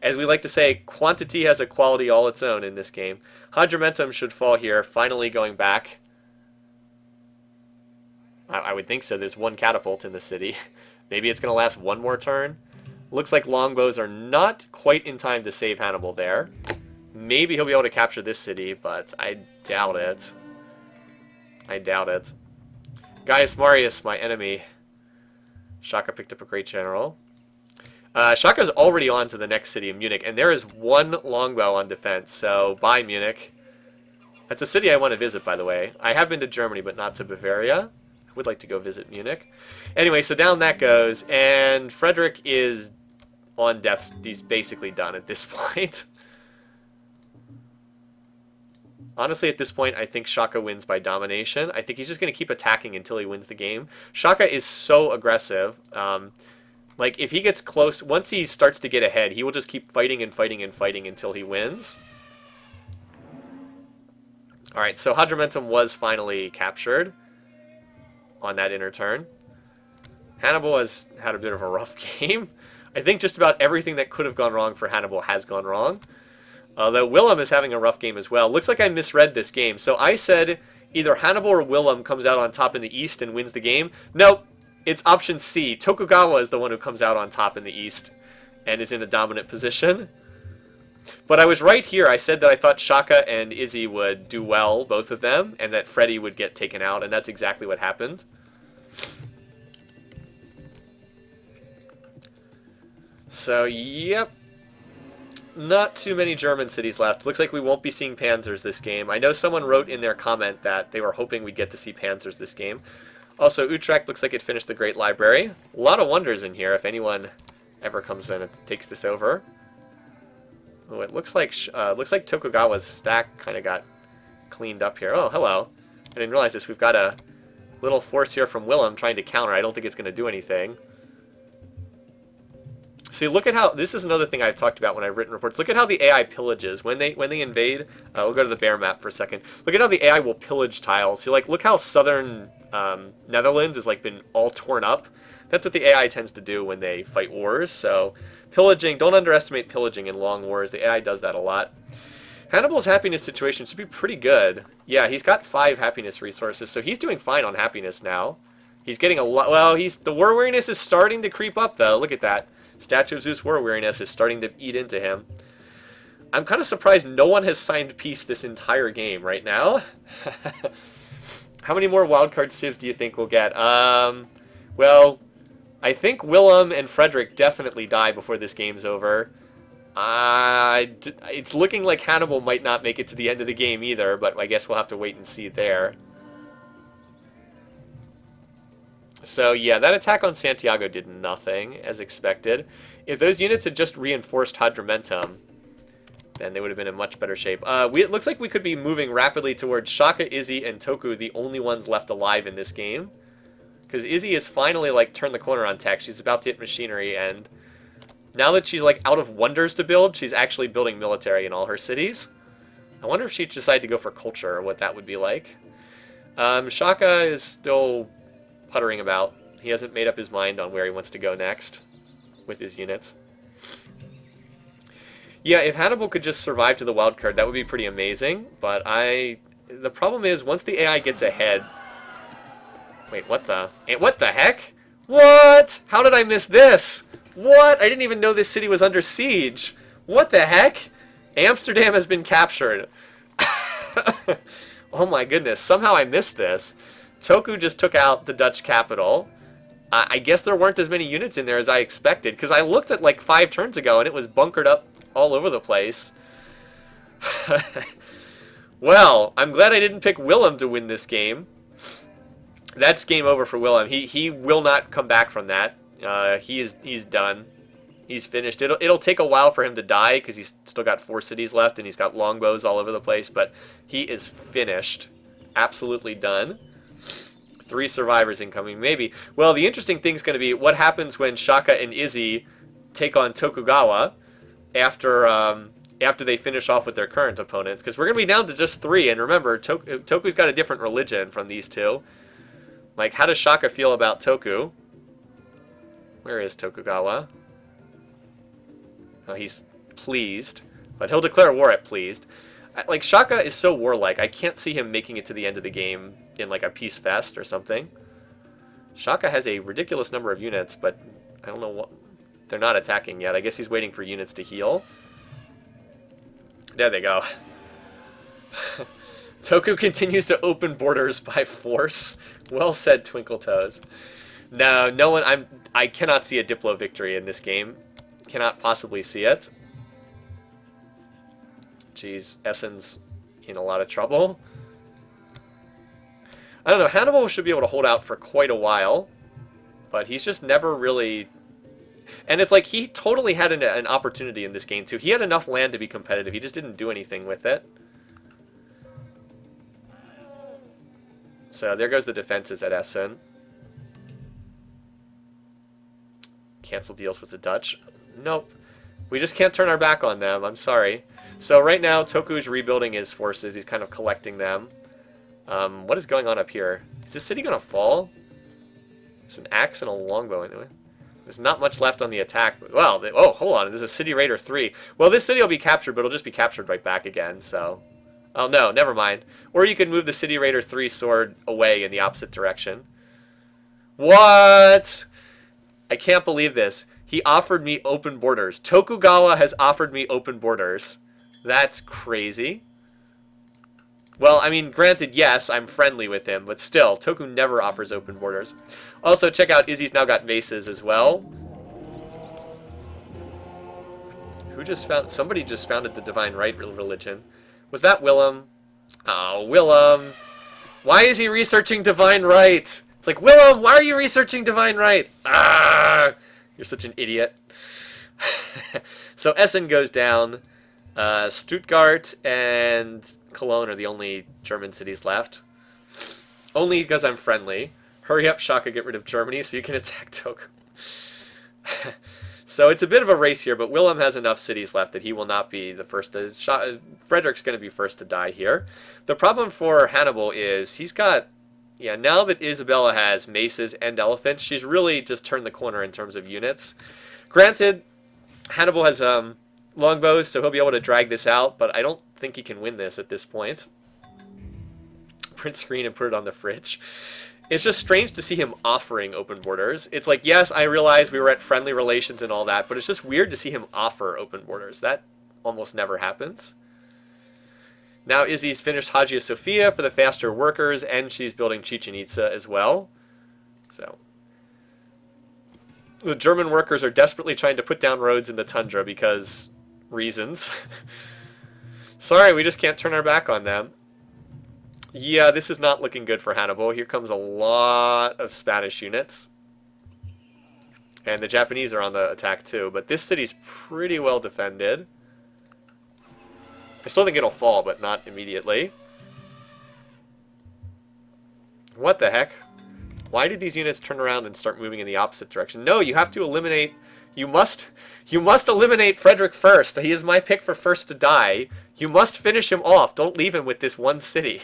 As we like to say, quantity has a quality all its own in this game. Hadrumetum should fall here, finally going back. I would think so. There's one catapult in the city. Maybe it's going to last one more turn. Looks like longbows are not quite in time to save Hannibal there. Maybe he'll be able to capture this city, but I doubt it. I doubt it. Gaius Marius, my enemy. Shaka picked up a great general. Shaka's already on to the next city of Munich, and there is one longbow on defense, so bye, Munich. That's a city I want to visit, by the way. I have been to Germany, but not to Bavaria. I would like to go visit Munich. Anyway, so down that goes, and Frederick is on death. He's basically done at this point. Honestly, at this point, I think Shaka wins by domination. I think he's just going to keep attacking until he wins the game. Shaka is so aggressive. Like, if he gets close, once he starts to get ahead, he will just keep fighting and fighting and fighting until he wins. Alright, so Hadrumetum was finally captured on that inner turn. Hannibal has had a bit of a rough game. I think just about everything that could have gone wrong for Hannibal has gone wrong. Although Willem is having a rough game as well. Looks like I misread this game. So I said either Hannibal or Willem comes out on top in the east and wins the game. Nope. It's option C. Tokugawa is the one who comes out on top in the east and is in a dominant position. But I was right here. I said that I thought Shaka and Izzy would do well, both of them, and that Freddy would get taken out, and that's exactly what happened. So, yep. Not too many German cities left. Looks like we won't be seeing panzers this game. I know someone wrote in their comment that they were hoping we'd get to see panzers this game. Also, Utrecht looks like it finished the Great Library. A lot of wonders in here if anyone ever comes in and takes this over. Oh, it looks like Tokugawa's stack kind of got cleaned up here. Oh, hello. I didn't realize this. We've got a little force here from Willem trying to counter. I don't think it's going to do anything. See, look at how... This is another thing I've talked about when I've written reports. Look at how the AI pillages. When they invade... we'll go to the bear map for a second. Look at how the AI will pillage tiles. See, like, look how southern Netherlands has, like, been all torn up. That's what the AI tends to do when they fight wars. So, pillaging... Don't underestimate pillaging in long wars. The AI does that a lot. Hannibal's happiness situation should be pretty good. Yeah, he's got 5 happiness resources, so he's doing fine on happiness now. He's getting a lot. Well, the war weariness is starting to creep up, though. Look at that. Statue of Zeus war weariness is starting to eat into him. I'm kind of surprised no one has signed peace this entire game right now. How many more wildcard civs do you think we'll get? Well, I think Willem and Frederick definitely die before this game's over. It's looking like Hannibal might not make it to the end of the game either, but I guess we'll have to wait and see there. So yeah, that attack on Santiago did nothing, as expected. If those units had just reinforced Hadramentum, then they would have been in much better shape. It looks like we could be moving rapidly towards Shaka, Izzy, and Toku, the only ones left alive in this game. Because Izzy has finally, like, turned the corner on tech. She's about to hit machinery, and now that she's, like, out of wonders to build, she's actually building military in all her cities. I wonder if she'd decide to go for culture, or what that would be like. Shaka is still puttering about. He hasn't made up his mind on where he wants to go next with his units. Yeah, if Hannibal could just survive to the wild card, that would be pretty amazing. But the problem is, once the AI gets ahead... Wait, what the heck? What? How did I miss this? What? I didn't even know this city was under siege. What the heck? Amsterdam has been captured. Oh my goodness, somehow I missed this. Toku just took out the Dutch capital. I guess there weren't as many units in there as I expected, because I looked at like 5 turns ago and it was bunkered up all over the place. Well, I'm glad I didn't pick Willem to win this game. That's game over for Willem. He will not come back from that. He's done. He's finished. It'll take a while for him to die because he's still got 4 cities left and he's got longbows all over the place, but he is finished. Absolutely done. 3 survivors incoming, maybe. Well, the interesting thing's going to be what happens when Shaka and Izzy take on Tokugawa after they finish off with their current opponents, because we're going to be down to just 3, and remember, Toku's got a different religion from these 2. Like, how does Shaka feel about Toku? Where is Tokugawa? Oh, he's pleased, but he'll declare war at pleased. Like, Shaka is so warlike, I can't see him making it to the end of the game in, like, a peace fest or something. Shaka has a ridiculous number of units, but I don't know what... They're not attacking yet. I guess he's waiting for units to heal. There they go. Toku continues to open borders by force. Well said, Twinkle Toes. No one... I cannot see a Diplo victory in this game. Cannot possibly see it. Jeez, Essen's in a lot of trouble. I don't know, Hannibal should be able to hold out for quite a while, but he's just never really... And it's like, he totally had an opportunity in this game, too. He had enough land to be competitive, he just didn't do anything with it. So there goes the defenses at Essen. Cancel deals with the Dutch. Nope. We just can't turn our back on them, I'm sorry. So right now, Toku's rebuilding his forces. He's kind of collecting them. What is going on up here? Is this city going to fall? It's an axe and a longbow anyway. There's not much left on the attack. Well, oh, hold on. There's a City Raider 3. Well, this city will be captured, but it'll just be captured right back again, so... Oh, no, never mind. Or you could move the City Raider 3 sword away in the opposite direction. What? I can't believe this. He offered me open borders. Tokugawa has offered me open borders. That's crazy. Well, I mean, granted, yes, I'm friendly with him, but still, Toku never offers open borders. Also, check out, Izzy's now got maces as well. Who just found... Somebody just founded the Divine Right religion. Was that Willem? Oh, Willem. Why is he researching Divine Right? It's like, Willem, why are you researching Divine Right? Ah! You're such an idiot. So Essen goes down. Stuttgart and Cologne are the only German cities left. Only because I'm friendly. Hurry up, Shaka, get rid of Germany so you can attack Toku. So it's a bit of a race here, but Willem has enough cities left that he will not be the first to... Frederick's going to be first to die here. The problem for Hannibal is he's got... Yeah, now that Isabella has maces and elephants, she's really just turned the corner in terms of units. Granted, Hannibal has longbows, so he'll be able to drag this out, but I don't think he can win this at this point. Print screen and put it on the fridge. It's just strange to see him offering open borders. It's like, yes, I realize we were at friendly relations and all that, but it's just weird to see him offer open borders. That almost never happens. Now Izzy's finished Hagia Sophia for the faster workers, and she's building Chichen Itza as well. So the German workers are desperately trying to put down roads in the tundra because reasons. Sorry, we just can't turn our back on them. Yeah, this is not looking good for Hannibal. Here comes a lot of Spanish units. And the Japanese are on the attack too, but this city's pretty well defended. I still think it'll fall, but not immediately. What the heck? Why did these units turn around and start moving in the opposite direction? No, you have to eliminate... You must eliminate Frederick first. He is my pick for first to die. You must finish him off. Don't leave him with this one city.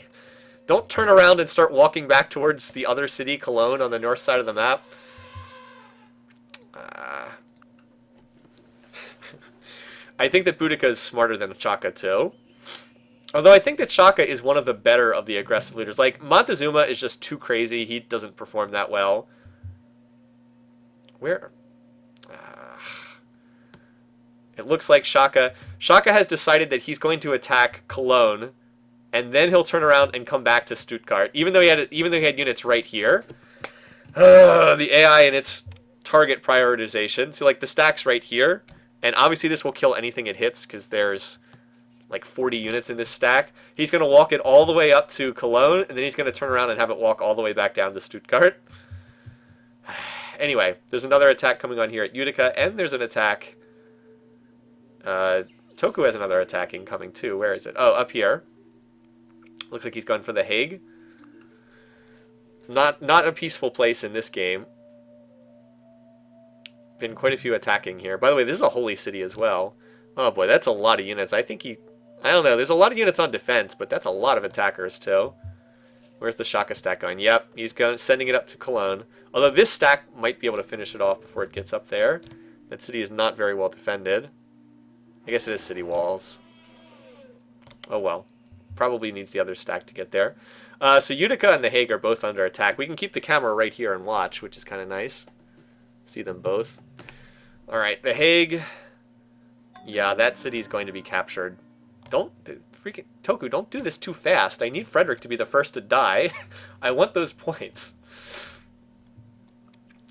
Don't turn around and start walking back towards the other city, Cologne, on the north side of the map. I think that Boudica is smarter than Shaka too. Although I think that Shaka is one of the better of the aggressive leaders. Like, Montezuma is just too crazy. He doesn't perform that well. Where? It looks like Shaka has decided that he's going to attack Cologne, and then he'll turn around and come back to Stuttgart, even though he had units right here. The AI and its target prioritization. So like the stack's right here, and obviously this will kill anything it hits because there's like 40 units in this stack. He's going to walk it all the way up to Cologne, and then he's going to turn around and have it walk all the way back down to Stuttgart. Anyway, there's another attack coming on here at Utica, and there's an attack. Toku has another attack incoming too. Where is it? Oh, up here. Looks like he's going for the Hague. Not a peaceful place in this game. Been quite a few attacking here. By the way, this is a holy city as well. Oh boy, that's a lot of units. I don't know. There's a lot of units on defense, but that's a lot of attackers too. Where's the Shaka stack going? Yep, he's sending it up to Cologne. Although this stack might be able to finish it off before it gets up there. That city is not very well defended. I guess it is city walls. Oh well. Probably needs the other stack to get there. So Utica and The Hague are both under attack. We can keep the camera right here and watch, which is kind of nice. See them both. Alright, The Hague. Yeah, that city's going to be captured. Freaking Toku, don't do this too fast. I need Frederick to be the first to die. I want those points.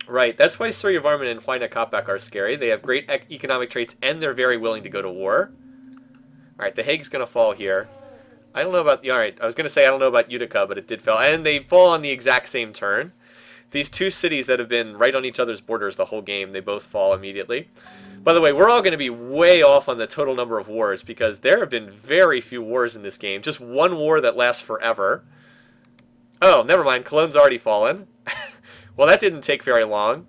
Right, that's why Surya Varman and Huayna Capac are scary. They have great economic traits, and they're very willing to go to war. Alright, The Hague's going to fall here. I don't know about... Alright, I was going to say I don't know about Utica, but it did fall. And they fall on the exact same turn. These two cities that have been right on each other's borders the whole game, they both fall immediately. By the way, we're all going to be way off on the total number of wars, because there have been very few wars in this game. Just one war that lasts forever. Oh, never mind. Cologne's already fallen. Well, that didn't take very long.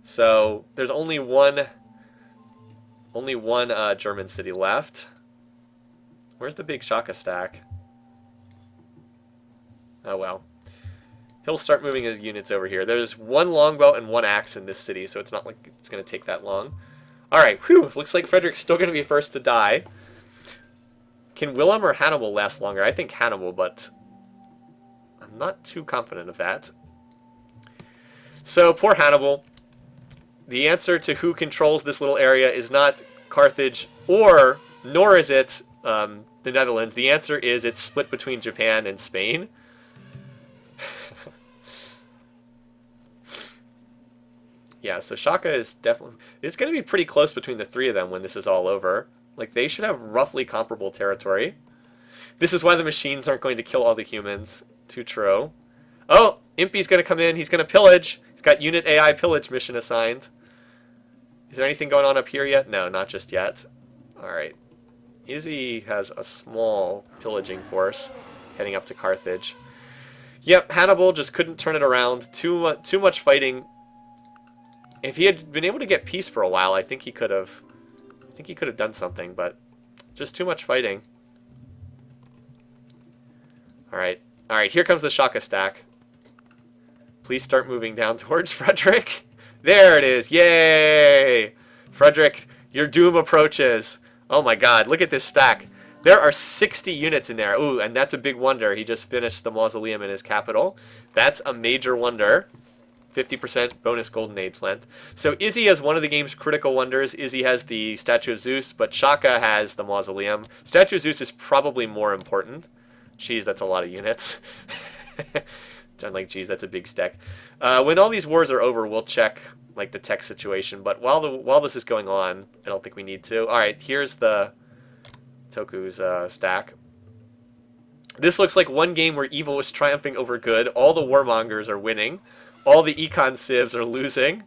So, there's only one German city left. Where's the big Shaka stack? Oh, well. He'll start moving his units over here. There's one longbow and one axe in this city, so it's not like it's going to take that long. Alright, whew, looks like Frederick's still going to be first to die. Can Willem or Hannibal last longer? I think Hannibal, but I'm not too confident of that. So, poor Hannibal. The answer to who controls this little area is not Carthage, nor is it the Netherlands. The answer is it's split between Japan and Spain. Yeah, so Shaka is definitely... It's going to be pretty close between the three of them when this is all over. Like, they should have roughly comparable territory. This is why the machines aren't going to kill all the humans. Too true. Oh, Impy's going to come in. He's going to pillage. He's got unit AI pillage mission assigned. Is there anything going on up here yet? No, not just yet. Alright. Izzy has a small pillaging force heading up to Carthage. Yep, Hannibal just couldn't turn it around. Too much fighting. If he had been able to get peace for a while, I think he could have done something, but just too much fighting. Alright. Alright, here comes the Shaka stack. Please start moving down towards Frederick. There it is. Yay! Frederick, your doom approaches. Oh my god, look at this stack. There are 60 units in there. Ooh, and that's a big wonder. He just finished the mausoleum in his capital. That's a major wonder. 50% bonus golden age length. So Izzy has one of the game's critical wonders. Izzy has the Statue of Zeus, but Shaka has the mausoleum. Statue of Zeus is probably more important. Jeez, that's a lot of units. I'm like, geez, that's a big stack. When all these wars are over, we'll check like the tech situation. But while this is going on, I don't think we need to. All right, here's the Toku's stack. This looks like one game where evil was triumphing over good. All the warmongers are winning. All the econ civs are losing.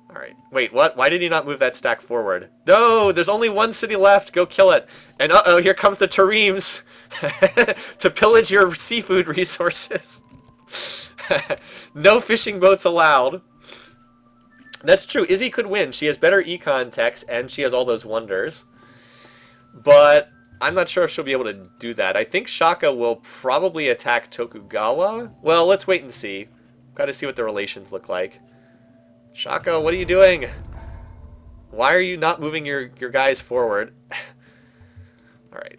All right. Wait, what? Why did he not move that stack forward? No, there's only one city left. Go kill it. And uh-oh, here comes the Tareems to pillage your seafood resources. No fishing boats allowed. That's true. Izzy could win. She has better econ techs, and she has all those wonders. But I'm not sure if she'll be able to do that. I think Shaka will probably attack Tokugawa. Well, let's wait and see. Got to see what the relations look like. Shaka, what are you doing? Why are you not moving your guys forward? All right.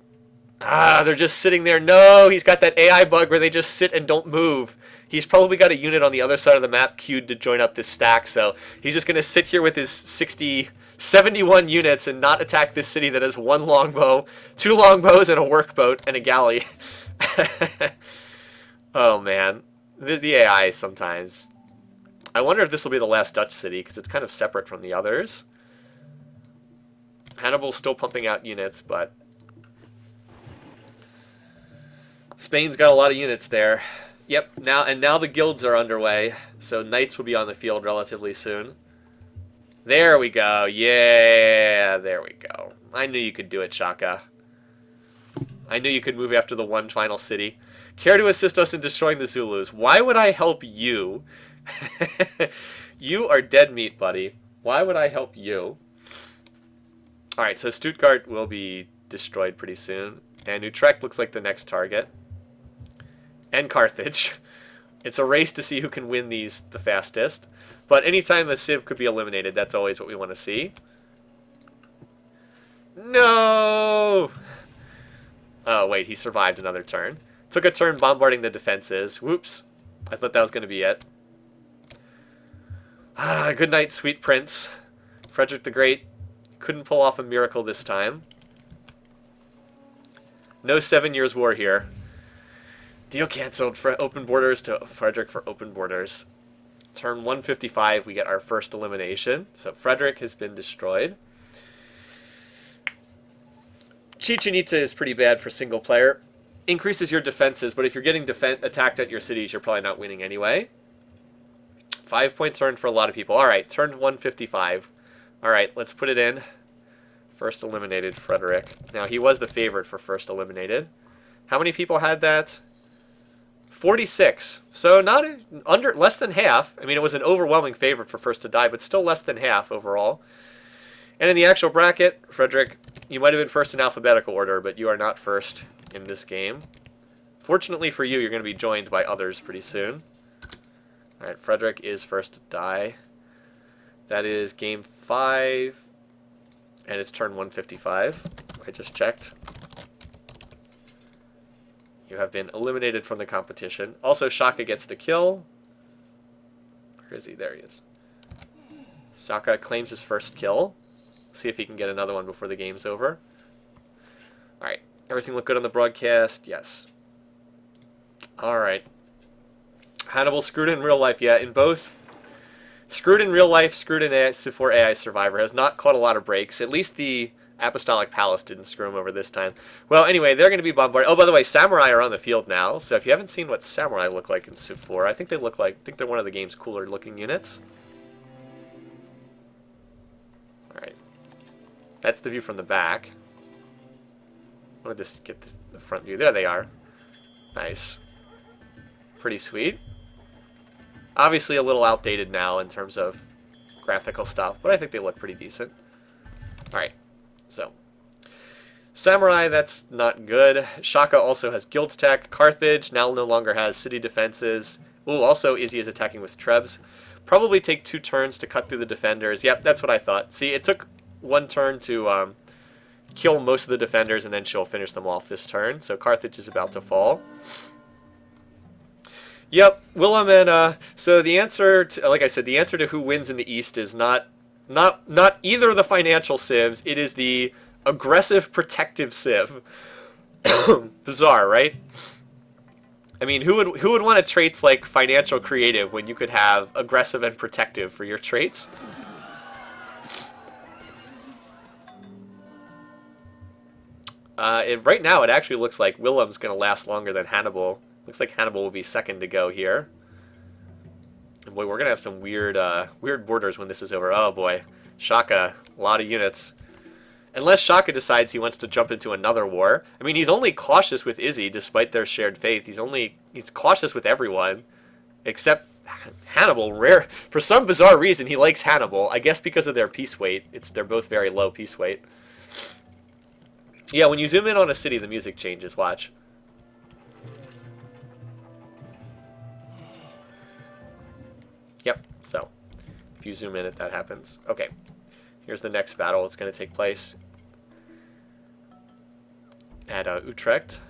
Ah, they're just sitting there. No, he's got that AI bug where they just sit and don't move. He's probably got a unit on the other side of the map queued to join up this stack, so he's just going to sit here with his 71 units and not attack this city that has one longbow, 2 longbows, and a workboat, and a galley. Oh, man. The AI sometimes. I wonder if this will be the last Dutch city, because it's kind of separate from the others. Hannibal's still pumping out units, but Spain's got a lot of units there. Yep, now the guilds are underway, so knights will be on the field relatively soon. There we go. Yeah, there we go. I knew you could do it, Shaka. I knew you could move after the one final city. Care to assist us in destroying the Zulus? Why would I help you? You are dead meat, buddy. Why would I help you? Alright, so Stuttgart will be destroyed pretty soon. And Utrecht looks like the next target. And Carthage. It's a race to see who can win these the fastest. But anytime a Civ could be eliminated, that's always what we want to see. No! Oh, wait, he survived another turn. Took a turn bombarding the defenses. Whoops. I thought that was going to be it. Ah, good night, sweet prince. Frederick the Great couldn't pull off a miracle this time. No 7 Years' War here. Deal cancelled for open borders to Frederick for open borders. Turn 155, we get our first elimination. So Frederick has been destroyed. Chichen Itza is pretty bad for single player. Increases your defenses, but if you're getting attacked at your cities, you're probably not winning anyway. 5 points earned for a lot of people. Alright, turn 155. Alright, let's put it in. First eliminated Frederick. Now, he was the favorite for first eliminated. How many people had that? 46. So not less than half. I mean, it was an overwhelming favorite for first to die, but still less than half overall. And in the actual bracket, Frederick, you might have been first in alphabetical order, but you are not first in this game. Fortunately for you, you're going to be joined by others pretty soon. Alright, Frederick is first to die. That is game 5, and it's turn 155. I just checked. You have been eliminated from the competition. Also, Shaka gets the kill. Where is he? There he is. Shaka claims his first kill. See if he can get another one before the game's over. Alright. Everything look good on the broadcast? Yes. Alright. Hannibal screwed in real life. Yeah, in both. Screwed in real life, screwed in Civ4 AI Survivor. Has not caught a lot of breaks. At least the Apostolic Palace didn't screw him over this time. Well, anyway, they're going to be bombarded. Oh, by the way, Samurai are on the field now. So if you haven't seen what Samurai look like in Civ4, I think they look like, I think they're one of the game's cooler looking units. Alright. That's the view from the back. Let me just get the front view. There they are. Nice. Pretty sweet. Obviously a little outdated now in terms of graphical stuff, but I think they look pretty decent. Alright. So, Samurai, that's not good. Shaka also has guilds tech. Carthage now no longer has city defenses. Ooh, also Izzy is attacking with Trebs. Probably take 2 turns to cut through the defenders. Yep, that's what I thought. See, it took 1 turn to kill most of the defenders, and then she'll finish them off this turn. So Carthage is about to fall. Yep, Willem and so the answer to, like I said, the answer to who wins in the East is not either of the financial civs. It is the aggressive protective civ. Bizarre, right? I mean, who would want traits like financial creative when you could have aggressive and protective for your traits? Right now, it actually looks like Willem's going to last longer than Hannibal. Looks like Hannibal will be second to go here. And boy, we're going to have some weird borders when this is over. Oh boy. Shaka, a lot of units. Unless Shaka decides he wants to jump into another war. I mean, he's only cautious with Izzy, despite their shared faith. He's cautious with everyone. Except Hannibal. For some bizarre reason, he likes Hannibal. I guess because of their peace weight. They're both very low peace weight. Yeah, when you zoom in on a city, the music changes. Watch. Yep, so if you zoom in, that happens. Okay, here's the next battle. It's going to take place at Utrecht.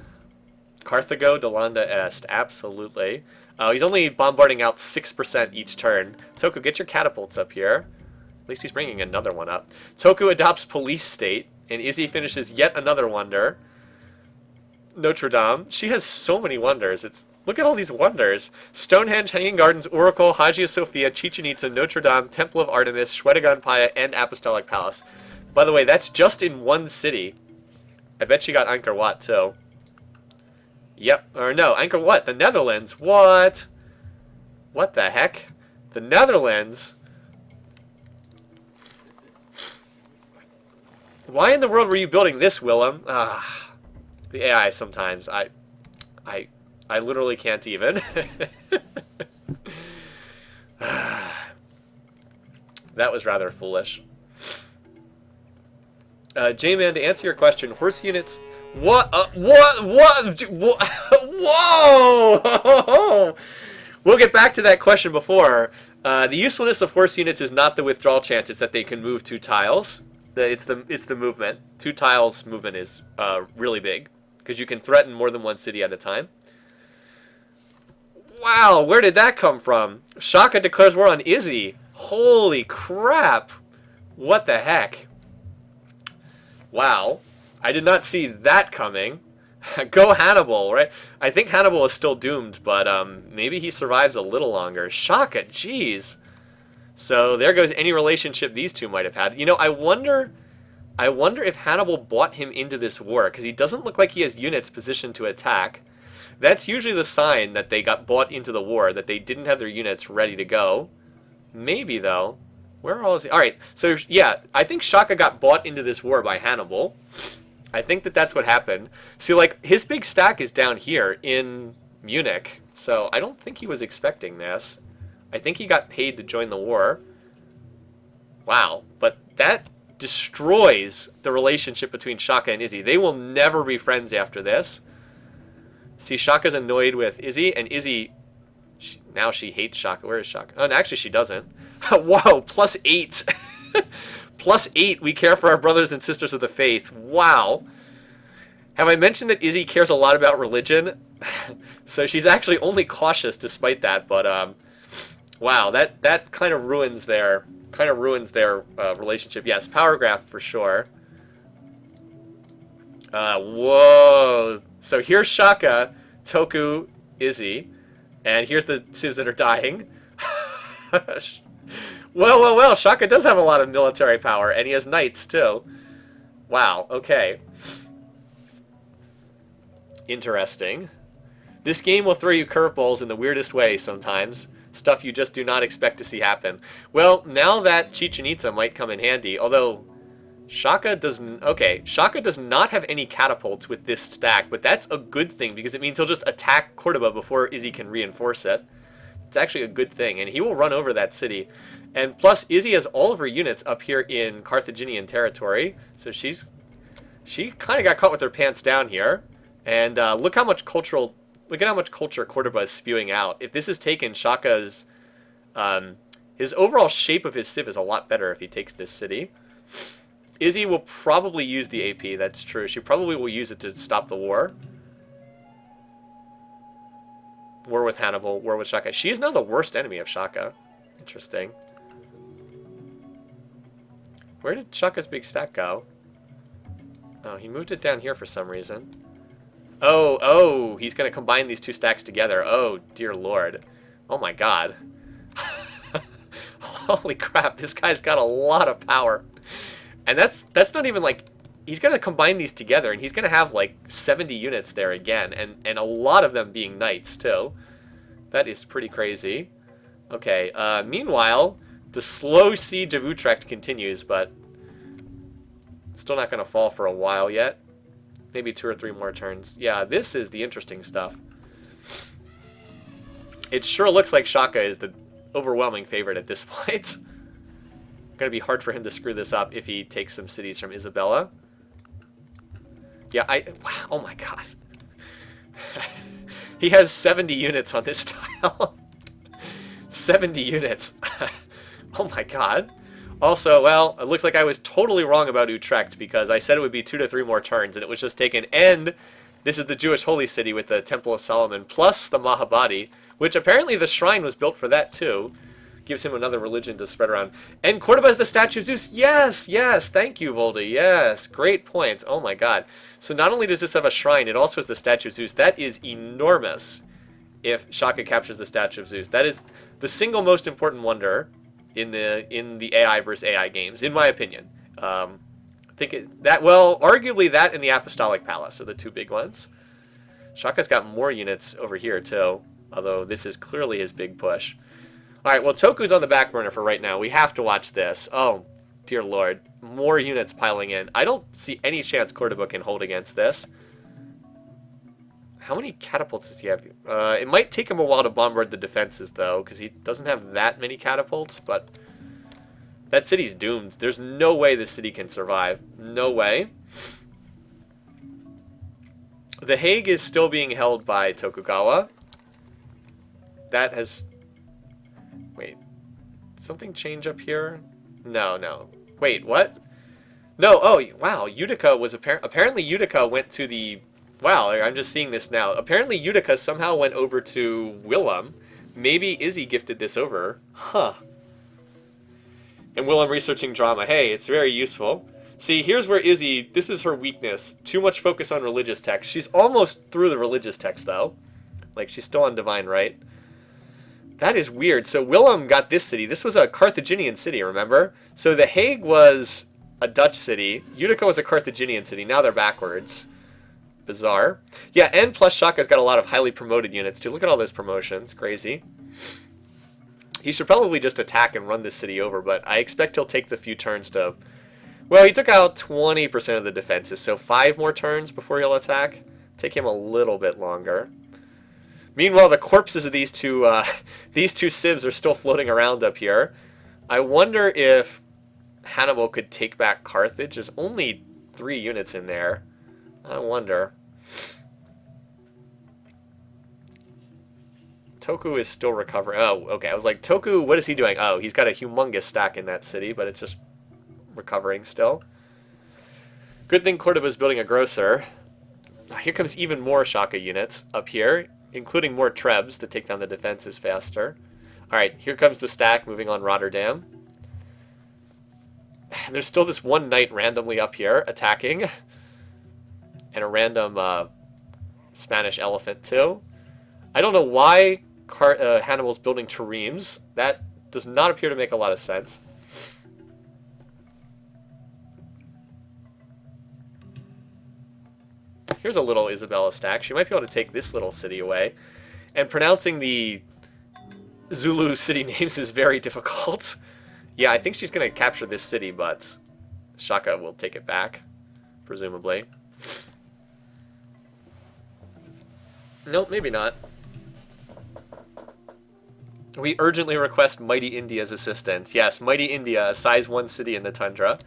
Carthago, Delanda Est, absolutely. He's only bombarding out 6% each turn. Toku, get your catapults up here. At least he's bringing another one up. Toku adopts police state, and Izzy finishes yet another wonder. Notre Dame. She has so many wonders. Look at all these wonders. Stonehenge, Hanging Gardens, Oracle, Hagia Sophia, Chichen Itza, Notre Dame, Temple of Artemis, Shwedagon Paya, and Apostolic Palace. By the way, that's just in one city. I bet she got Angkor Wat, too. Yep. Or no, Angkor Wat, the Netherlands. What? What the heck? The Netherlands? Why in the world were you building this, Willem? Ah, the AI sometimes. I literally can't even. That was rather foolish. J-Man, to answer your question, horse units... What? What? Whoa! We'll get back to that question before. The usefulness of horse units is not the withdrawal chance, it's that they can move 2 tiles. It's the movement. 2 tiles movement is really big, because you can threaten more than one city at a time. Wow, where did that come from? Shaka declares war on Izzy. Holy crap. What the heck? Wow. I did not see that coming. Go Hannibal, right? I think Hannibal is still doomed, but maybe he survives a little longer. Shaka, jeez. So there goes any relationship these two might have had. You know, I wonder if Hannibal bought him into this war, because he doesn't look like he has units positioned to attack. That's usually the sign that they got bought into the war, that they didn't have their units ready to go. Maybe, though. Where all is he? Alright, so, yeah, I think Shaka got bought into this war by Hannibal. I think that's what happened. See, like, his big stack is down here in Munich, so I don't think he was expecting this. I think he got paid to join the war. Wow, but that destroys the relationship between Shaka and Izzy. They will never be friends after this. See, Shaka's annoyed with Izzy, and Izzy, now she hates Shaka. Where is Shaka? Oh, actually, she doesn't. Whoa, +8. +8, we care for our brothers and sisters of the faith. Wow. Have I mentioned that Izzy cares a lot about religion? So she's actually only cautious despite that, but wow, that kind of ruins their relationship. Yes, power graph for sure. Whoa. So here's Shaka, Toku, Izzy, and here's the civs that are dying. Well, Shaka does have a lot of military power, and he has knights, too. Wow, okay. Interesting. This game will throw you curveballs in the weirdest way sometimes. Stuff you just do not expect to see happen. Well, now that Chichen Itza might come in handy, although Shaka doesn't... Okay, Shaka does not have any catapults with this stack, but that's a good thing, because it means he'll just attack Cordoba before Izzy can reinforce it. It's actually a good thing, and he will run over that city. And plus, Izzy has all of her units up here in Carthaginian territory, so she kind of got caught with her pants down here. And look at how much culture Cordoba is spewing out. If this is taken, Shaka's his overall shape of his civ is a lot better if he takes this city. Izzy will probably use the AP, that's true. She probably will use it to stop the war. War with Hannibal, war with Shaka. She is now the worst enemy of Shaka. Interesting. Where did Shaka's big stack go? Oh, he moved it down here for some reason. Oh, he's going to combine these two stacks together. Oh, dear lord. Oh my god. Holy crap, this guy's got a lot of power. And that's not even like... He's going to combine these together, and he's going to have like 70 units there again, and a lot of them being knights, too. That is pretty crazy. Okay, meanwhile, the slow siege of Utrecht continues, but still not going to fall for a while yet. Maybe 2 or 3 more turns. Yeah, this is the interesting stuff. It sure looks like Shaka is the overwhelming favorite at this point. Going to be hard for him to screw this up if he takes some cities from Isabella. Yeah, wow, oh my god. He has 70 units on this tile. 70 units. Oh my god. Also, well, it looks like I was totally wrong about Utrecht because I said it would be 2 to 3 more turns, and it was just taken. And this is the Jewish holy city with the Temple of Solomon, plus the Mahabadi, which apparently the shrine was built for that too. Gives him another religion to spread around. And Cordoba is the statue of Zeus. Yes, yes, thank you, Voldy. Yes, great point. Oh my god. So not only does this have a shrine, it also has the statue of Zeus. That is enormous if Shaka captures the statue of Zeus. That is the single most important wonder in the AI versus AI games, in my opinion. I think arguably that and the Apostolic Palace are the 2 big ones. Shaka's got more units over here too, although this is clearly his big push. All right, well, Toku's on the back burner for right now. We have to watch this. Oh, dear lord. More units piling in. I don't see any chance Cordoba can hold against this. How many catapults does he have? It might take him a while to bombard the defenses, though, because he doesn't have that many catapults, but that city's doomed. There's no way this city can survive. No way. The Hague is still being held by Tokugawa. That has... Wait. Did something change up here? No. Wait, what? No, oh, wow. Utica was apparently Utica went to the... Wow, I'm just seeing this now. Apparently Utica somehow went over to Willem. Maybe Izzy gifted this over. Huh. And Willem researching drama. Hey, it's very useful. See, here's where Izzy... This is her weakness. Too much focus on religious text. She's almost through the religious text, though. Like, she's still on Divine Right. That is weird. So Willem got this city. This was a Carthaginian city, remember? So The Hague was a Dutch city. Utica was a Carthaginian city. Now they're backwards. Bizarre. Yeah, and plus Shaka's got a lot of highly promoted units, too. Look at all those promotions. Crazy. He should probably just attack and run this city over, but I expect he'll take the few turns to... Well, he took out 20% of the defenses, so 5 more turns before he'll attack. Take him a little bit longer. Meanwhile, the corpses of these two civs are still floating around up here. I wonder if Hannibal could take back Carthage. There's only 3 units in there. I wonder. Toku is still recovering. Oh, okay. I was like, Toku, what is he doing? Oh, he's got a humongous stack in that city, but it's just recovering still. Good thing Cordoba's building a grocer. Here comes even more Shaka units up here, including more Trebs to take down the defenses faster. Alright, here comes the stack moving on Rotterdam. There's still this one knight randomly up here attacking. And a random Spanish elephant too. I don't know why Hannibal's building triremes. That does not appear to make a lot of sense. Here's a little Isabella stack. She might be able to take this little city away. And pronouncing the Zulu city names is very difficult. Yeah, I think she's going to capture this city, but Shaka will take it back, presumably. Nope, maybe not. We urgently request Mighty India's assistance. Yes, Mighty India, a size 1 city in the tundra.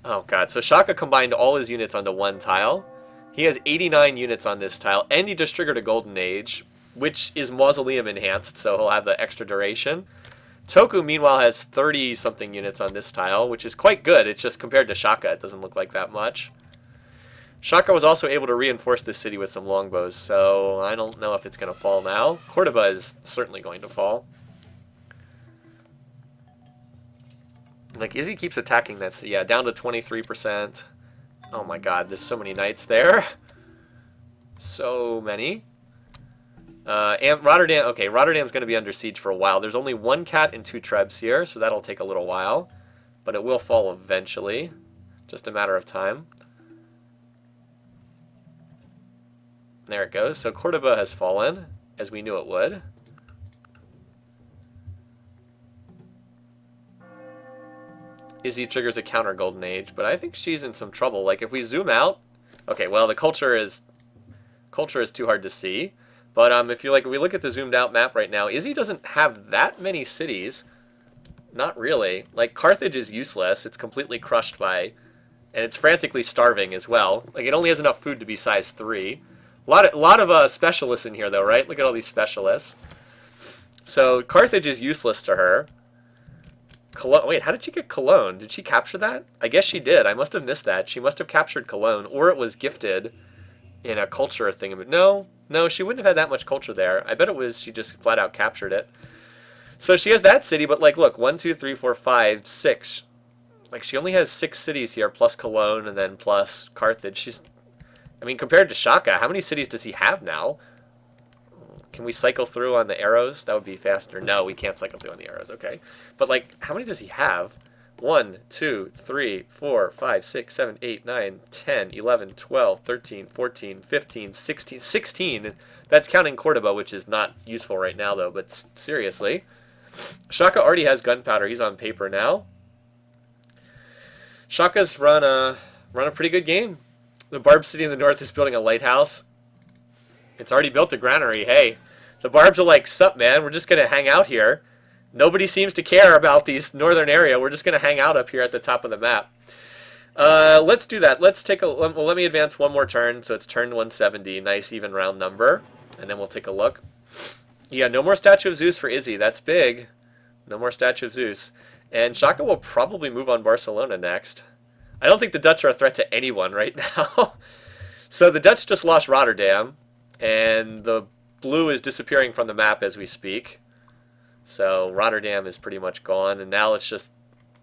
Oh god, so Shaka combined all his units onto one tile. He has 89 units on this tile, and he just triggered a Golden Age, which is Mausoleum enhanced, so he'll have the extra duration. Toku, meanwhile, has 30-something units on this tile, which is quite good. It's just compared to Shaka, it doesn't look like that much. Shaka was also able to reinforce this city with some longbows, so I don't know if it's going to fall now. Cordoba is certainly going to fall. Like, Izzy keeps attacking that city. Yeah, down to 23%. Oh my god, there's so many knights there. So many. And Rotterdam, okay, Rotterdam's going to be under siege for a while. There's only 1 cat and 2 trebs here, so that'll take a little while. But it will fall eventually. Just a matter of time. There it goes. So Cordoba has fallen, as we knew it would. Izzy triggers a counter Golden Age, but I think she's in some trouble. Like, if we zoom out... Okay, well, the culture is too hard to see. But if we look at the zoomed out map right now, Izzy doesn't have that many cities. Not really. Like, Carthage is useless. It's completely crushed by... And it's frantically starving as well. Like, it only has enough food to be size 3. A lot of specialists in here, though, right? Look at all these specialists. So, Carthage is useless to her. Cologne. Wait, how did she get Cologne? Did she capture that? I guess she did. I must have missed that. She must have captured Cologne, or it was gifted in a culture thing. No, she wouldn't have had that much culture there. I bet it was she just flat out captured it. So she has that city, but like, look, 1, 2, 3, 4, 5, 6. Like, she only has 6 cities here, plus Cologne, and then plus Carthage. I mean, compared to Shaka, how many cities does he have now? Can we cycle through on the arrows? That would be faster. No, we can't cycle through on the arrows, okay. But, like, how many does he have? 1, 2, 3, 4, 5, 6, 7, 8, 9, 10, 11, 12, 13, 14, 15, 16. 16. That's counting Cordoba, which is not useful right now, though, but seriously. Shaka already has gunpowder. He's on paper now. Shaka's run a pretty good game. The Barb City in the north is building a lighthouse. It's already built a granary. Hey, the Barbs are like, sup, man, we're just going to hang out here. Nobody seems to care about these northern area. We're just going to hang out up here at the top of the map. Let's do that. Let's take a... Well, let me advance one more turn. So it's turn 170. Nice even round number. And then we'll take a look. Yeah, no more Statue of Zeus for Izzy. That's big. No more Statue of Zeus. And Shaka will probably move on Barcelona next. I don't think the Dutch are a threat to anyone right now. So the Dutch just lost Rotterdam. And the blue is disappearing from the map as we speak. So Rotterdam is pretty much gone. And now it's just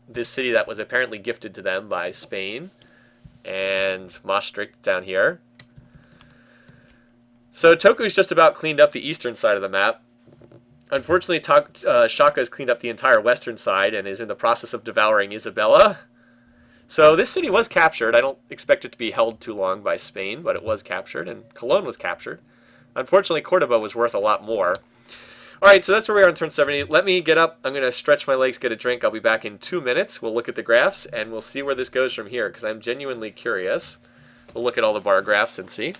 this city that was apparently gifted to them by Spain. And Maastricht down here. So Toku's just about cleaned up the eastern side of the map. Unfortunately, Shaka has cleaned up the entire western side and is in the process of devouring Isabella. So this city was captured. I don't expect it to be held too long by Spain, but it was captured, and Cologne was captured. Unfortunately, Cordoba was worth a lot more. All right, so that's where we are on turn 70. Let me get up. I'm going to stretch my legs, get a drink. I'll be back in 2 minutes. We'll look at the graphs, and we'll see where this goes from here, because I'm genuinely curious. We'll look at all the bar graphs and see.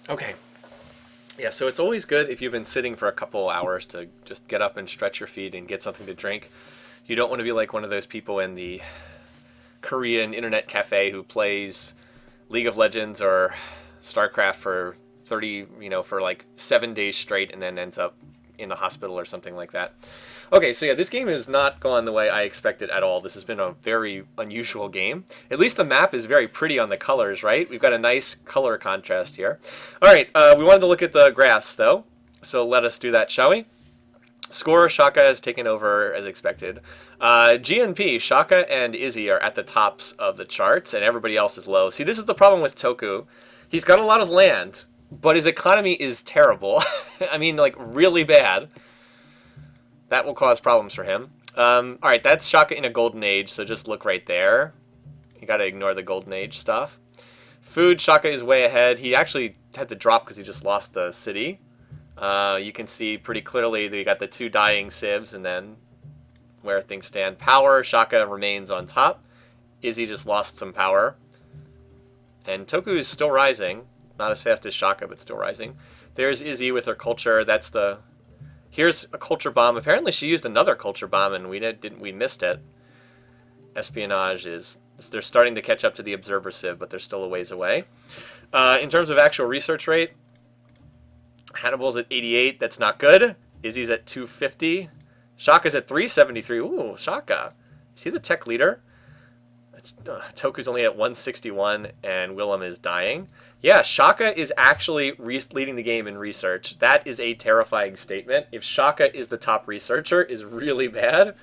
Okay. Yeah, so it's always good if you've been sitting for a couple hours to just get up and stretch your feet and get something to drink. You don't want to be like one of those people in the Korean internet cafe who plays League of Legends or StarCraft for 30, for like 7 days straight and then ends up in the hospital or something like that. Okay, so yeah, this game has not gone the way I expected at all. This has been a very unusual game. At least the map is very pretty on the colors, right? We've got a nice color contrast here. All right, we wanted to look at the graphs, though, so let us do that, shall we? Score, Shaka has taken over as expected. GNP, Shaka and Izzy are at the tops of the charts, and everybody else is low. See, this is the problem with Toku. He's got a lot of land, but his economy is terrible. I mean, like, really bad. That will cause problems for him. All right, that's Shaka in a golden age, so just look right there. You got to ignore the golden age stuff. Food, Shaka is way ahead. He actually had to drop because he just lost the city. You can see pretty clearly that you got the 2 dying civs and then where things stand. Power, Shaka remains on top. Izzy just lost some power. And Toku is still rising. Not as fast as Shaka, but still rising. There's Izzy with her culture. That's the... Here's a culture bomb. Apparently she used another culture bomb and we missed it. Espionage is... They're starting to catch up to the observer civ, but they're still a ways away. In terms of actual research rate, Hannibal's at 88. That's not good. Izzy's at 250. Shaka's at 373. Ooh, Shaka. Is he the tech leader? Toku's only at 161, and Willem is dying. Yeah, Shaka is actually leading the game in research. That is a terrifying statement. If Shaka is the top researcher, is really bad.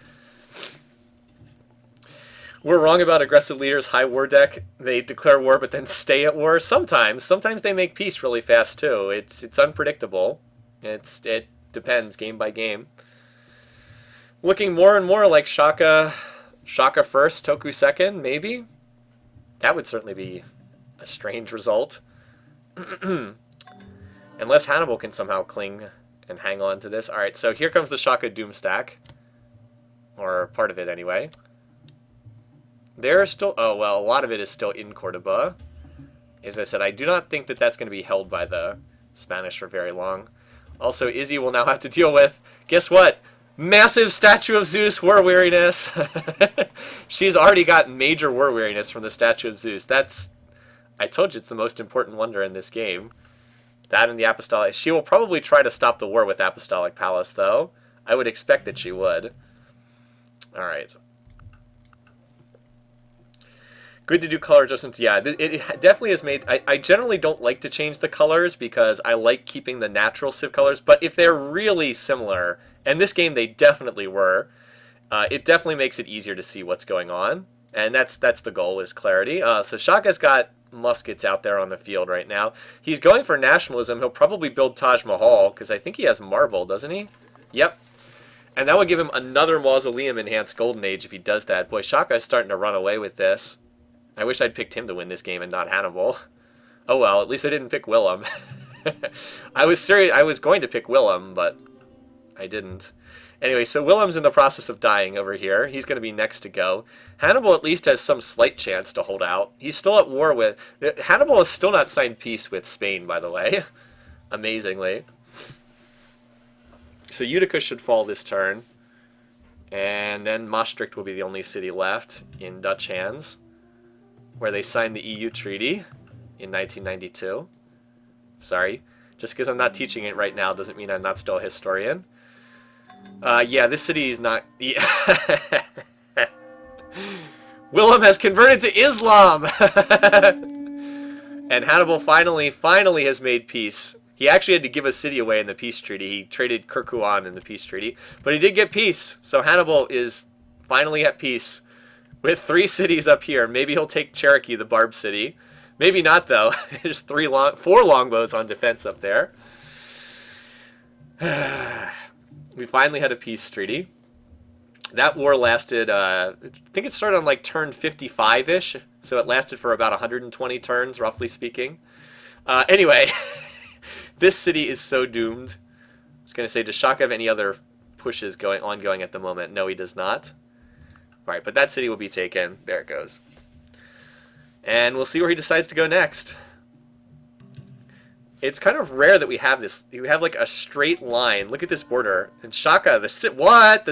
We're wrong about aggressive leaders, high war deck. They declare war but then stay at war. Sometimes they make peace really fast too. It's unpredictable. It depends game by game. Looking more and more like Shaka first, Toku second, maybe? That would certainly be a strange result. Unless Hannibal can somehow cling and hang on to this. Alright, so here comes the Shaka Doom stack. Or part of it anyway. There's still... Oh, well, a lot of it is still in Cordoba. As I said, I do not think that that's going to be held by the Spanish for very long. Also, Izzy will now have to deal with... Guess what? Massive Statue of Zeus war weariness. She's already got major war weariness from the Statue of Zeus. That's... I told you it's the most important wonder in this game. That and the Apostolic... She will probably try to stop the war with Apostolic Palace, though. I would expect that she would. Alright. Good to do color adjustments. Yeah, it definitely has made... I generally don't like to change the colors because I like keeping the natural Civ colors, but if they're really similar, and this game they definitely were, it definitely makes it easier to see what's going on, and that's the goal, is clarity. So Shaka's got muskets out there on the field right now. He's going for nationalism. He'll probably build Taj Mahal, because I think he has marble, doesn't he? Yep. And that would give him another mausoleum-enhanced Golden Age if he does that. Boy, Shaka is starting to run away with this. I wish I'd picked him to win this game and not Hannibal. Oh well, at least I didn't pick Willem. I was serious. I was going to pick Willem, but I didn't. Anyway, so Willem's in the process of dying over here. He's going to be next to go. Hannibal at least has some slight chance to hold out. He's still at war with... Hannibal has still not signed peace with Spain, by the way. Amazingly. So Utica should fall this turn. And then Maastricht will be the only city left in Dutch hands, where they signed the EU treaty in 1992. Sorry. Just because I'm not teaching it right now doesn't mean I'm not still a historian. Yeah, this city is not... Yeah. Willem has converted to Islam! And Hannibal finally has made peace. He actually had to give a city away in the peace treaty. He traded Kirkuan in the peace treaty. But he did get peace, so Hannibal is finally at peace. With 3 cities up here. Maybe he'll take Cherokee, the Barb city. Maybe not, though. There's 4 longbows on defense up there. We finally had a peace treaty. That war lasted, I think it started on like turn 55-ish. So it lasted for about 120 turns, roughly speaking. Anyway, this city is so doomed. I was going to say, does Shaka have any other pushes ongoing at the moment? No, he does not. Alright, but that city will be taken. There it goes. And we'll see where he decides to go next. It's kind of rare that we have this. We have like a straight line. Look at this border. And Shaka, the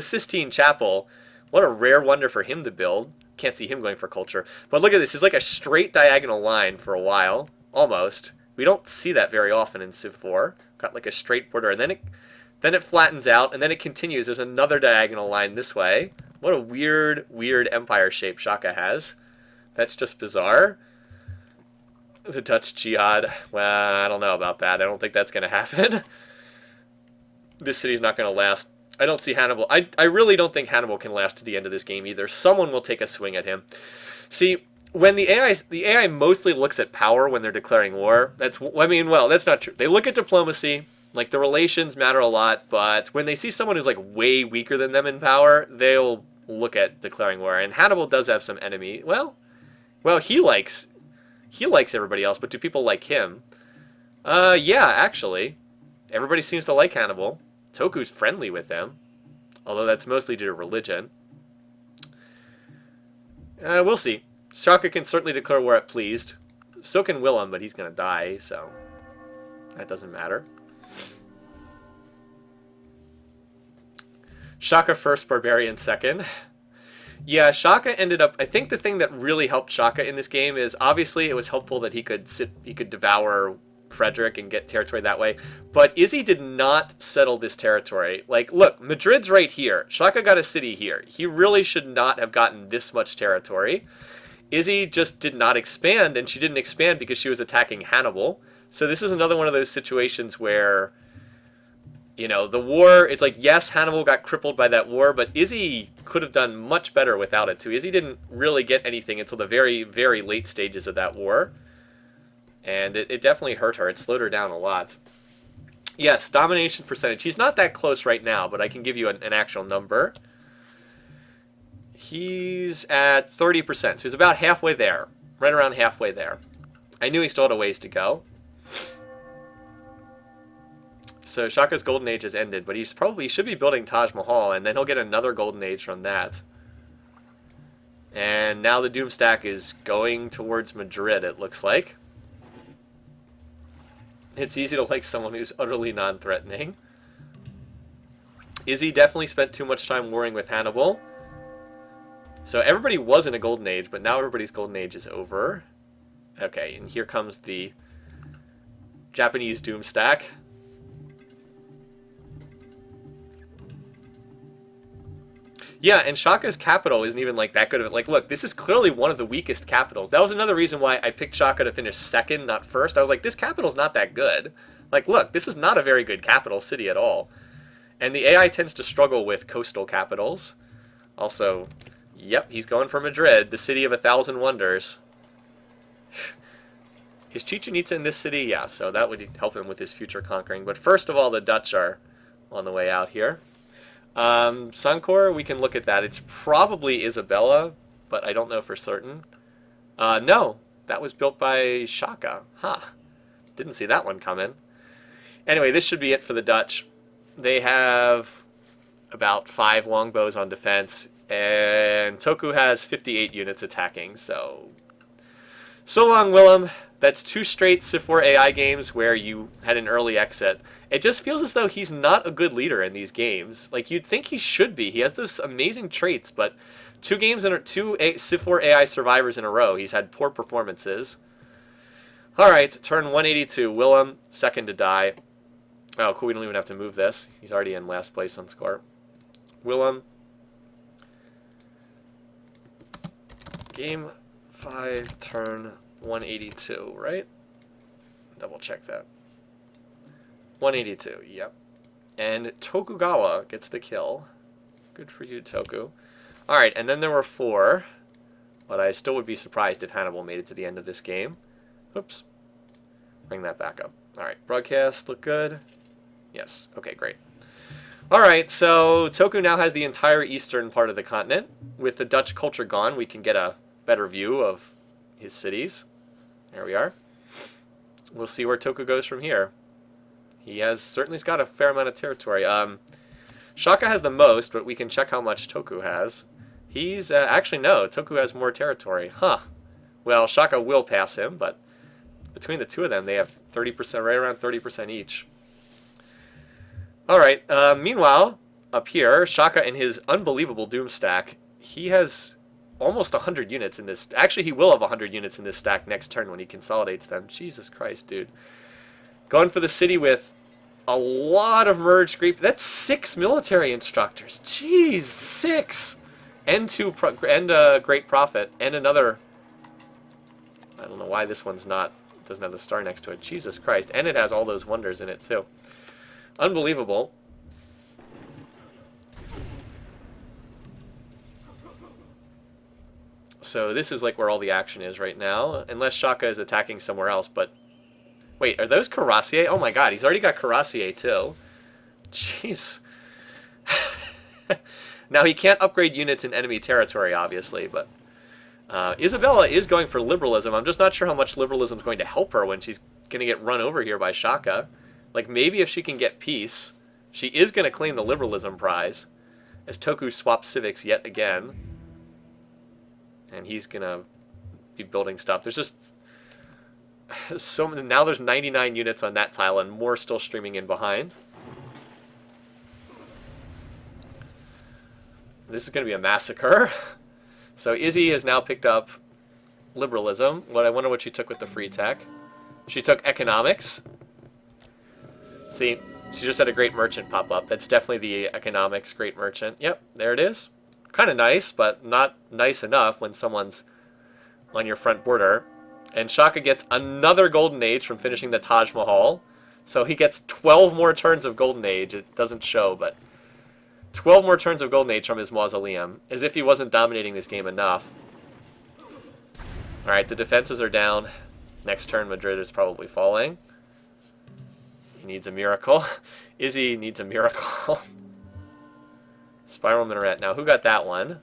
Sistine Chapel. What a rare wonder for him to build. Can't see him going for culture. But look at this. It's like a straight diagonal line for a while. Almost. We don't see that very often in Civ 4. Got like a straight border. And then it flattens out. And then it continues. There's another diagonal line this way. What a weird, weird empire shape Shaka has. That's just bizarre. The Dutch jihad. Well, I don't know about that. I don't think that's going to happen. This city's not going to last. I don't see Hannibal. I really don't think Hannibal can last to the end of this game either. Someone will take a swing at him. See, when the AI mostly looks at power when they're declaring war. That's not true. They look at diplomacy. Like, the relations matter a lot, but when they see someone who's like way weaker than them in power, they'll look at declaring war. And Hannibal does have some enemy. Well, he likes everybody else, but do people like him? Yeah, actually. Everybody seems to like Hannibal. Toku's friendly with them, although that's mostly due to religion. We'll see. Shaka can certainly declare war at pleased. So can Willem, but he's going to die, so that doesn't matter. Shaka first, Barbarian second. Yeah, Shaka ended up... I think the thing that really helped Shaka in this game is, obviously, it was helpful that he could devour Frederick and get territory that way. But Izzy did not settle this territory. Like, look, Madrid's right here. Shaka got a city here. He really should not have gotten this much territory. Izzy just did not expand, and she didn't expand because she was attacking Hannibal. So this is another one of those situations where... You know, the war, it's like, yes, Hannibal got crippled by that war, but Izzy could have done much better without it, too. Izzy didn't really get anything until the very, very late stages of that war. And it definitely hurt her. It slowed her down a lot. Yes, domination percentage. He's not that close right now, but I can give you an actual number. He's at 30%, so he's about halfway there. Right around halfway there. I knew he still had a ways to go. So Shaka's golden age has ended, but he should be building Taj Mahal, and then he'll get another golden age from that. And now the Doom Stack is going towards Madrid, it looks like. It's easy to like someone who's utterly non-threatening. Izzy definitely spent too much time warring with Hannibal. So everybody was in a golden age, but now everybody's golden age is over. Okay, and here comes the Japanese Doom Stack. Yeah, and Shaka's capital isn't even like that good of it. Like, look, this is clearly one of the weakest capitals. That was another reason why I picked Shaka to finish second, not first. I was like, this capital's not that good. Like, look, this is not a very good capital city at all. And the AI tends to struggle with coastal capitals. Also, yep, he's going for Madrid, the city of 1,000 wonders. Is Chichen Itza in this city? Yeah, so that would help him with his future conquering. But first of all, the Dutch are on the way out here. Suncor, we can look at that. It's probably Isabella, but I don't know for certain. No, that was built by Shaka. Huh. Didn't see that one coming. Anyway, this should be it for the Dutch. They have about 5 longbows on defense, and Toku has 58 units attacking, so... So long, Willem. That's 2 straight Civ 4 AI games where you had an early exit. It just feels as though he's not a good leader in these games. Like, you'd think he should be. He has those amazing traits, but 2 Civ 4 AI survivors in a row, he's had poor performances. Alright, turn 182. Willem, second to die. Oh, cool, we don't even have to move this. He's already in last place on score. Willem. Game 5, turn 182, right? Double check that. 182, yep. And Tokugawa gets the kill. Good for you, Toku. Alright, and then there were 4. But I still would be surprised if Hannibal made it to the end of this game. Oops. Bring that back up. Alright, broadcast, look good. Yes, okay, great. Alright, so Toku now has the entire eastern part of the continent. With the Dutch culture gone, we can get a better view of his cities. There we are. We'll see where Toku goes from here. He has certainly got a fair amount of territory. Shaka has the most, but we can check how much Toku has. He's, actually no, Toku has more territory. Huh. Well, Shaka will pass him, but Between the two of them, they have 30%, right around 30% each. All right. Meanwhile, up here, Shaka in his unbelievable Doom stack, he has almost 100 units in this. Actually, he will have 100 units in this stack next turn when he consolidates them. Jesus Christ, dude. Going for the city with a lot of merged Greek. That's 6 military instructors. Jeez, 6. And Great Prophet. And another... I don't know why this one's not... doesn't have the star next to it. Jesus Christ. And it has all those wonders in it, too. Unbelievable. So this is like where all the action is right now. Unless Shaka is attacking somewhere else, but... Wait, are those Cuirassier? Oh my god, he's already got Cuirassier too. Jeez. Now he can't upgrade units in enemy territory, obviously, but... Isabella is going for liberalism. I'm just not sure how much liberalism is going to help her when she's going to get run over here by Shaka. Like, maybe if she can get peace, she is going to claim the liberalism prize, as Toku swaps civics yet again. And he's going to be building stuff. There's just... so now there's 99 units on that tile, and more still streaming in behind. This is going to be a massacre. So Izzy has now picked up liberalism. I wonder what she took with the free tech. She took economics. See, she just had a great merchant pop up. That's definitely the economics great merchant. Yep, there it is. Kind of nice, but not nice enough when someone's on your front border. And Shaka gets another Golden Age from finishing the Taj Mahal. So he gets 12 more turns of Golden Age. It doesn't show, but 12 more turns of Golden Age from his mausoleum. As if he wasn't dominating this game enough. Alright, the defenses are down. Next turn, Madrid is probably falling. He needs a miracle. Izzy needs a miracle. Spiral Minaret. Now, who got that one?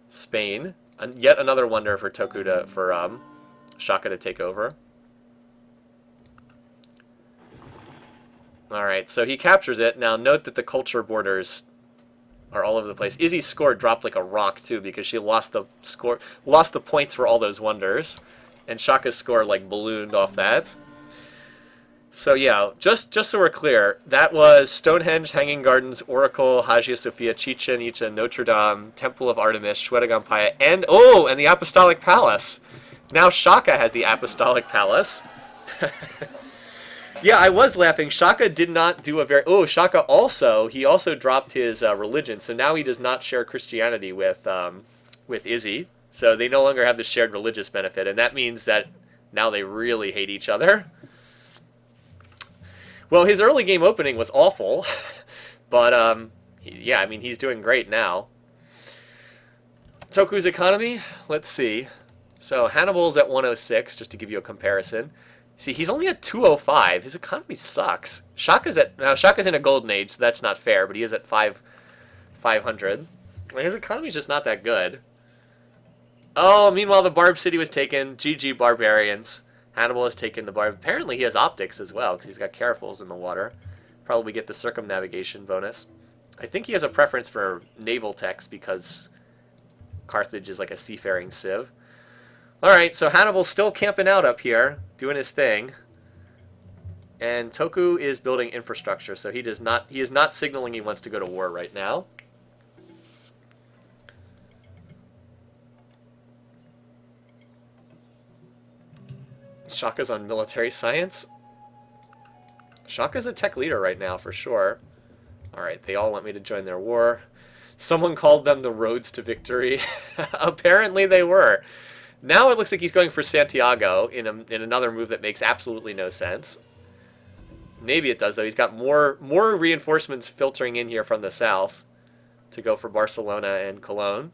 Spain. Yet another wonder for Toku for Shaka to take over. Alright, so he captures it. Now, note that the culture borders are all over the place. Izzy's score dropped like a rock, too, because she lost the points for all those wonders. And Shaka's score, like, ballooned off that. So, yeah, just so we're clear, that was Stonehenge, Hanging Gardens, Oracle, Hagia Sophia, Chichen Itza, Notre Dame, Temple of Artemis, Shwedagon and the Apostolic Palace. Now Shaka has the Apostolic Palace. Yeah, I was laughing. Shaka did not do a very... Oh, Shaka also, he also dropped his religion, so now he does not share Christianity with Izzy. So they no longer have the shared religious benefit, and that means that now they really hate each other. Well, his early game opening was awful, but yeah, I mean, he's doing great now. Toku's economy, let's see. So Hannibal's at 106, just to give you a comparison. See, he's only at 205. His economy sucks. Shaka's in a golden age, so that's not fair, but he is at 500. His economy's just not that good. Oh, meanwhile, the Barb City was taken. GG Barbarians. Hannibal has taken the Barb. Apparently he has optics as well, because he's got carafuls in the water. Probably get the circumnavigation bonus. I think he has a preference for naval techs, because Carthage is like a seafaring civ. Alright, so Hannibal's still camping out up here, doing his thing. And Toku is building infrastructure, so he is not signaling he wants to go to war right now. Shaka's on military science. Shaka's a tech leader right now, for sure. Alright, they all want me to join their war. Someone called them the roads to victory. Apparently they were. Now it looks like he's going for Santiago in another move that makes absolutely no sense. Maybe it does, though. He's got more reinforcements filtering in here from the south to go for Barcelona and Cologne.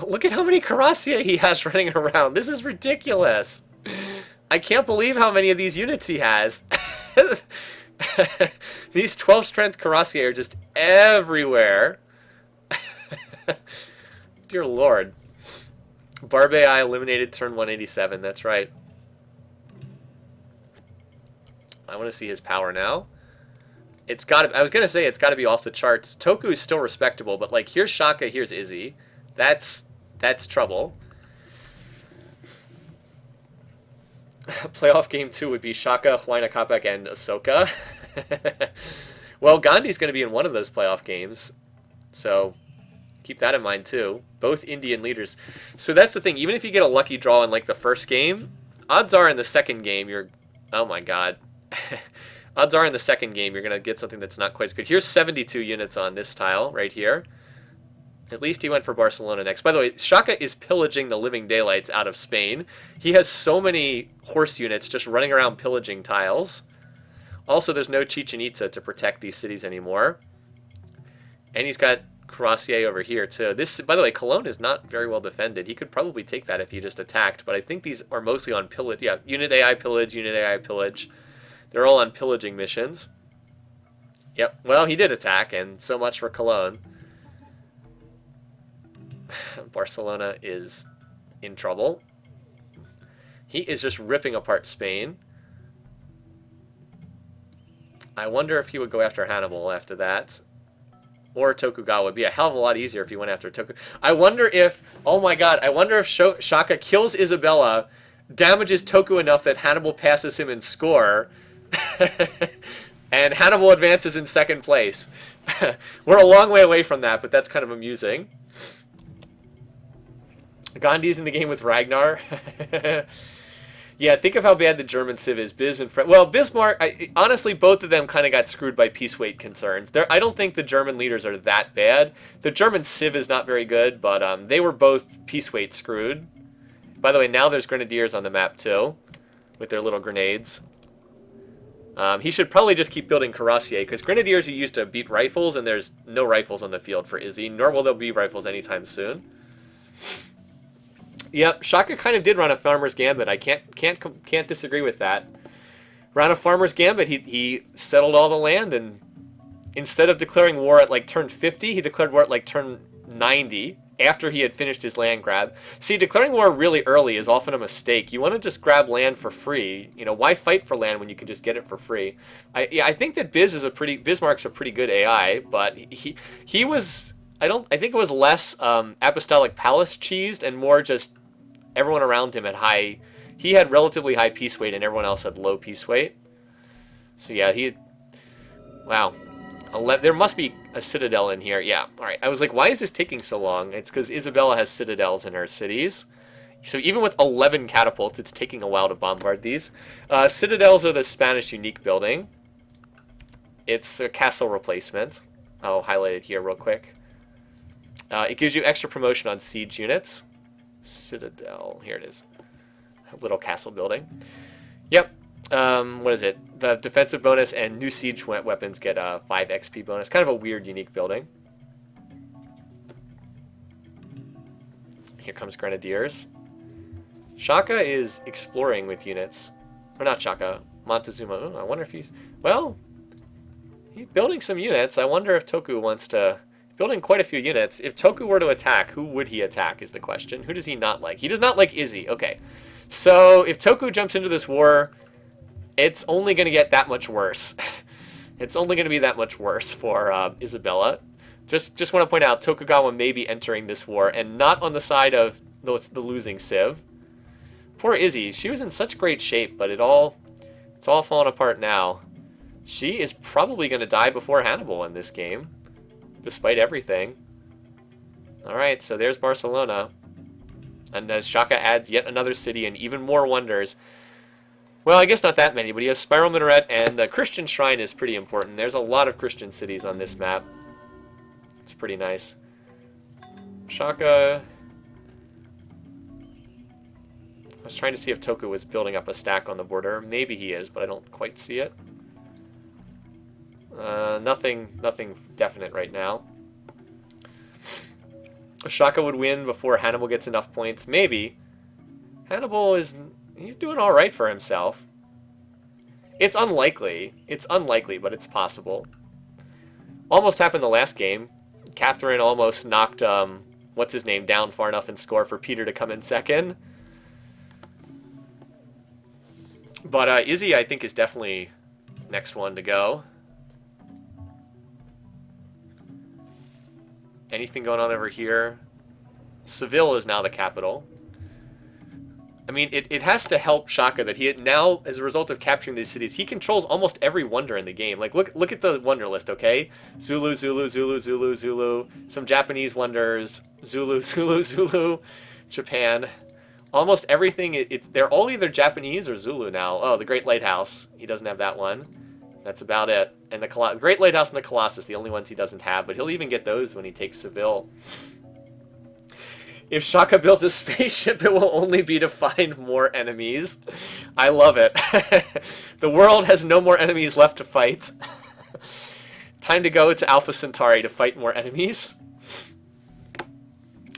Look at how many Cuirassier he has running around. This is ridiculous. I can't believe how many of these units he has. These 12 strength Cuirassier are just everywhere. Dear Lord. Barbei eliminated turn 187, that's right. I want to see his power now. I was going to say it's got to be off the charts. Toku is still respectable, but like here's Shaka, here's Izzy. That's trouble. Playoff game 2 would be Shaka, Huayna Capac, and Ahsoka. Well, Gandhi's going to be in one of those playoff games, so keep that in mind too. Both Indian leaders. So that's the thing. Even if you get a lucky draw in like the first game, odds are in the second game you're... Oh my god. Odds are in the second game you're going to get something that's not quite as good. Here's 72 units on this tile right here. At least he went for Barcelona next. By the way, Shaka is pillaging the living daylights out of Spain. He has so many horse units just running around pillaging tiles. Also, there's no Chichen Itza to protect these cities anymore. And he's got Cuirassier over here, too. This, by the way, Cologne is not very well defended. He could probably take that if he just attacked, but I think these are mostly on pillage. Yeah, unit AI pillage, unit AI pillage. They're all on pillaging missions. Yep, well, he did attack, and so much for Cologne. Barcelona is in trouble. He is just ripping apart Spain. I wonder if he would go after Hannibal after that. Or Tokugawa. Would be a hell of a lot easier if he went after Tokugawa. I wonder if... Oh my god. I wonder if Shaka kills Isabella, damages Toku enough that Hannibal passes him in score, and Hannibal advances in second place. We're a long way away from that, but that's kind of amusing. Gandhi's in the game with Ragnar. Yeah, think of how bad the German Civ is. Well, Bismarck, honestly, both of them kind of got screwed by peace weight concerns. I don't think the German leaders are that bad. The German Civ is not very good, but they were both peace weight screwed. By the way, now there's Grenadiers on the map, too, with their little grenades. He should probably just keep building Cuirassier, because Grenadiers are used to beat rifles, and there's no rifles on the field for Izzy, nor will there be rifles anytime soon. Yep, Shaka kind of did run a Farmer's Gambit. I can't disagree with that. Ran a Farmer's Gambit. He settled all the land, and instead of declaring war at like turn 50, he declared war at like turn 90 after he had finished his land grab. See, declaring war really early is often a mistake. You want to just grab land for free. You know, why fight for land when you can just get it for free? I think that Bismarck's a pretty good AI, but he was... I think it was less Apostolic Palace cheesed and more just everyone around him had he had relatively high peace weight and everyone else had low peace weight. So yeah, wow. There must be a citadel in here. Yeah, all right. I was like, why is this taking so long? It's because Isabella has citadels in her cities. So even with 11 catapults, it's taking a while to bombard these. Citadels are the Spanish unique building. It's a castle replacement. I'll highlight it here real quick. It gives you extra promotion on siege units. Citadel, here it is. A little castle building. Yep. What is it? The defensive bonus and new siege weapons get a 5 XP bonus. Kind of a weird, unique building. Here comes Grenadiers. Shaka is exploring with units. Or not Shaka, Montezuma. Oh, I wonder if he's... Well, he's building some units. I wonder if Toku wants to... Building quite a few units. If Toku were to attack, who would he attack is the question. Who does he not like? He does not like Izzy. Okay. So if Toku jumps into this war, it's only going to get that much worse. It's only going to be that much worse for Isabella. Just want to point out, Tokugawa may be entering this war, and not on the side of the losing Civ. Poor Izzy. She was in such great shape, but it's all falling apart now. She is probably going to die before Hannibal in this game. Despite everything. Alright, so there's Barcelona. And as Shaka adds yet another city and even more wonders. Well, I guess not that many, but he has Spiral Minaret, and the Christian Shrine is pretty important. There's a lot of Christian cities on this map. It's pretty nice. Shaka... I was trying to see if Toku was building up a stack on the border. Maybe he is, but I don't quite see it. Nothing definite right now. Shaka would win before Hannibal gets enough points. Maybe. He's doing all right for himself. It's unlikely. It's unlikely, but it's possible. Almost happened the last game. Catherine almost knocked, what's his name, down far enough in score for Peter to come in second. But Izzy, I think, is definitely next one to go. Anything going on over here? Seville is now the capital. I mean, it has to help Shaka that he now, as a result of capturing these cities, he controls almost every wonder in the game. Like, look at the wonder list, okay? Zulu, Zulu, Zulu, Zulu, Zulu. Some Japanese wonders. Zulu, Zulu, Zulu. Japan. Almost everything, they're all either Japanese or Zulu now. Oh, the Great Lighthouse. He doesn't have that one. That's about it. And the Great Lighthouse and the Colossus, the only ones he doesn't have. But he'll even get those when he takes Seville. If Shaka builds a spaceship, it will only be to find more enemies. I love it. The world has no more enemies left to fight. Time to go to Alpha Centauri to fight more enemies.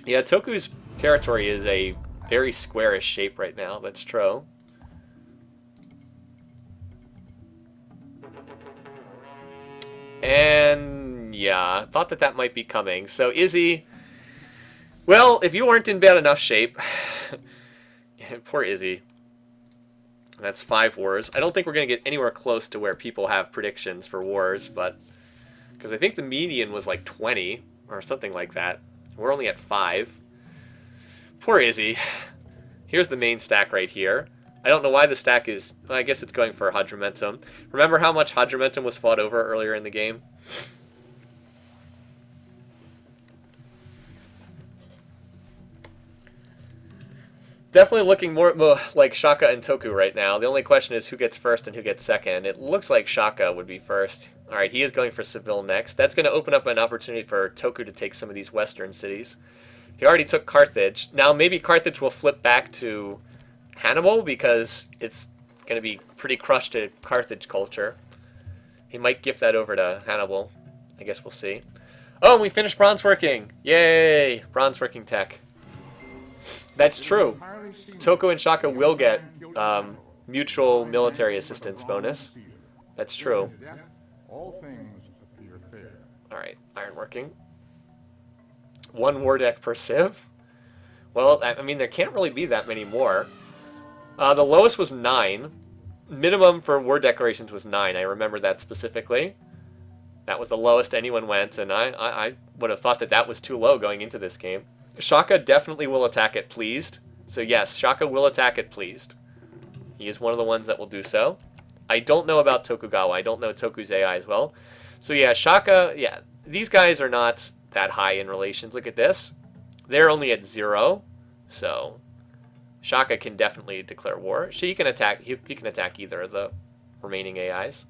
Yeah, Toku's territory is a very squarish shape right now. That's true. And yeah, I thought that might be coming. So Izzy... Well, if you weren't in bad enough shape... Poor Izzy. That's 5 wars. I don't think we're going to get anywhere close to where people have predictions for wars, but... Because I think the median was like 20, or something like that. We're only at 5. Poor Izzy. Here's the main stack right here. I don't know why the stack is... Well, I guess it's going for Hadrumentum. Remember how much Hadrumentum was fought over earlier in the game? Definitely looking more like Shaka and Toku right now. The only question is who gets first and who gets second. It looks like Shaka would be first. Alright, he is going for Seville next. That's going to open up an opportunity for Toku to take some of these western cities. He already took Carthage. Now maybe Carthage will flip back to Hannibal because it's going to be pretty crushed to Carthage culture. He might gift that over to Hannibal. I guess we'll see. Oh, and we finished bronze working! Yay! Bronze working tech. That's true. Toku and Shaka will get mutual military assistance bonus. That's true. Alright, ironworking. 1 war deck per civ. Well, I mean, there can't really be that many more. The lowest was 9. Minimum for war declarations was 9. I remember that specifically. That was the lowest anyone went, and I would have thought that that was too low going into this game. Shaka definitely will attack it pleased. So yes, Shaka will attack it pleased. He is one of the ones that will do so. I don't know about Tokugawa. I don't know Toku's AI as well. So yeah, Shaka, yeah, these guys are not that high in relations. Look at this. They're only at 0. So Shaka can definitely declare war. He can attack either of the remaining AIs.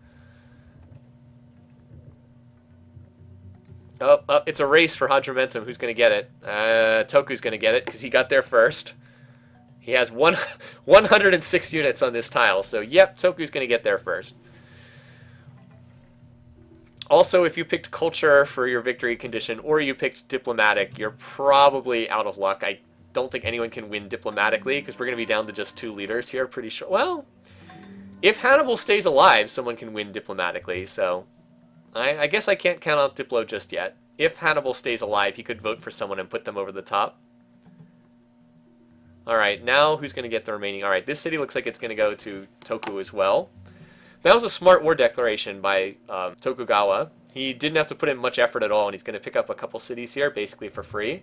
Oh, it's a race for Hadrumentum. Who's going to get it? Toku's going to get it because he got there first. He has 106 units on this tile, so yep, Toku's going to get there first. Also, if you picked culture for your victory condition or you picked diplomatic, you're probably out of luck. I don't think anyone can win diplomatically because we're going to be down to just 2 leaders here, pretty sure. Well, if Hannibal stays alive, someone can win diplomatically, so... I guess I can't count out Diplo just yet. If Hannibal stays alive, he could vote for someone and put them over the top. Alright, now who's going to get the remaining? Alright, this city looks like it's going to go to Toku as well. That was a smart war declaration by Tokugawa. He didn't have to put in much effort at all, and he's going to pick up a couple cities here, basically for free.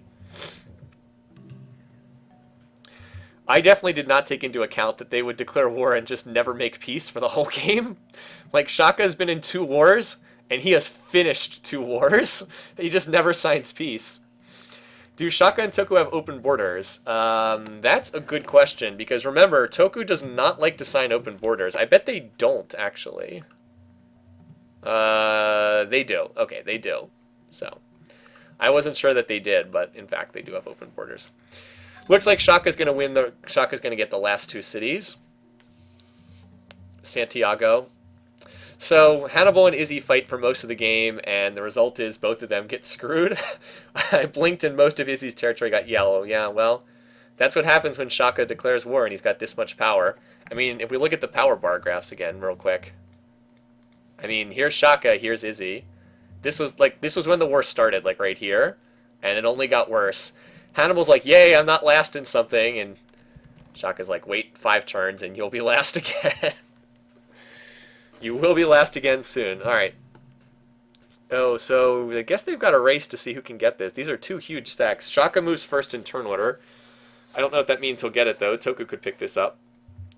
I definitely did not take into account that they would declare war and just never make peace for the whole game. Like, Shaka's been in 2 wars... And he has finished 2 wars. He just never signs peace. Do Shaka and Toku have open borders? That's a good question. Because remember, Toku does not like to sign open borders. I bet they don't, actually. They do. Okay, they do. So, I wasn't sure that they did. But, in fact, they do have open borders. Looks like Shaka's going to win. Shaka's going to get the last 2 cities. Santiago. So, Hannibal and Izzy fight for most of the game, and the result is both of them get screwed. I blinked and most of Izzy's territory got yellow. Yeah, well, that's what happens when Shaka declares war and he's got this much power. I mean, if we look at the power bar graphs again real quick. I mean, here's Shaka, here's Izzy. This was when the war started, like right here, and it only got worse. Hannibal's like, yay, I'm not last in something, and Shaka's like, wait 5 turns and you'll be last again. You will be last again soon. Alright. Oh, so I guess they've got a race to see who can get this. These are 2 huge stacks. Shaka moves first in turn order. I don't know if that means he'll get it, though. Toku could pick this up.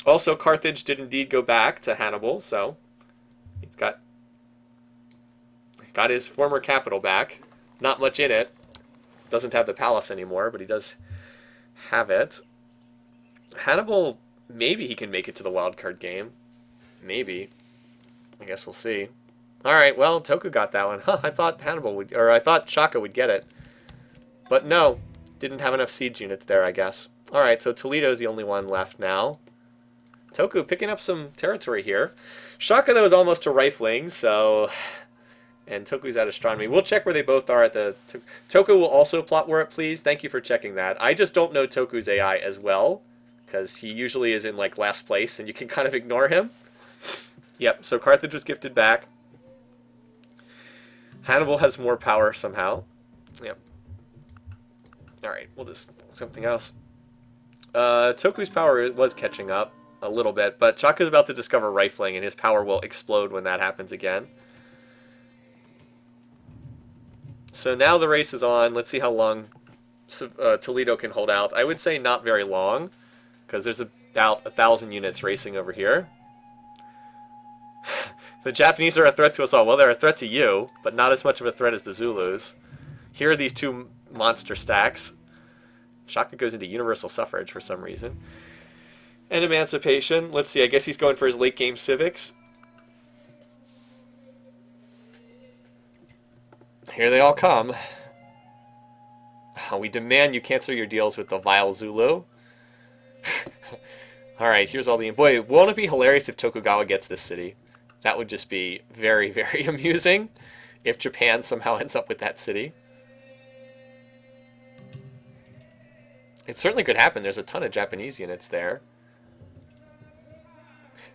Also, Carthage did indeed go back to Hannibal, so he's got his former capital back. Not much in it. Doesn't have the palace anymore, but he does have it. Hannibal, maybe he can make it to the wildcard game. Maybe. I guess we'll see. Alright, well, Toku got that one. Huh, I thought I thought Shaka would get it. But no, didn't have enough siege units there, I guess. Alright, so Toledo's the only one left now. Toku picking up some territory here. Shaka, though, is almost to rifling, so... And Toku's at astronomy. We'll check where they both are at the... Toku will also plot war it, please. Thank you for checking that. I just don't know Toku's AI as well, because he usually is in, like, last place, and you can kind of ignore him. Yep, so Carthage was gifted back. Hannibal has more power somehow. Yep. Alright, we'll just... something else. Toku's power was catching up a little bit, but Shaka's about to discover rifling, and his power will explode when that happens again. So now the race is on. Let's see how long Toledo can hold out. I would say not very long, because there's about 1,000 units racing over here. The Japanese are a threat to us all. Well, they're a threat to you, but not as much of a threat as the Zulus. Here are these two monster stacks. Shaka goes into universal suffrage for some reason. And emancipation. Let's see, I guess he's going for his late game civics. Here they all come. We demand you cancel your deals with the vile Zulu. Alright, here's all the... Boy, won't it be hilarious if Tokugawa gets this city? That would just be very, very amusing if Japan somehow ends up with that city. It certainly could happen. There's a ton of Japanese units there.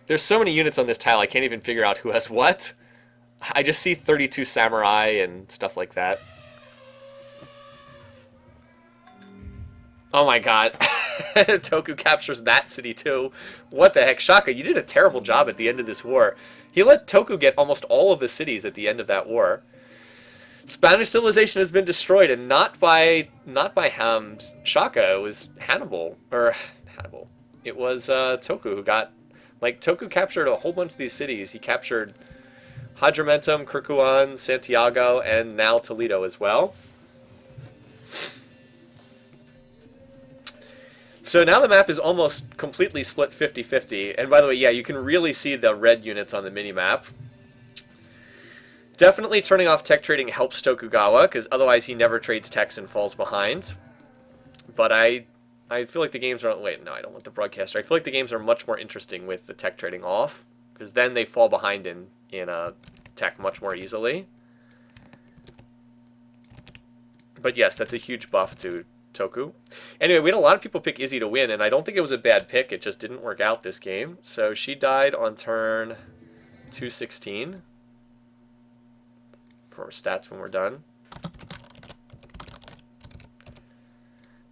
There's so many units on this tile, I can't even figure out who has what. I just see 32 samurai and stuff like that. Oh my god. Toku captures that city too. What the heck? Shaka, you did a terrible job at the end of this war. He let Toku get almost all of the cities at the end of that war. Spanish civilization has been destroyed, and not by Shaka. It was Hannibal. It was Toku who got... Like, Toku captured a whole bunch of these cities. He captured Hadramentum, Kirkuan, Santiago, and now Toledo as well. So now the map is almost completely split 50-50. And by the way, yeah, you can really see the red units on the mini-map. Definitely turning off tech trading helps Tokugawa, because otherwise he never trades techs and falls behind. But I feel like the games are... Wait, no, I don't want the broadcaster. I feel like the games are much more interesting with the tech trading off, because then they fall behind in tech much more easily. But yes, that's a huge buff to Toku. Anyway, we had a lot of people pick Izzy to win, and I don't think it was a bad pick. It just didn't work out this game. So she died on turn 216. For stats when we're done.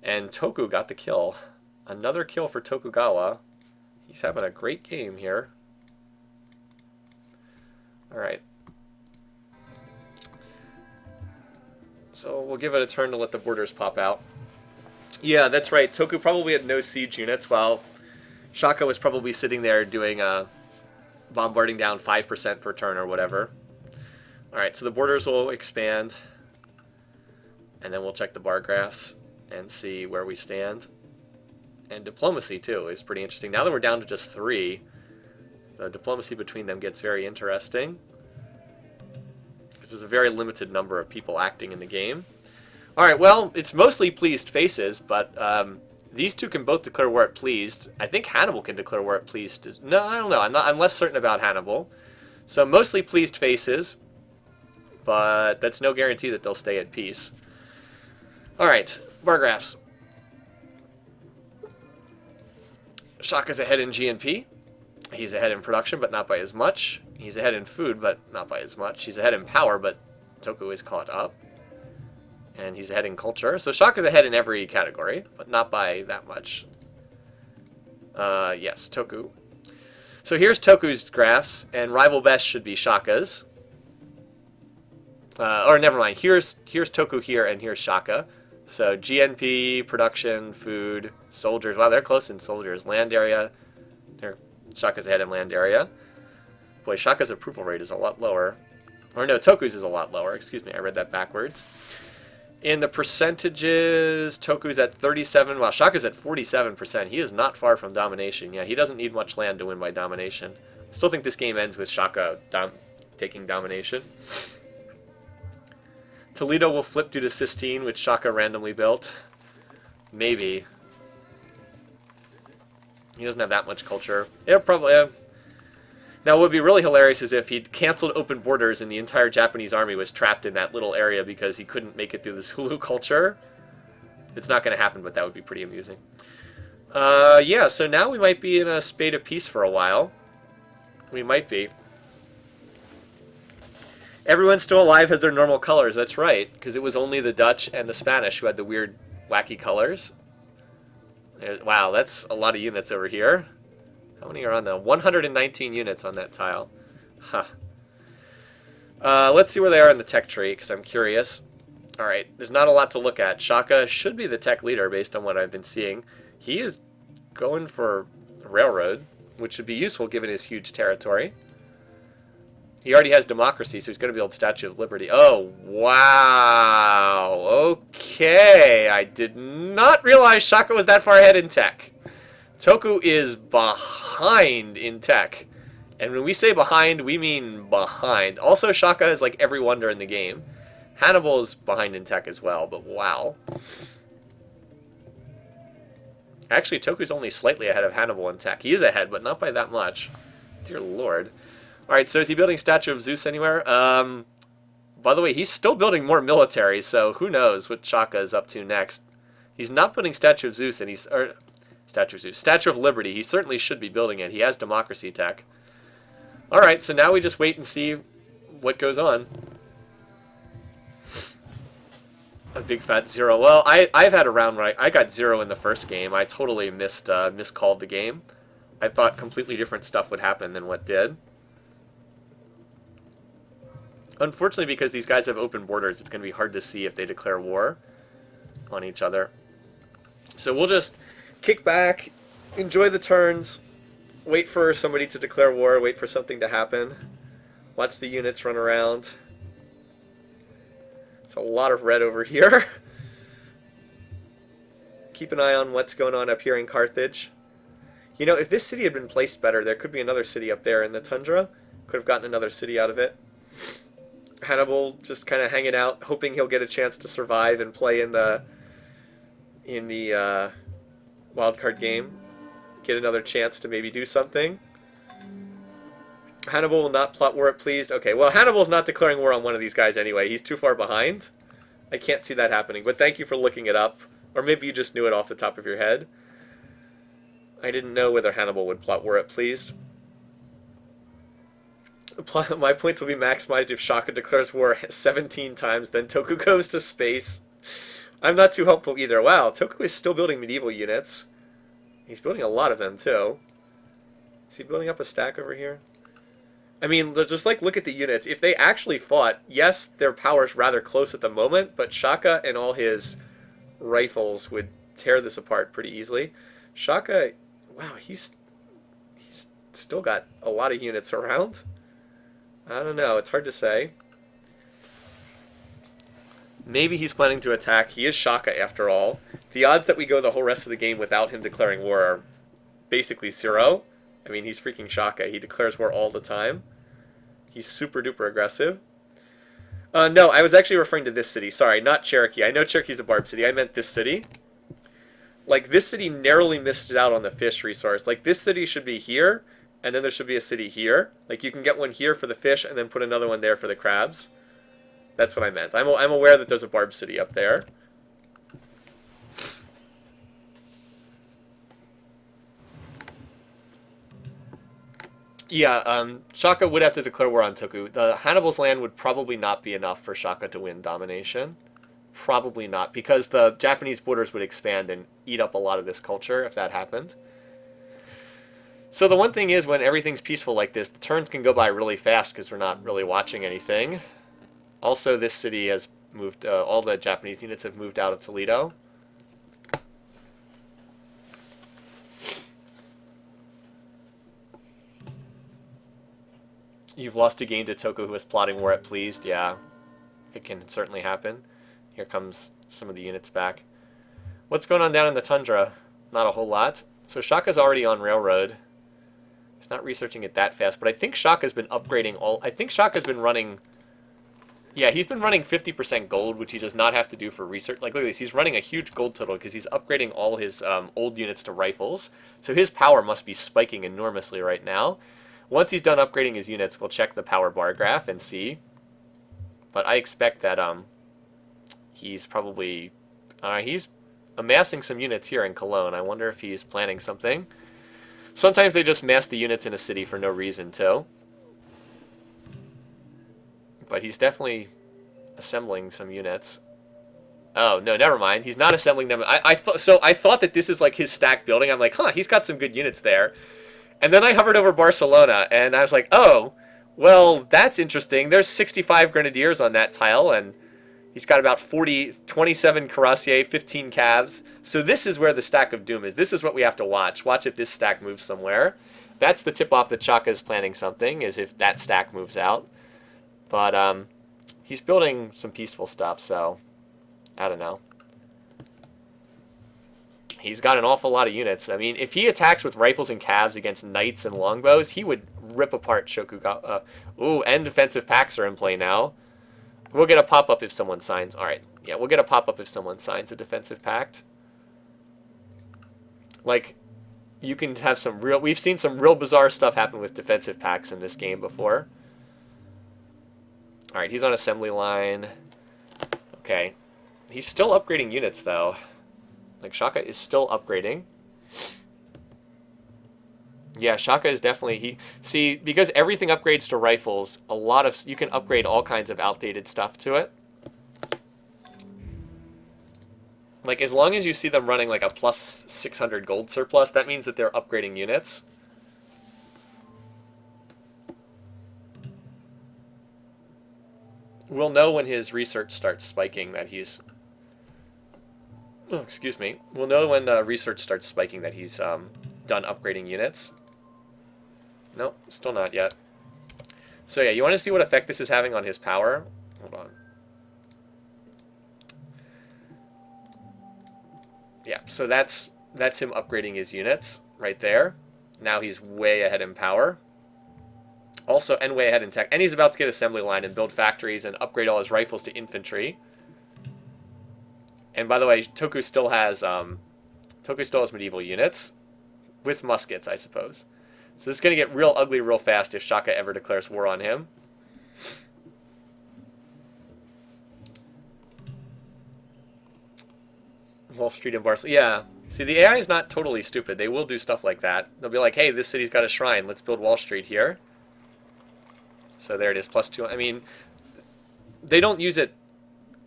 And Toku got the kill. Another kill for Tokugawa. He's having a great game here. Alright. So we'll give it a turn to let the borders pop out. Yeah, that's right. Toku probably had no siege units, while Shaka was probably sitting there doing bombarding down 5% per turn or whatever. Alright, so the borders will expand. And then we'll check the bar graphs and see where we stand. And diplomacy, too, is pretty interesting. Now that we're down to just 3, the diplomacy between them gets very interesting. Because there's a very limited number of people acting in the game. Alright, well, it's mostly pleased faces, but these two can both declare war at pleased. I think Hannibal can declare war at pleased. No, I don't know. I'm less certain about Hannibal. So mostly pleased faces, but that's no guarantee that they'll stay at peace. Alright, bar graphs. Shaka's ahead in GNP. He's ahead in production, but not by as much. He's ahead in food, but not by as much. He's ahead in power, but Toku is caught up. And he's ahead in culture. So Shaka's ahead in every category, but not by that much. Yes, Toku. So here's Toku's graphs, and rival best should be Shaka's. Or never mind. Here's Toku here, and here's Shaka. So GNP, production, food, soldiers. Wow, they're close in soldiers. Land area. Shaka's ahead in land area. Boy, Shaka's approval rate is a lot lower. Or no, Toku's is a lot lower. Excuse me, I read that backwards. In the percentages, Toku's at 37, while Shaka's at 47%. He is not far from domination. Yeah, he doesn't need much land to win by domination. Still think this game ends with Shaka taking domination. Toledo will flip due to Sistine, which Shaka randomly built. Maybe. He doesn't have that much culture. It'll probably... Now, what would be really hilarious is if he'd canceled open borders and the entire Japanese army was trapped in that little area because he couldn't make it through the Zulu culture. It's not going to happen, but that would be pretty amusing. Yeah, so now we might be in a spate of peace for a while. We might be. Everyone still alive has their normal colors, that's right. Because it was only the Dutch and the Spanish who had the weird, wacky colors. Wow, that's a lot of units over here. How many are on the 119 units on that tile? Huh. Let's see where they are in the tech tree, because I'm curious. Alright, there's not a lot to look at. Shaka should be the tech leader based on what I've been seeing. He is going for railroad, which should be useful given his huge territory. He already has democracy, so he's going to build Statue of Liberty. Oh, wow. Okay. I did not realize Shaka was that far ahead in tech. Toku is behind in tech. And when we say behind, we mean behind. Also, Shaka is like every wonder in the game. Hannibal is behind in tech as well, but wow. Actually, Toku's only slightly ahead of Hannibal in tech. He is ahead, but not by that much. Dear Lord. Alright, so is he building Statue of Zeus anywhere? By the way, he's still building more military, so who knows what Shaka is up to next. He's not putting Statue of Zeus, and Statue of Liberty. He certainly should be building it. He has democracy tech. Alright, so now we just wait and see what goes on. A big fat 0. Well, I've had a round where I got 0 in the first game. I totally miscalled the game. I thought completely different stuff would happen than what did. Unfortunately, because these guys have open borders, it's going to be hard to see if they declare war on each other. So we'll just kick back, enjoy the turns, wait for somebody to declare war, wait for something to happen, watch the units run around. There's a lot of red over here. Keep an eye on what's going on up here in Carthage. You know, if this city had been placed better, there could be another city up there in the tundra. Could have gotten another city out of it. Hannibal just kind of hanging out, hoping he'll get a chance to survive and play in the wildcard game. Get another chance to maybe do something. Hannibal will not plot war at pleased. Okay, well, Hannibal's not declaring war on one of these guys anyway. He's too far behind. I can't see that happening, but thank you for looking it up. Or maybe you just knew it off the top of your head. I didn't know whether Hannibal would plot war at pleased. My points will be maximized if Shaka declares war 17 times, then Toku goes to space. I'm not too hopeful either. Wow, Toku is still building medieval units. He's building a lot of them, too. Is he building up a stack over here? I mean, just like look at the units. If they actually fought, yes, their power's rather close at the moment, but Shaka and all his rifles would tear this apart pretty easily. Shaka, wow, he's still got a lot of units around. I don't know, it's hard to say. Maybe he's planning to attack. He is Shaka after all. The odds that we go the whole rest of the game without him declaring war are basically 0. I mean, he's freaking Shaka. He declares war all the time. He's super duper aggressive. No, I was actually referring to this city. Sorry, not Cherokee. I know Cherokee's a barb city. I meant this city. Like, this city narrowly missed out on the fish resource. Like, this city should be here, and then there should be a city here. Like, you can get one here for the fish, and then put another one there for the crabs. That's what I meant. I'm aware that there's a barb city up there. Yeah, Shaka would have to declare war on Toku. The Hannibal's land would probably not be enough for Shaka to win domination. Probably not, because the Japanese borders would expand and eat up a lot of this culture if that happened. So the one thing is, when everything's peaceful like this, the turns can go by really fast because we're not really watching anything. Also, this city has moved. All the Japanese units have moved out of Toledo. You've lost a game to Toku, who was plotting war at Pleased. Yeah, it can certainly happen. Here comes some of the units back. What's going on down in the tundra? Not a whole lot. So Shaka's already on railroad. He's not researching it that fast, but I think Shaka's been upgrading all... I think Shaka's been running... Yeah, he's been running 50% gold, which he does not have to do for research. Like, look at this. He's running a huge gold total because he's upgrading all his old units to rifles. So his power must be spiking enormously right now. Once he's done upgrading his units, we'll check the power bar graph and see. But I expect that he's probably... he's amassing some units here in Cologne. I wonder if he's planning something. Sometimes they just mass the units in a city for no reason, too. But he's definitely assembling some units. Oh, no, never mind. He's not assembling them. I thought that this is like his stack building. I'm like, huh, he's got some good units there. And then I hovered over Barcelona, and I was like, oh, well, that's interesting. There's 65 grenadiers on that tile, and he's got about 27 cuirassiers, 15 cavs. So this is where the stack of doom is. This is what we have to watch. Watch if this stack moves somewhere. That's the tip-off that Shaka is planning something, is if that stack moves out. But he's building some peaceful stuff, so I don't know. He's got an awful lot of units. I mean, if he attacks with rifles and cavs against knights and longbows, he would rip apart Shokugawa. Ooh, and defensive packs are in play now. We'll get a pop-up if someone signs. All right, yeah, we'll get a pop-up if someone signs a defensive pact. Like, you can have some real... We've seen some real bizarre stuff happen with defensive pacts in this game before. All right, he's on assembly line. Okay. He's still upgrading units, though. Like, Shaka is still upgrading. Yeah, Shaka is definitely... See, because everything upgrades to rifles, a lot of... You can upgrade all kinds of outdated stuff to it. Like, as long as you see them running, like, a plus 600 gold surplus, that means that they're upgrading units. We'll know when his research starts spiking that he's... Oh, excuse me. We'll know when research starts spiking that he's done upgrading units. Nope, still not yet. So yeah, you want to see what effect this is having on his power? Hold on. Yeah, so that's him upgrading his units right there. Now he's way ahead in power. Also, and way ahead in tech. And he's about to get assembly line and build factories and upgrade all his rifles to infantry. And by the way, Toku still has medieval units with muskets, I suppose. So this is going to get real ugly real fast if Shaka ever declares war on him. Wall Street and Barcelona. Yeah. See, the AI is not totally stupid. They will do stuff like that. They'll be like, hey, this city's got a shrine. Let's build Wall Street here. So there it is, +2. I mean, they don't use it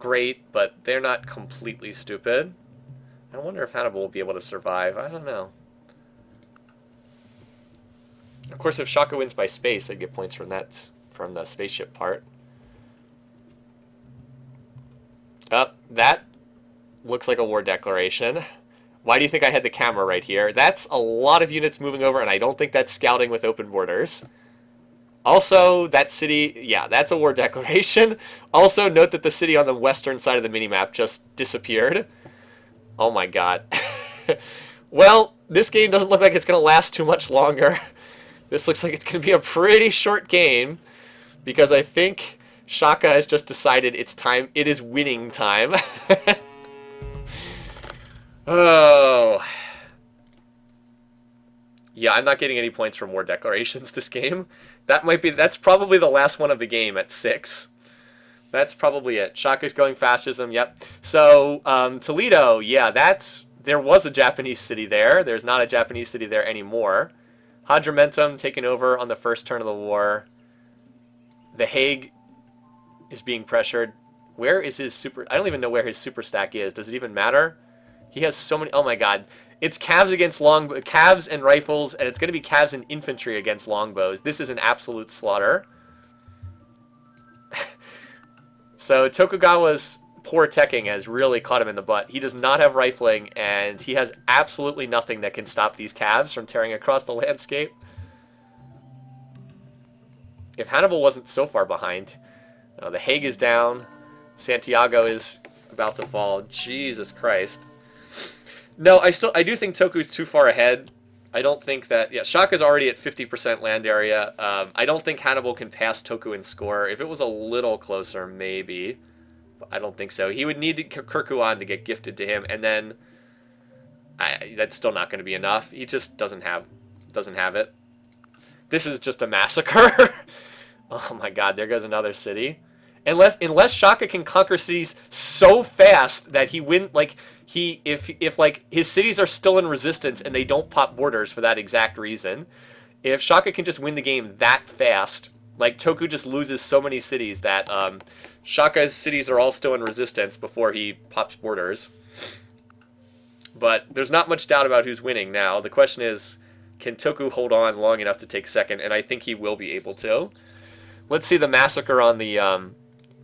great, but they're not completely stupid. I wonder if Hannibal will be able to survive. I don't know. Of course, if Shaka wins by space, they'd get points from that, from the spaceship part. That looks like a war declaration. Why do you think I had the camera right here? That's a lot of units moving over, and I don't think that's scouting with open borders. Also, that city, yeah, that's a war declaration. Also, note that the city on the western side of the minimap just disappeared. Oh my god. Well, this game doesn't look like it's going to last too much longer. This looks like it's going to be a pretty short game, because I think Shaka has just decided it's time. It is winning time. Oh. Yeah, I'm not getting any points from war declarations this game. That's probably the last one of the game at 6. That's probably it. Shaka's going fascism, yep. So, Toledo, yeah, there was a Japanese city there. There's not a Japanese city there anymore. Hadramentum taken over on the first turn of the war. The Hague is being pressured. Where is his super... I don't even know where his super stack is. Does it even matter? He has so many... Oh my god. It's calves against calves and rifles, and it's going to be calves and infantry against longbows. This is an absolute slaughter. So Tokugawa's poor teching has really caught him in the butt. He does not have rifling, and he has absolutely nothing that can stop these calves from tearing across the landscape. If Hannibal wasn't so far behind. The Hague is down. Santiago is about to fall. Jesus Christ. No, I do think Toku's too far ahead. I don't think that... Yeah, Shaka's already at 50% land area. I don't think Hannibal can pass Toku in score. If it was a little closer, maybe. But I don't think so. He would need Kirkuan to get gifted to him, and then... that's still not going to be enough. He just doesn't have it. This is just a massacre. Oh my god, there goes another city. Unless Shaka can conquer cities so fast that he win, like if like his cities are still in resistance and they don't pop borders for that exact reason, if Shaka can just win the game that fast, like Toku just loses so many cities that Shaka's cities are all still in resistance before he pops borders. But there's not much doubt about who's winning now. The question is, can Toku hold on long enough to take second? And I think he will be able to. Let's see the massacre on the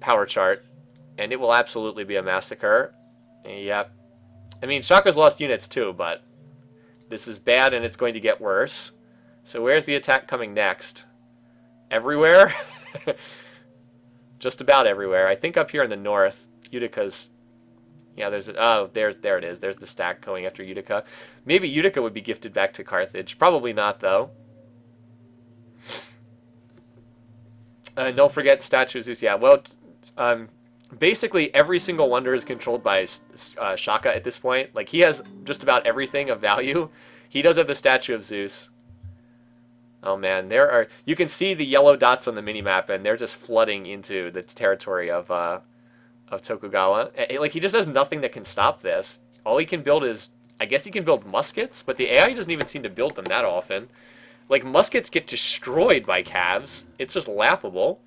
power chart, and it will absolutely be a massacre. Yep. I mean, Shaka's lost units too, but this is bad and it's going to get worse. So where's the attack coming next? Everywhere? Just about everywhere. I think up here in the north, Utica's... Yeah, there's... Oh, there it is. There's the stack going after Utica. Maybe Utica would be gifted back to Carthage. Probably not, though. Don't forget Statue of Zeus. Yeah, well... basically, every single wonder is controlled by Shaka at this point. Like, he has just about everything of value. He does have the Statue of Zeus. Oh, man. There are... You can see the yellow dots on the minimap, and they're just flooding into the territory of Tokugawa. Like, he just has nothing that can stop this. All he can build is... I guess he can build muskets, but the AI doesn't even seem to build them that often. Like, muskets get destroyed by calves. It's just laughable.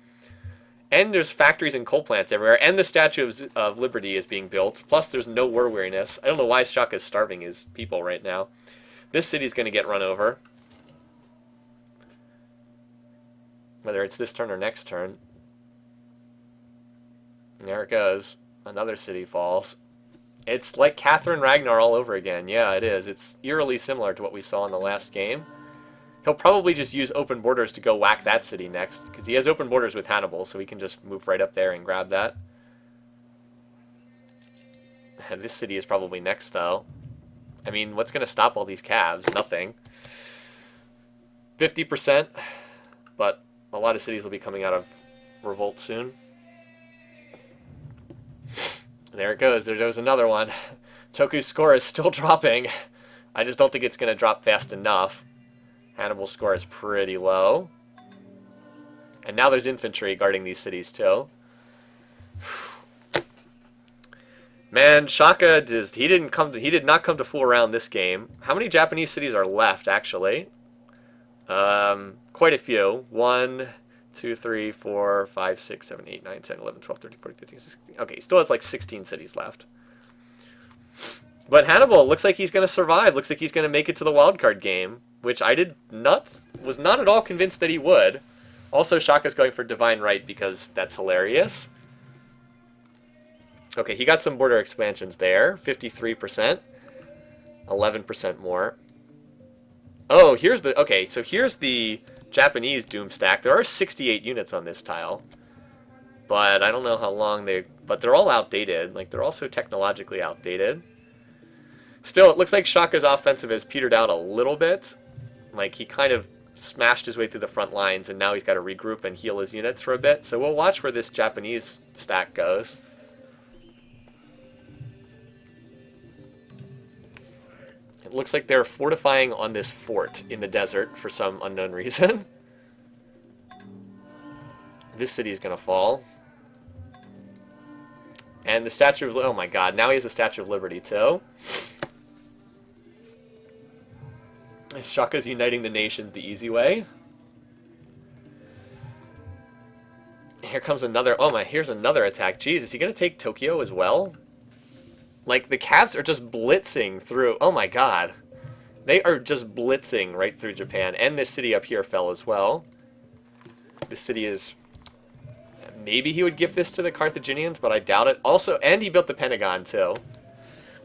And there's factories and coal plants everywhere, and the Statue of Liberty is being built. Plus, there's no war weariness. I don't know why Shaka's starving his people right now. This city's going to get run over. Whether it's this turn or next turn. And there it goes. Another city falls. It's like Catherine Ragnar all over again. Yeah, it is. It's eerily similar to what we saw in the last game. He'll probably just use open borders to go whack that city next, because he has open borders with Hannibal, so he can just move right up there and grab that. And this city is probably next, though. I mean, what's going to stop all these calves? Nothing. 50%, but a lot of cities will be coming out of revolt soon. There it goes. There goes another one. Toku's score is still dropping. I just don't think it's going to drop fast enough. Hannibal's score is pretty low. And now there's infantry guarding these cities too. Man, Shaka he did not come to fool around this game. How many Japanese cities are left actually? Quite a few. 1, 2, 3, 4, 5, 6, 7, 8, 9, 10, 11, 12, 13, 14, 15, 16. Okay, he still has like 16 cities left. But Hannibal looks like he's going to survive. Looks like he's going to make it to the wildcard game, which I was not at all convinced that he would. Also, Shaka's going for Divine Right because that's hilarious. Okay, he got some border expansions there. 53%. 11% more. Oh, here's the... Okay, so here's the Japanese Doom stack. There are 68 units on this tile. But I don't know how long they... But they're all outdated. Like, they're also technologically outdated. Still, it looks like Shaka's offensive has petered out a little bit. Like, he kind of smashed his way through the front lines, and now he's got to regroup and heal his units for a bit. So we'll watch where this Japanese stack goes. It looks like they're fortifying on this fort in the desert for some unknown reason. This city is going to fall. And the Statue of... Oh my god, now he has the Statue of Liberty too. Shaka's uniting the nations the easy way. Here comes another... Oh my, here's another attack. Jeez, is he going to take Tokyo as well? Like, the Cavs are just blitzing through... Oh my god. They are just blitzing right through Japan. And this city up here fell as well. This city is maybe he would gift this to the Carthaginians, but I doubt it. Also, and he built the Pentagon, too.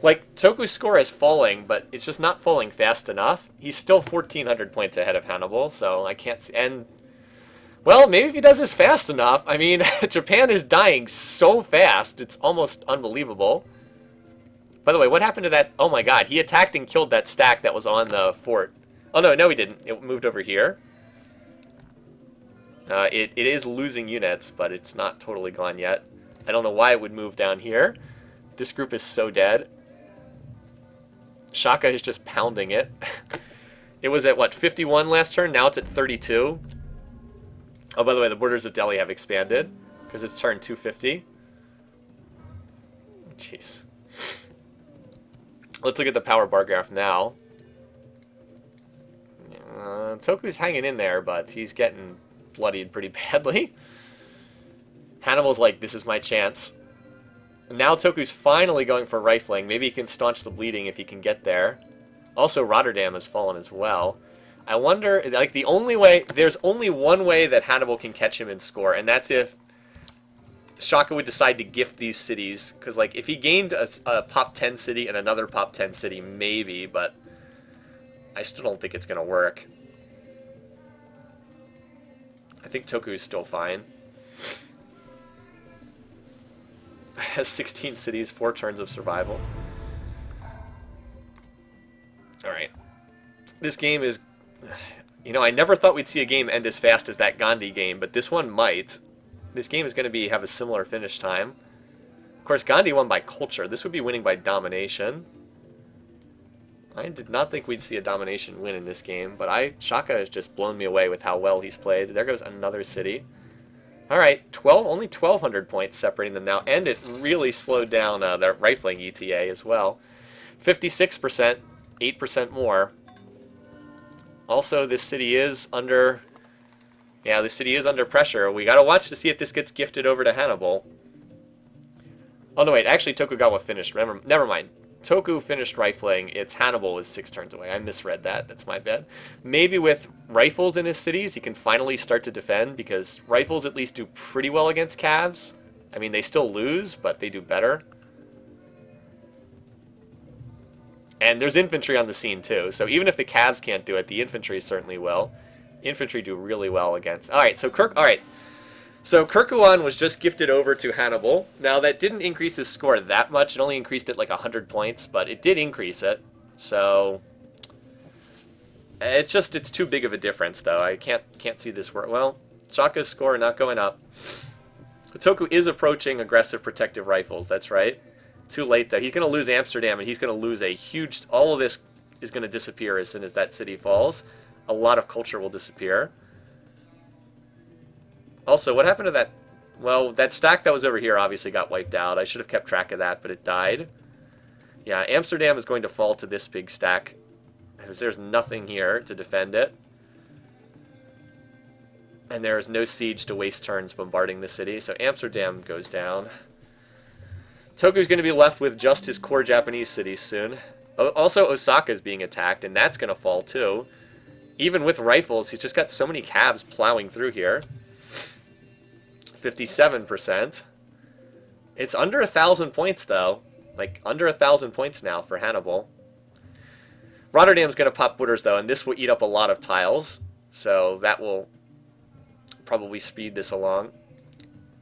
Like, Toku's score is falling, but it's just not falling fast enough. He's still 1,400 points ahead of Hannibal, so I can't see... And, well, maybe if he does this fast enough. I mean, Japan is dying so fast, it's almost unbelievable. By the way, what happened to that? Oh my god, he attacked and killed that stack that was on the fort. Oh no, he didn't. It moved over here. It is losing units, but it's not totally gone yet. I don't know why it would move down here. This group is so dead. Shaka is just pounding it. It was at, what, 51 last turn? Now it's at 32. Oh, by the way, the borders of Delhi have expanded because it's turned 250. Jeez. Let's look at the power bar graph now. Toku's hanging in there, but he's getting bloodied pretty badly. Hannibal's like, this is my chance. Now Toku's finally going for rifling. Maybe he can staunch the bleeding if he can get there. Also, Rotterdam has fallen as well. I wonder, like, the only way... There's only one way that Hannibal can catch him and score, and that's if Shaka would decide to gift these cities. Because, like, if he gained a Pop 10 city and another Pop 10 city, maybe, but I still don't think it's going to work. I think Toku is still fine. Has 16 cities, 4 turns of survival. Alright. This game is... You know, I never thought we'd see a game end as fast as that Gandhi game, but this one might. This game is going to have a similar finish time. Of course, Gandhi won by culture. This would be winning by domination. I did not think we'd see a domination win in this game, but Shaka has just blown me away with how well he's played. There goes another city. Alright, only 1,200 points separating them now, and it really slowed down their rifling ETA as well. 56%, 8% more. Also, this city is under... Yeah, this city is under pressure. We gotta watch to see if this gets gifted over to Hannibal. Oh no, wait, actually Tokugawa finished. Never mind. Toku finished rifling. It's Hannibal is 6 turns away. I misread that. That's my bad. Maybe with rifles in his cities, he can finally start to defend, because rifles at least do pretty well against Cavs. I mean, they still lose, but they do better. And there's infantry on the scene, too. So even if the Cavs can't do it, the infantry certainly will. Infantry do really well against... Alright, so Kirkuan was just gifted over to Hannibal. Now, that didn't increase his score that much. It only increased it like 100 points, but it did increase it. So, it's too big of a difference, though. I can't see this work. Well, Shaka's score not going up. Toku is approaching aggressive protective rifles, that's right. Too late, though. He's going to lose Amsterdam, and he's going to lose a huge... All of this is going to disappear as soon as that city falls. A lot of culture will disappear. Also, what happened to that... Well, that stack that was over here obviously got wiped out. I should have kept track of that, but it died. Yeah, Amsterdam is going to fall to this big stack, because there's nothing here to defend it. And there is no siege to waste turns bombarding the city, so Amsterdam goes down. Toku's going to be left with just his core Japanese cities soon. Also, Osaka is being attacked, and that's going to fall too. Even with rifles, he's just got so many Cavs plowing through here. 57%. It's under 1,000 points, though. Like, under 1,000 points now for Hannibal. Rotterdam's going to pop Wooders, though, and this will eat up a lot of tiles. So that will probably speed this along.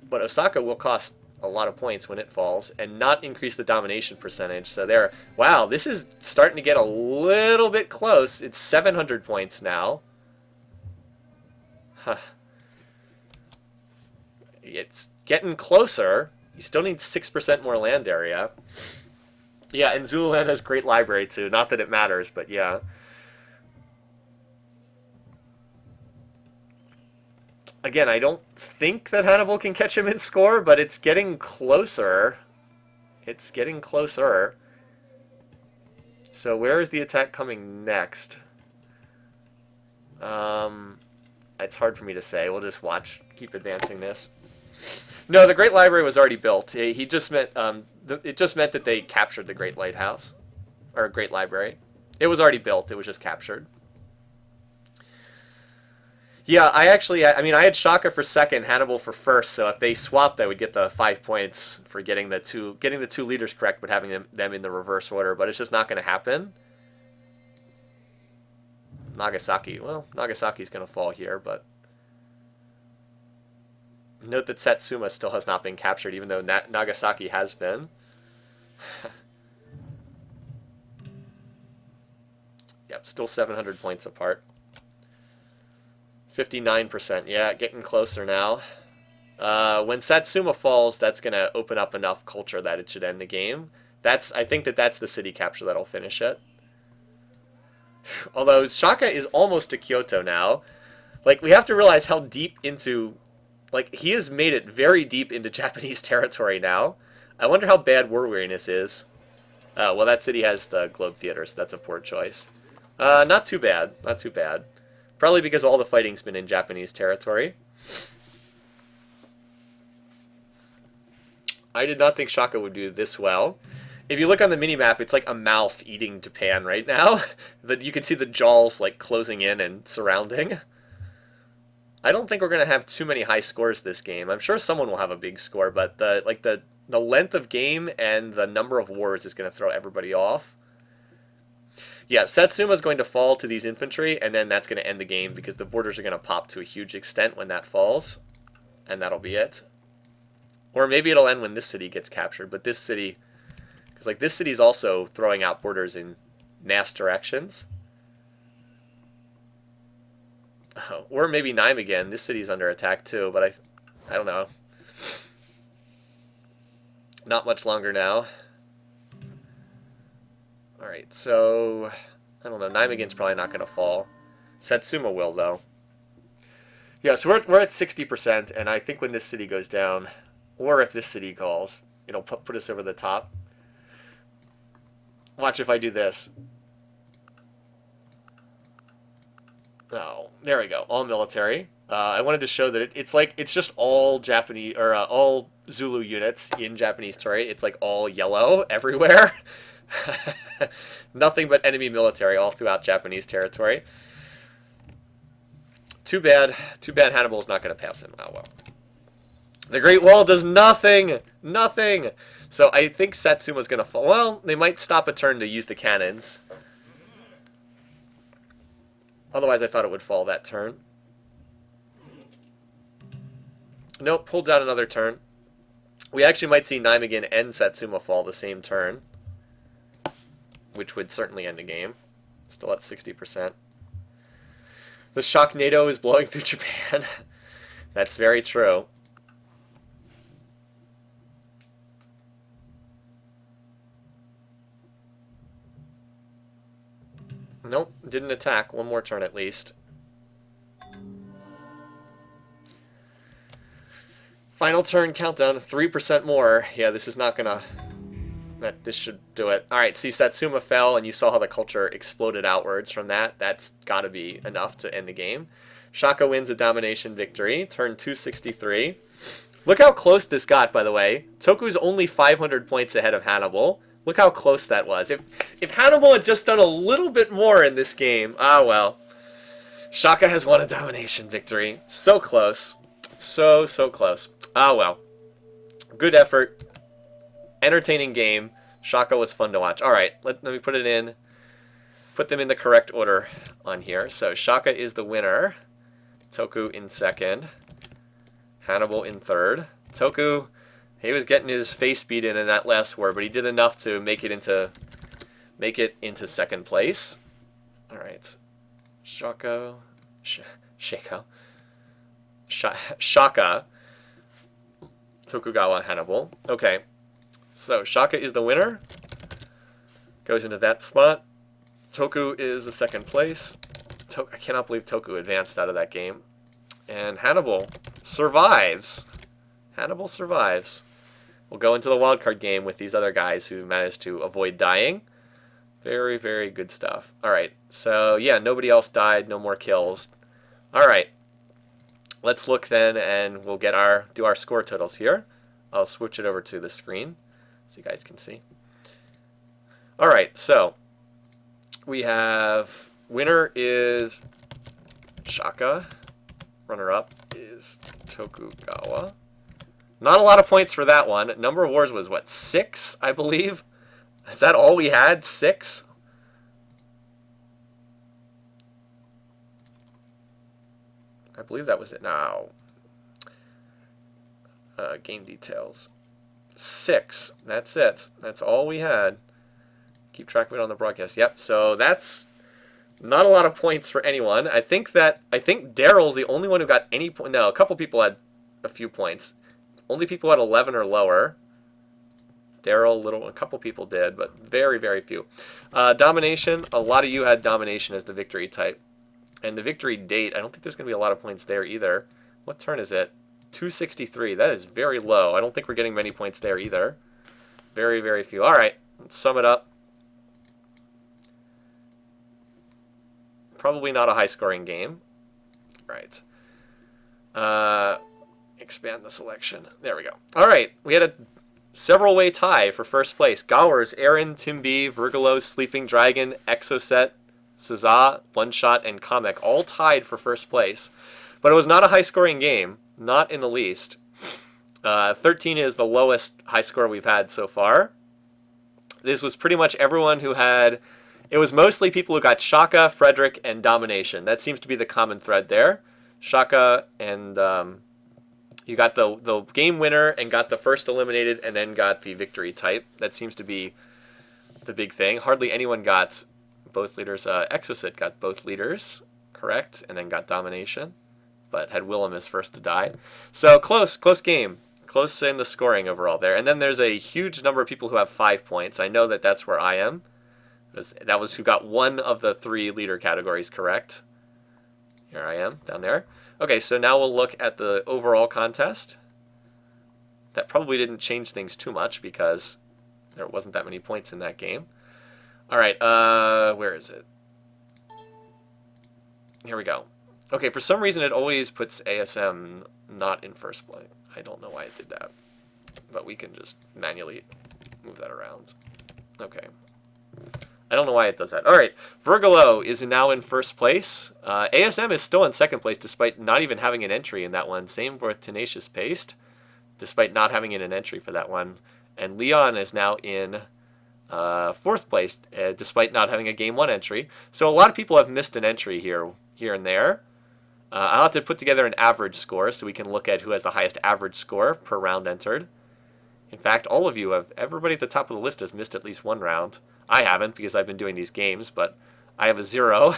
But Osaka will cost a lot of points when it falls and not increase the domination percentage. So there, wow, this is starting to get a little bit close. It's 700 points now. Huh. It's getting closer. You still need 6% more land area. Yeah, and Zululand has great library too. Not that it matters, but yeah. Again, I don't think that Hannibal can catch him in score, but it's getting closer. It's getting closer. So where is the attack coming next? It's hard for me to say. We'll just watch. Keep advancing this. No, the Great Library was already built. He just meant it just meant that they captured the Great Lighthouse, or Great Library. It was already built. It was just captured. Yeah, I mean, I had Shaka for second, Hannibal for first. So if they swapped, I would get the 5 points for getting the two leaders correct, but having them in the reverse order. But it's just not going to happen. Nagasaki. Well, Nagasaki's going to fall here, but note that Satsuma still has not been captured, even though Nagasaki has been. Yep, still 700 points apart. 59%. Yeah, getting closer now. When Satsuma falls, that's going to open up enough culture that it should end the game. I think that's the city capture that'll finish it. Although Shaka is almost to Kyoto now. Like, we have to realize how deep into... Like, he has made it very deep into Japanese territory now. I wonder how bad war weariness is. Well, that city has the Globe Theater, so that's a poor choice. Not too bad. Not too bad. Probably because all the fighting's been in Japanese territory. I did not think Shaka would do this well. If you look on the minimap, it's like a mouth eating Japan right now. You can see the jaws like closing in and surrounding. I don't think we're going to have too many high scores this game. I'm sure someone will have a big score, but the length of game and the number of wars is going to throw everybody off. Yeah, Satsuma's going to fall to these infantry, and then that's going to end the game because the borders are going to pop to a huge extent when that falls. And that'll be it. Or maybe it'll end when this city gets captured, but this city... Because like this city's also throwing out borders in mass directions. Oh, or maybe Nijmegen. This city's under attack too, but I don't know. Not much longer now. Alright, so... I don't know. Nijmegen's probably not going to fall. Satsuma will, though. Yeah, so we're at 60%, and I think when this city goes down, or if this city calls, it'll put us over the top. Watch if I do this. Oh, there we go. All military. I wanted to show that it's just all Japanese or all Zulu units in Japanese territory. It's like all yellow everywhere. Nothing but enemy military all throughout Japanese territory. Too bad. Too bad Hannibal's not going to pass him. Oh well. The Great Wall does nothing. Nothing. So I think Satsuma's going to fall. Well, they might stop a turn to use the cannons. Otherwise, I thought it would fall that turn. Nope, pulled out another turn. We actually might see Nijmegen and Satsuma fall the same turn, which would certainly end the game. Still at 60%. The Shocknado is blowing through Japan. That's very true. Nope, didn't attack. One more turn at least. Final turn countdown, 3% more. Yeah, this is not gonna... This should do it. Alright, see, Satsuma fell, and you saw how the culture exploded outwards from that. That's gotta be enough to end the game. Shaka wins a domination victory. Turn 263. Look how close this got, by the way. Toku's only 500 points ahead of Hannibal. Look how close that was. If Hannibal had just done a little bit more in this game, well. Shaka has won a domination victory. So close. So close. Well. Good effort. Entertaining game. Shaka was fun to watch. Alright, let me put it in. Put them in the correct order on here. So Shaka is the winner. Toku in second. Hannibal in third. Toku, he was getting his face beat in that last war, but he did enough to make it into second place. Alright. Shaka. Shaka. Tokugawa, Hannibal. Okay. So, Shaka is the winner. Goes into that spot. Toku is the second place. I cannot believe Toku advanced out of that game. And Hannibal survives. Hannibal survives. We'll go into the wildcard game with these other guys who managed to avoid dying. Very, very good stuff. Alright, so yeah, nobody else died, no more kills. Alright. Let's look then, and we'll do our score totals here. I'll switch it over to the screen so you guys can see. Alright, so we have winner is Shaka, Runner-up is Tokugawa. Not a lot of points for that one. Number of wars was, what, 6, I believe? Is that all we had? 6? I believe that was it. No. Game details. 6. That's it. That's all we had. Keep track of it on the broadcast. Yep, so that's not a lot of points for anyone. I think Daryl's the only one who got any point. No, a couple people had a few points. Only people had 11 or lower. Daryl, a couple people did, but very, very few. Domination, a lot of you had domination as the victory type. And the victory date, I don't think there's going to be a lot of points there either. What turn is it? 263. That is very low. I don't think we're getting many points there either. Very, very few. All right, let's sum it up. Probably not a high-scoring game. All right. Expand the selection. There we go. All right, we had a several-way tie for first place. Gowers, Aaron, Timby, Vergalo's Sleeping Dragon, Exoset, Saza, One Shot, and Kamek all tied for first place. But it was not a high-scoring game, not in the least. 13 is the lowest high score we've had so far. This was pretty much everyone who had... It was mostly people who got Shaka, Frederick, and Domination. That seems to be the common thread there. Shaka and... you got the game winner and got the first eliminated and then got the victory type. That seems to be the big thing. Hardly anyone got both leaders. Exosit got both leaders, correct, and then got domination, but had Willem as first to die. So close game. Close in the scoring overall there. And then there's a huge number of people who have 5 points. I know that that's where I am. That was who got one of the 3 leader categories correct. Here I am, down there. Okay, so now we'll look at the overall contest. That probably didn't change things too much because there wasn't that many points in that game. All right, where is it? Here we go. Okay, for some reason it always puts ASM not in first place. I don't know why it did that, but we can just manually move that around. Okay. I don't know why it does that. All right, Vergalo is now in first place. ASM is still in second place despite not even having an entry in that one. Same with Tenacious Paste, despite not having an entry for that one. And Leon is now in fourth place despite not having a Game 1 entry. So a lot of people have missed an entry here and there. I'll have to put together an average score so we can look at who has the highest average score per round entered. In fact, all of you have, everybody at the top of the list has missed at least one round. I haven't because I've been doing these games, but I have a 0.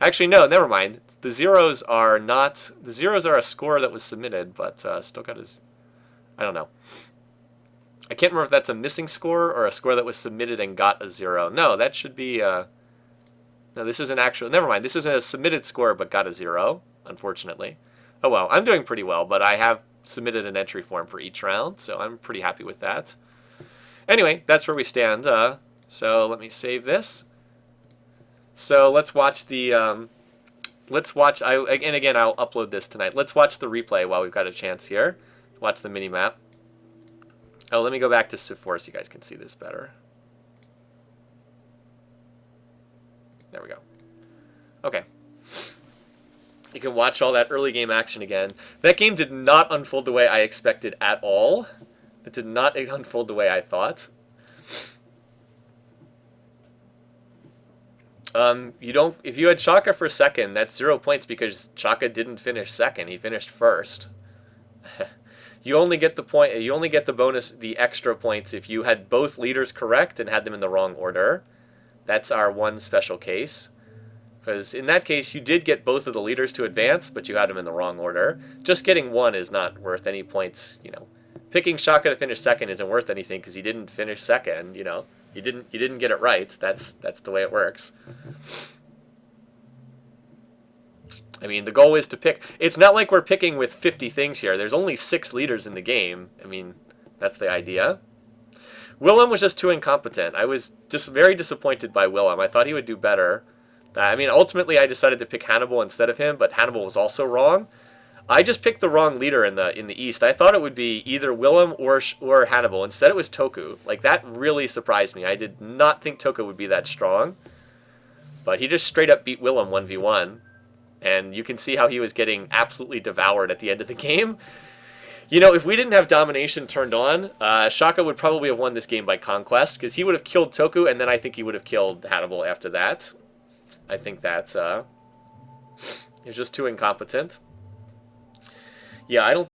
Actually, no, never mind. The zeros are not, the zeros are a score that was submitted, but still got his, I don't know. I can't remember if that's a missing score or a score that was submitted and got a 0. No, that should be, no, this is an actual, never mind. This isn't a submitted score but got a 0, unfortunately. Oh well, I'm doing pretty well, but I have submitted an entry form for each round, so I'm pretty happy with that. Anyway, that's where we stand. So let me save this. So let's watch the, and again, I'll upload this tonight. Let's watch the replay while we've got a chance here. Watch the mini-map. Oh, let me go back to Civ4 so you guys can see this better. There we go. Okay. You can watch all that early game action again. That game did not unfold the way I expected at all. It did not unfold the way I thought. If you had Shaka for second, that's 0 points because Shaka didn't finish second. He finished first. You only get the point. You only get the bonus, the extra points, if you had both leaders correct and had them in the wrong order. That's our one special case. Because in that case, you did get both of the leaders to advance, but you had them in the wrong order. Just getting one is not worth any points, you know. Picking Shaka to finish second isn't worth anything because he didn't finish second, you know. You didn't get it right. That's the way it works. I mean, the goal is to pick. It's not like we're picking with 50 things here. There's only 6 leaders in the game. I mean, that's the idea. Willem was just too incompetent. I was just very disappointed by Willem. I thought he would do better. I mean, ultimately, I decided to pick Hannibal instead of him, but Hannibal was also wrong. I just picked the wrong leader in the East. I thought it would be either Willem or Hannibal. Instead, it was Toku. Like, that really surprised me. I did not think Toku would be that strong. But he just straight up beat Willem 1v1. And you can see how he was getting absolutely devoured at the end of the game. You know, if we didn't have domination turned on, Shaka would probably have won this game by conquest, because he would have killed Toku, and then I think he would have killed Hannibal after that. I think that he was just too incompetent. Yeah, I don't